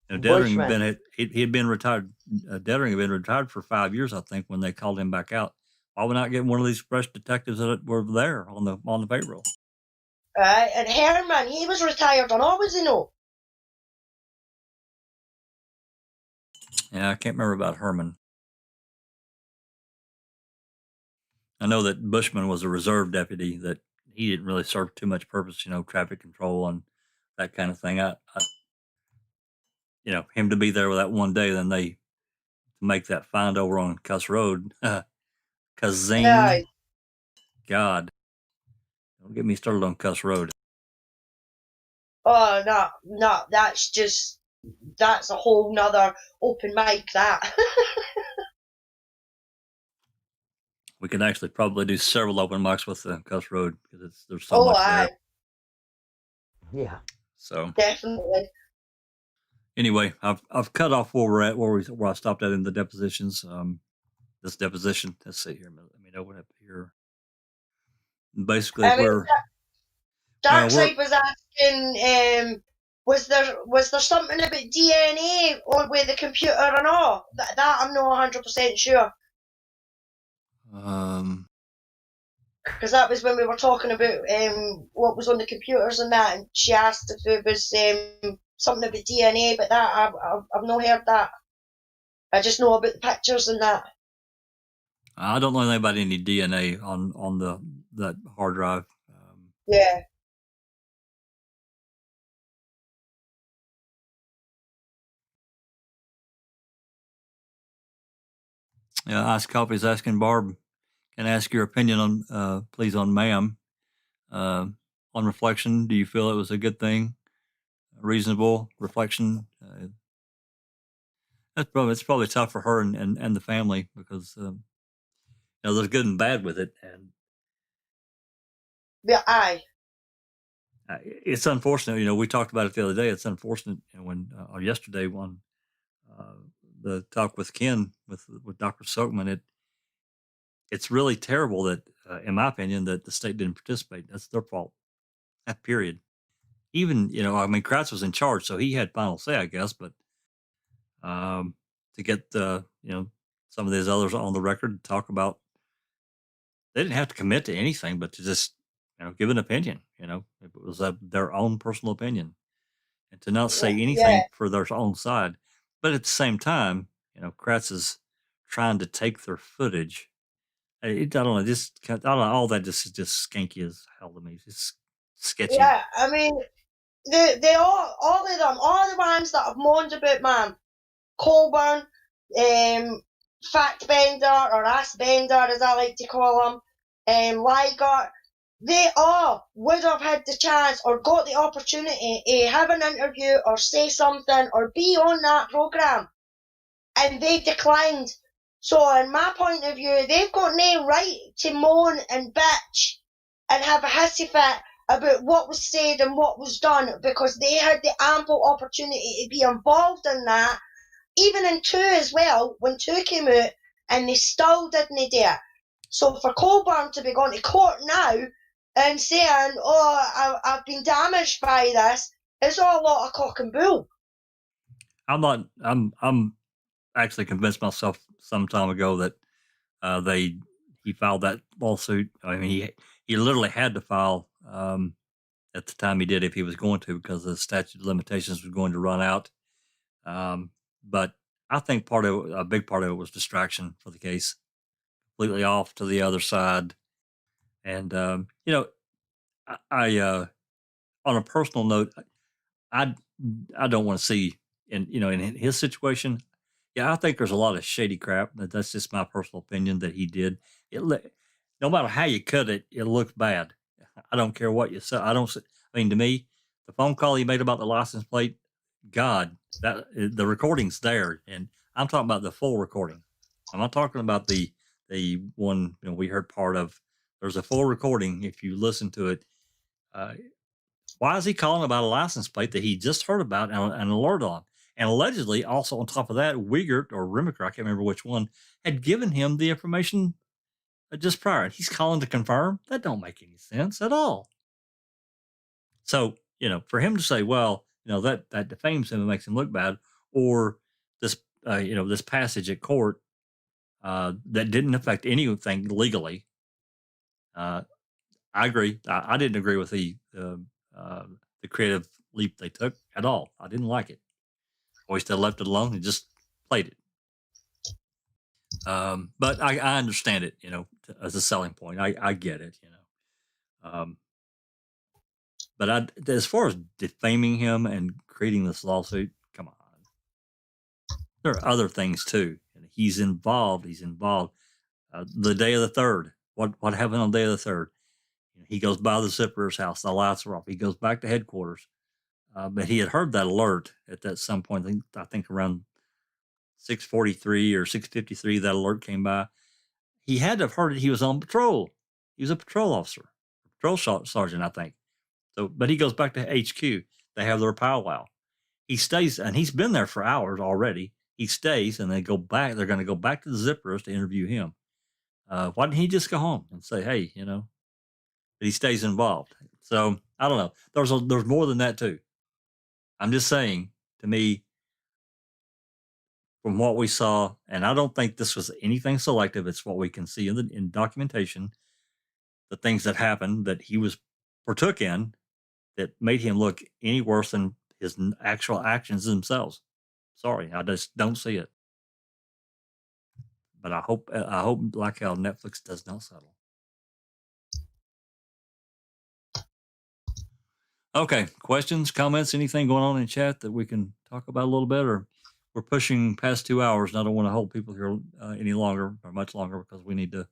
Dettering had been he had been retired. Dettering had been retired for 5 years, I think, when they called him back out. Why would not get one of these fresh detectives that were there on the payroll? And Herman, he was retired on all, was he no? Yeah, I can't remember about Herman. I know that Bushman was a reserve deputy, that he didn't really serve too much purpose, traffic control and that kind of thing. Him to be there with that one day, then they make that find over on Cuss Road. Kazing. Aye. God. Don't get me started on Cuss Road. Oh, no, that's a whole nother open mic, that. We can actually probably do several open mics with Cuss Road, because there's so much there. Yeah. So definitely. Anyway, I've cut off where we're at, where I stopped at in the depositions. This deposition, let's see here. Let me open up here. Basically, Darkside was asking, was there something about DNA or with the computer and all? That I'm not 100% sure. Because that was when we were talking about what was on the computers and that, and she asked if there was something about DNA, but that I've not heard that. I just know about the pictures and that. I don't know anything about any DNA on that hard drive. Yeah. Yeah, Ice Coffee's asking Barb, can I ask your opinion on, please, on ma'am? On reflection, do you feel it was a good thing? Reasonable reflection? It's probably tough for her and the family, because there's good and bad with it, and Yeah, aye. It's unfortunate. We talked about it the other day. It's unfortunate, or yesterday on the talk with Ken with Dr. Silkman. It's really terrible that, in my opinion, that the state didn't participate. That's their fault. Period. Even Kratz was in charge, so he had final say, I guess. But to get some of these others on the record to talk about, they didn't have to commit to anything, but to just give an opinion. It was their own personal opinion, and to not say anything for their own side. But at the same time, Kratz is trying to take their footage. I don't know. All that is just skanky as hell to me. It's sketchy. Yeah, I mean, they all of them, all the ones that have moaned about man, Colburn, Fact Bender or Ass Bender, as I like to call him, Liger, they all would have had the chance or got the opportunity to have an interview or say something or be on that programme, and they declined. So, in my point of view, they've got no right to moan and bitch and have a hissy fit about what was said and what was done, because they had the ample opportunity to be involved in that, even in 2 as well, when 2 came out, and they still didn't do it. So for Colburn to be going to court now and saying, oh, I've been damaged by this, is all a lot of cock and bull. I'm actually convinced myself some time ago that he filed that lawsuit. I mean, he literally had to file at the time he did if he was going to, because the statute of limitations was going to run out. But I think a big part of it was distraction for the case, completely off to the other side. And I on a personal note, I don't want to see in his situation. Yeah, I think there's a lot of shady crap. That's just my personal opinion that he did. No matter how you cut it, it looks bad. I don't care what you say. I mean, to me, the phone call he made about the license plate, God, that the recording's there, and I'm talking about the full recording. I'm not talking about the one we heard part of. There's a full recording. If you listen to it, why is he calling about a license plate that he just heard about and an alert on? And allegedly, also on top of that, Wiegert or Rimiker, I can't remember which one, had given him the information just prior. And he's calling to confirm. That don't make any sense at all. So, for him to say, well, that defames him and makes him look bad, or this, this passage at court that didn't affect anything legally. I agree. I didn't agree with the creative leap they took at all. I didn't like it. I wish they left it alone and just played it. But I understand it, as a selling point. I get it, But as far as defaming him and creating this lawsuit, come on. There are other things too. He's involved. The day of the 3rd. What happened on the day of the 3rd? He goes by the zipper's house. The lights are off. He goes back to headquarters. But he had heard that alert at some point. I think around 6:43 or 6:53, that alert came by. He had to have heard it. He was on patrol. He was a patrol officer, patrol sergeant, I think. So, but he goes back to HQ. They have their powwow. He stays, and he's been there for hours already. He stays, and they go back. They're going to go back to the zippers to interview him. Why didn't he just go home and say, hey, that he stays involved? So I don't know. There's more than that too. I'm just saying, to me, from what we saw, and I don't think this was anything selective. It's what we can see in documentation, the things that happened that he partook in that made him look any worse than his actual actions themselves. Sorry, I just don't see it. But I hope like how Netflix does not settle. Okay, questions, comments, anything going on in chat that we can talk about a little bit, or we're pushing past 2 hours, and I don't want to hold people here any longer or much longer because we need to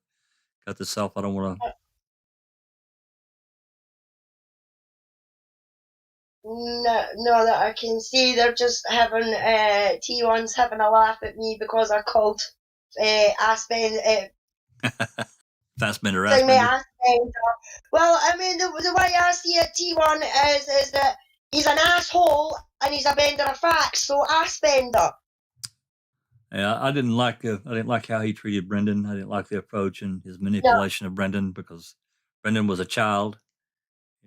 cut this off. I don't want to. No, that I can see they're just having T1's having a laugh at me because I called Aspen. Fassbender. Well, I mean, the way I see it, T1 is that he's an asshole and he's a bender of facts. So Aspender. Yeah, I didn't like how he treated Brendan. I didn't like the approach and his manipulation of Brendan, because Brendan was a child,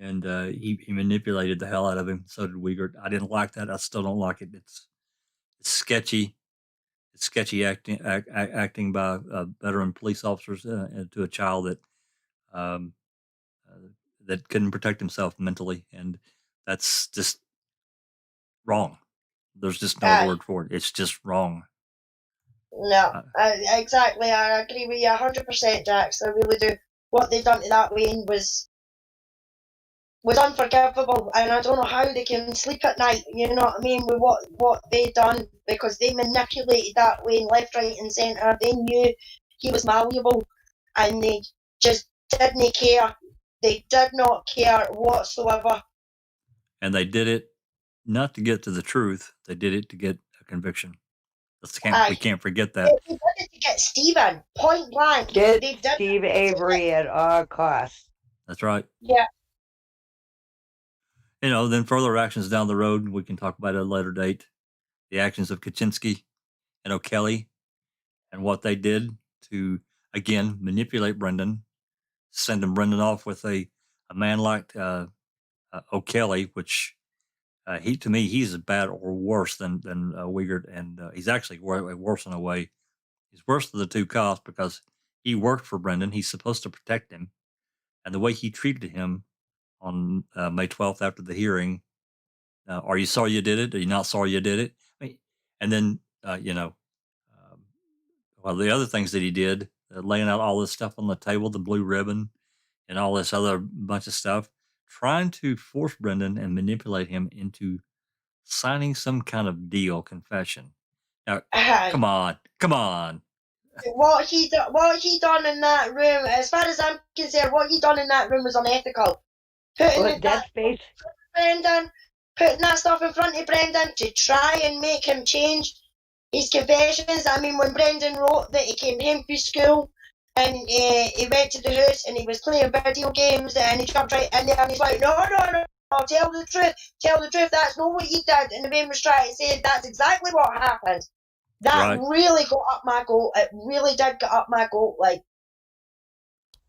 and he manipulated the hell out of him. So did Wiegert. I didn't like that. I still don't like it. It's sketchy. It's sketchy acting by veteran police officers to a child that couldn't protect himself mentally, and that's just wrong. There's just no word for it. It's just wrong. No, exactly. I agree with you 100%, Jax. I really do. What they done to that Wayne was unforgivable, and I don't know how they can sleep at night. You know what I mean? With what they done, because they manipulated that Wayne left, right, and centre. They knew he was malleable, and they just didn't care. They did not care whatsoever. And they did it not to get to the truth. They did it to get a conviction. We can't forget that. They did it to get Stephen, point blank. Get Steve Avery at all costs. That's right. Yeah. Then further actions down the road, we can talk about at a later date. The actions of Kaczynski and O'Kelly and what they did to, again, manipulate Brendan, sending Brendan off with a man like O'Kelly, which he's as bad or worse than Wiegert, and he's actually worse in a way. He's worse than the two cops because he worked for Brendan. He's supposed to protect him, and the way he treated him on May 12th after the hearing. Are you sorry you did it? Are you not sorry you did it? I mean, and then, well, the other things that he did, laying out all this stuff on the table, the blue ribbon and all this other bunch of stuff, trying to force Brendan and manipulate him into signing some kind of deal, confession. Now, come on. What he done in that room, as far as I'm concerned, what he done in that room was unethical. Putting that stuff in front of Brendan to try and make him change his confessions. I mean, when Brendan wrote that he came home from school and he went to the house and he was playing video games and he jumped right in there and he's like, no, tell the truth, that's not what you did. And the man was trying to say that's exactly what happened. That really got up my goat. It really did get up my goat. Like,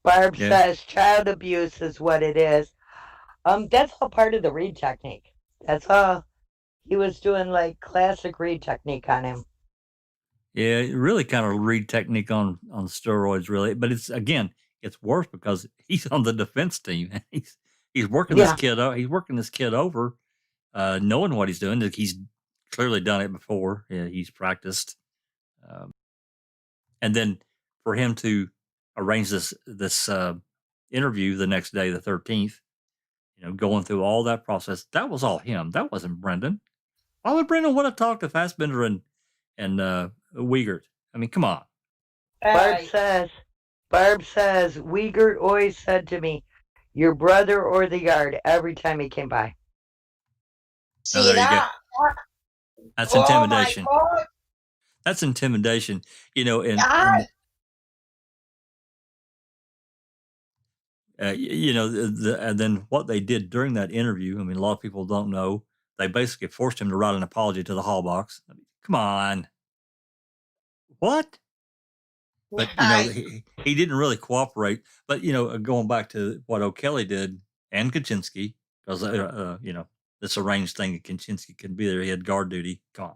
Barb says child abuse is what it is. That's all part of the read technique. That's all. He was doing like classic read technique on him. Yeah, really kind of read technique on steroids, really. But it's worse because he's on the defense team. He's working this kid out. He's working this kid over, knowing what he's doing. He's clearly done it before. Yeah, he's practiced. And then for him to arrange this interview the next day, the 13th, going through all that process, that was all him. That wasn't Brendan. Why would Brendan want to talk to Fassbender and Wiegert? I mean, come on. Barb says, Wiegert always said to me, your brother or the guard, every time he came by. See that? That's intimidation. That's intimidation, and then what they did during that interview, I mean, a lot of people don't know, they basically forced him to write an apology to the hall box. I mean, come on. What? But, he didn't really cooperate. But, going back to what O'Kelly did and Kaczynski, because, this arranged thing that Kaczynski could be there. He had guard duty. Come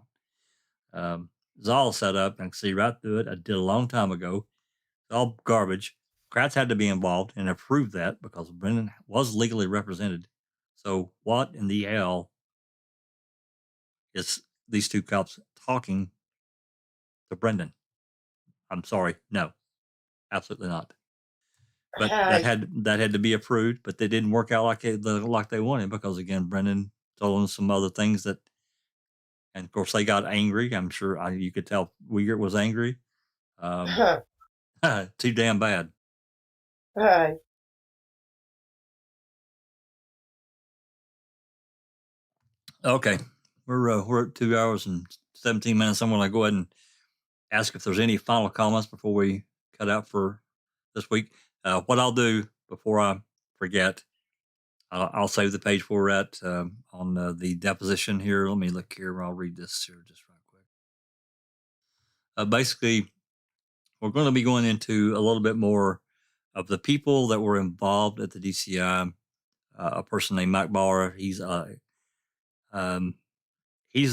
on. It's all set up and see right through it. I did a long time ago. It's all garbage. Kratz had to be involved and approved that because Brendan was legally represented. So what in the hell is these two cops talking to Brendan? I'm sorry. No, absolutely not. But that had to be approved, but they didn't work out like they wanted because, again, Brendan told them some other things that, and of course they got angry. I'm sure you could tell Wiegert was angry. Too damn bad. Okay, we're at 2 hours and 17 minutes. I'm going to go ahead and ask if there's any final comments before we cut out for this week. What I'll do before I forget, I'll save the page where we're at on the deposition here. Let me look here. I'll read this here just right quick. Basically, we're going to be going into a little bit more of the people that were involved at the DCI. A person named Mike Bauer. He's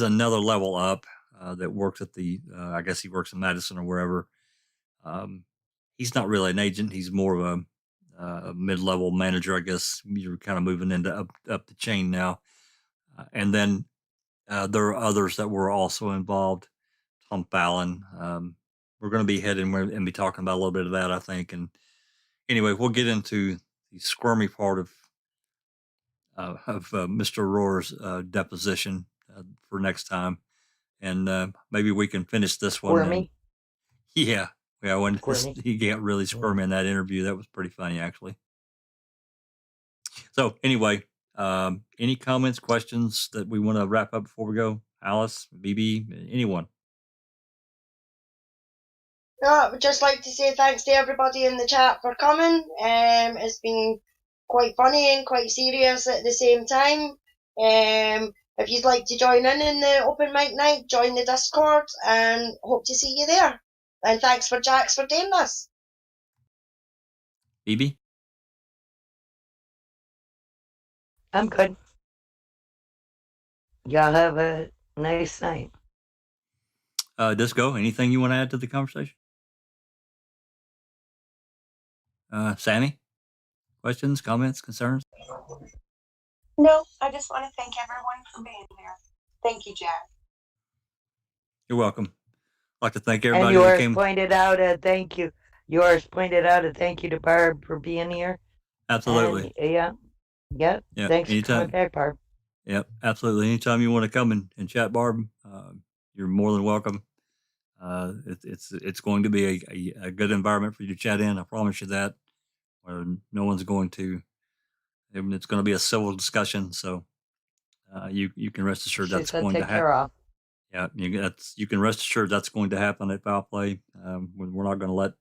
another level up that works at the. I guess he works in Madison or wherever. He's not really an agent. He's more of a mid-level manager, I guess. You're kind of moving into up the chain now. And then there are others that were also involved. Tom Fallon. We're going to be heading and be talking about a little bit of that, I think. And anyway, we'll get into the squirmy part of Mr. Rohrer's deposition for next time. And maybe we can finish this one. Squirmy? Yeah, when he got really squirmy in that interview, that was pretty funny, actually. So anyway, any comments, questions that we want to wrap up before we go? Alice, BB, anyone? No, I would just like to say thanks to everybody in the chat for coming. It's been quite funny and quite serious at the same time. If you'd like to join in the open mic night, join the Discord and hope to see you there. And thanks for Jax for doing this. BB? I'm good. Y'all have a nice night. Disco, anything you want to add to the conversation? Sammy? Questions, comments, concerns? No, I just want to thank everyone for being here. Thank you, Jack. You're welcome. I'd like to thank And everybody that yours came. pointed out a thank you. Yours pointed out a thank you to Barb for being here. Absolutely. And yeah. Yeah. Thanks for coming Anytime. back, Barb. Yep. Absolutely. Anytime you want to come and chat, Barb, you're more than welcome. It's going to be a good environment for you to chat in. I promise you that. Where no one's going to. It's going to be a civil discussion, so you can rest assured She that's said going to take happen. care of. Yeah, you can rest assured that's going to happen at foul play. We're not going to let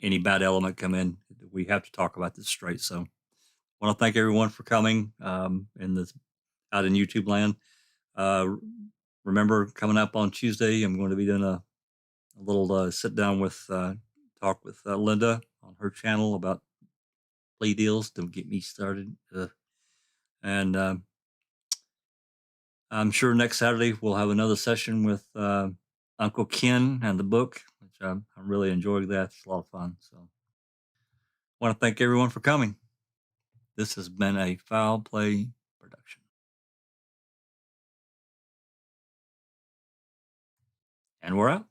any bad element come in. We have to talk about this straight. So, I want to thank everyone for coming out in YouTube land. Remember, coming up on Tuesday, I'm going to be doing a little sit down with talk with Linda on her channel about plea deals. Don't get me started. And I'm sure next Saturday we'll have another session with Uncle Ken and the book, which I'm really enjoying that. It's a lot of fun. So I want to thank everyone for coming. This has been a Foul Play production. And we're out.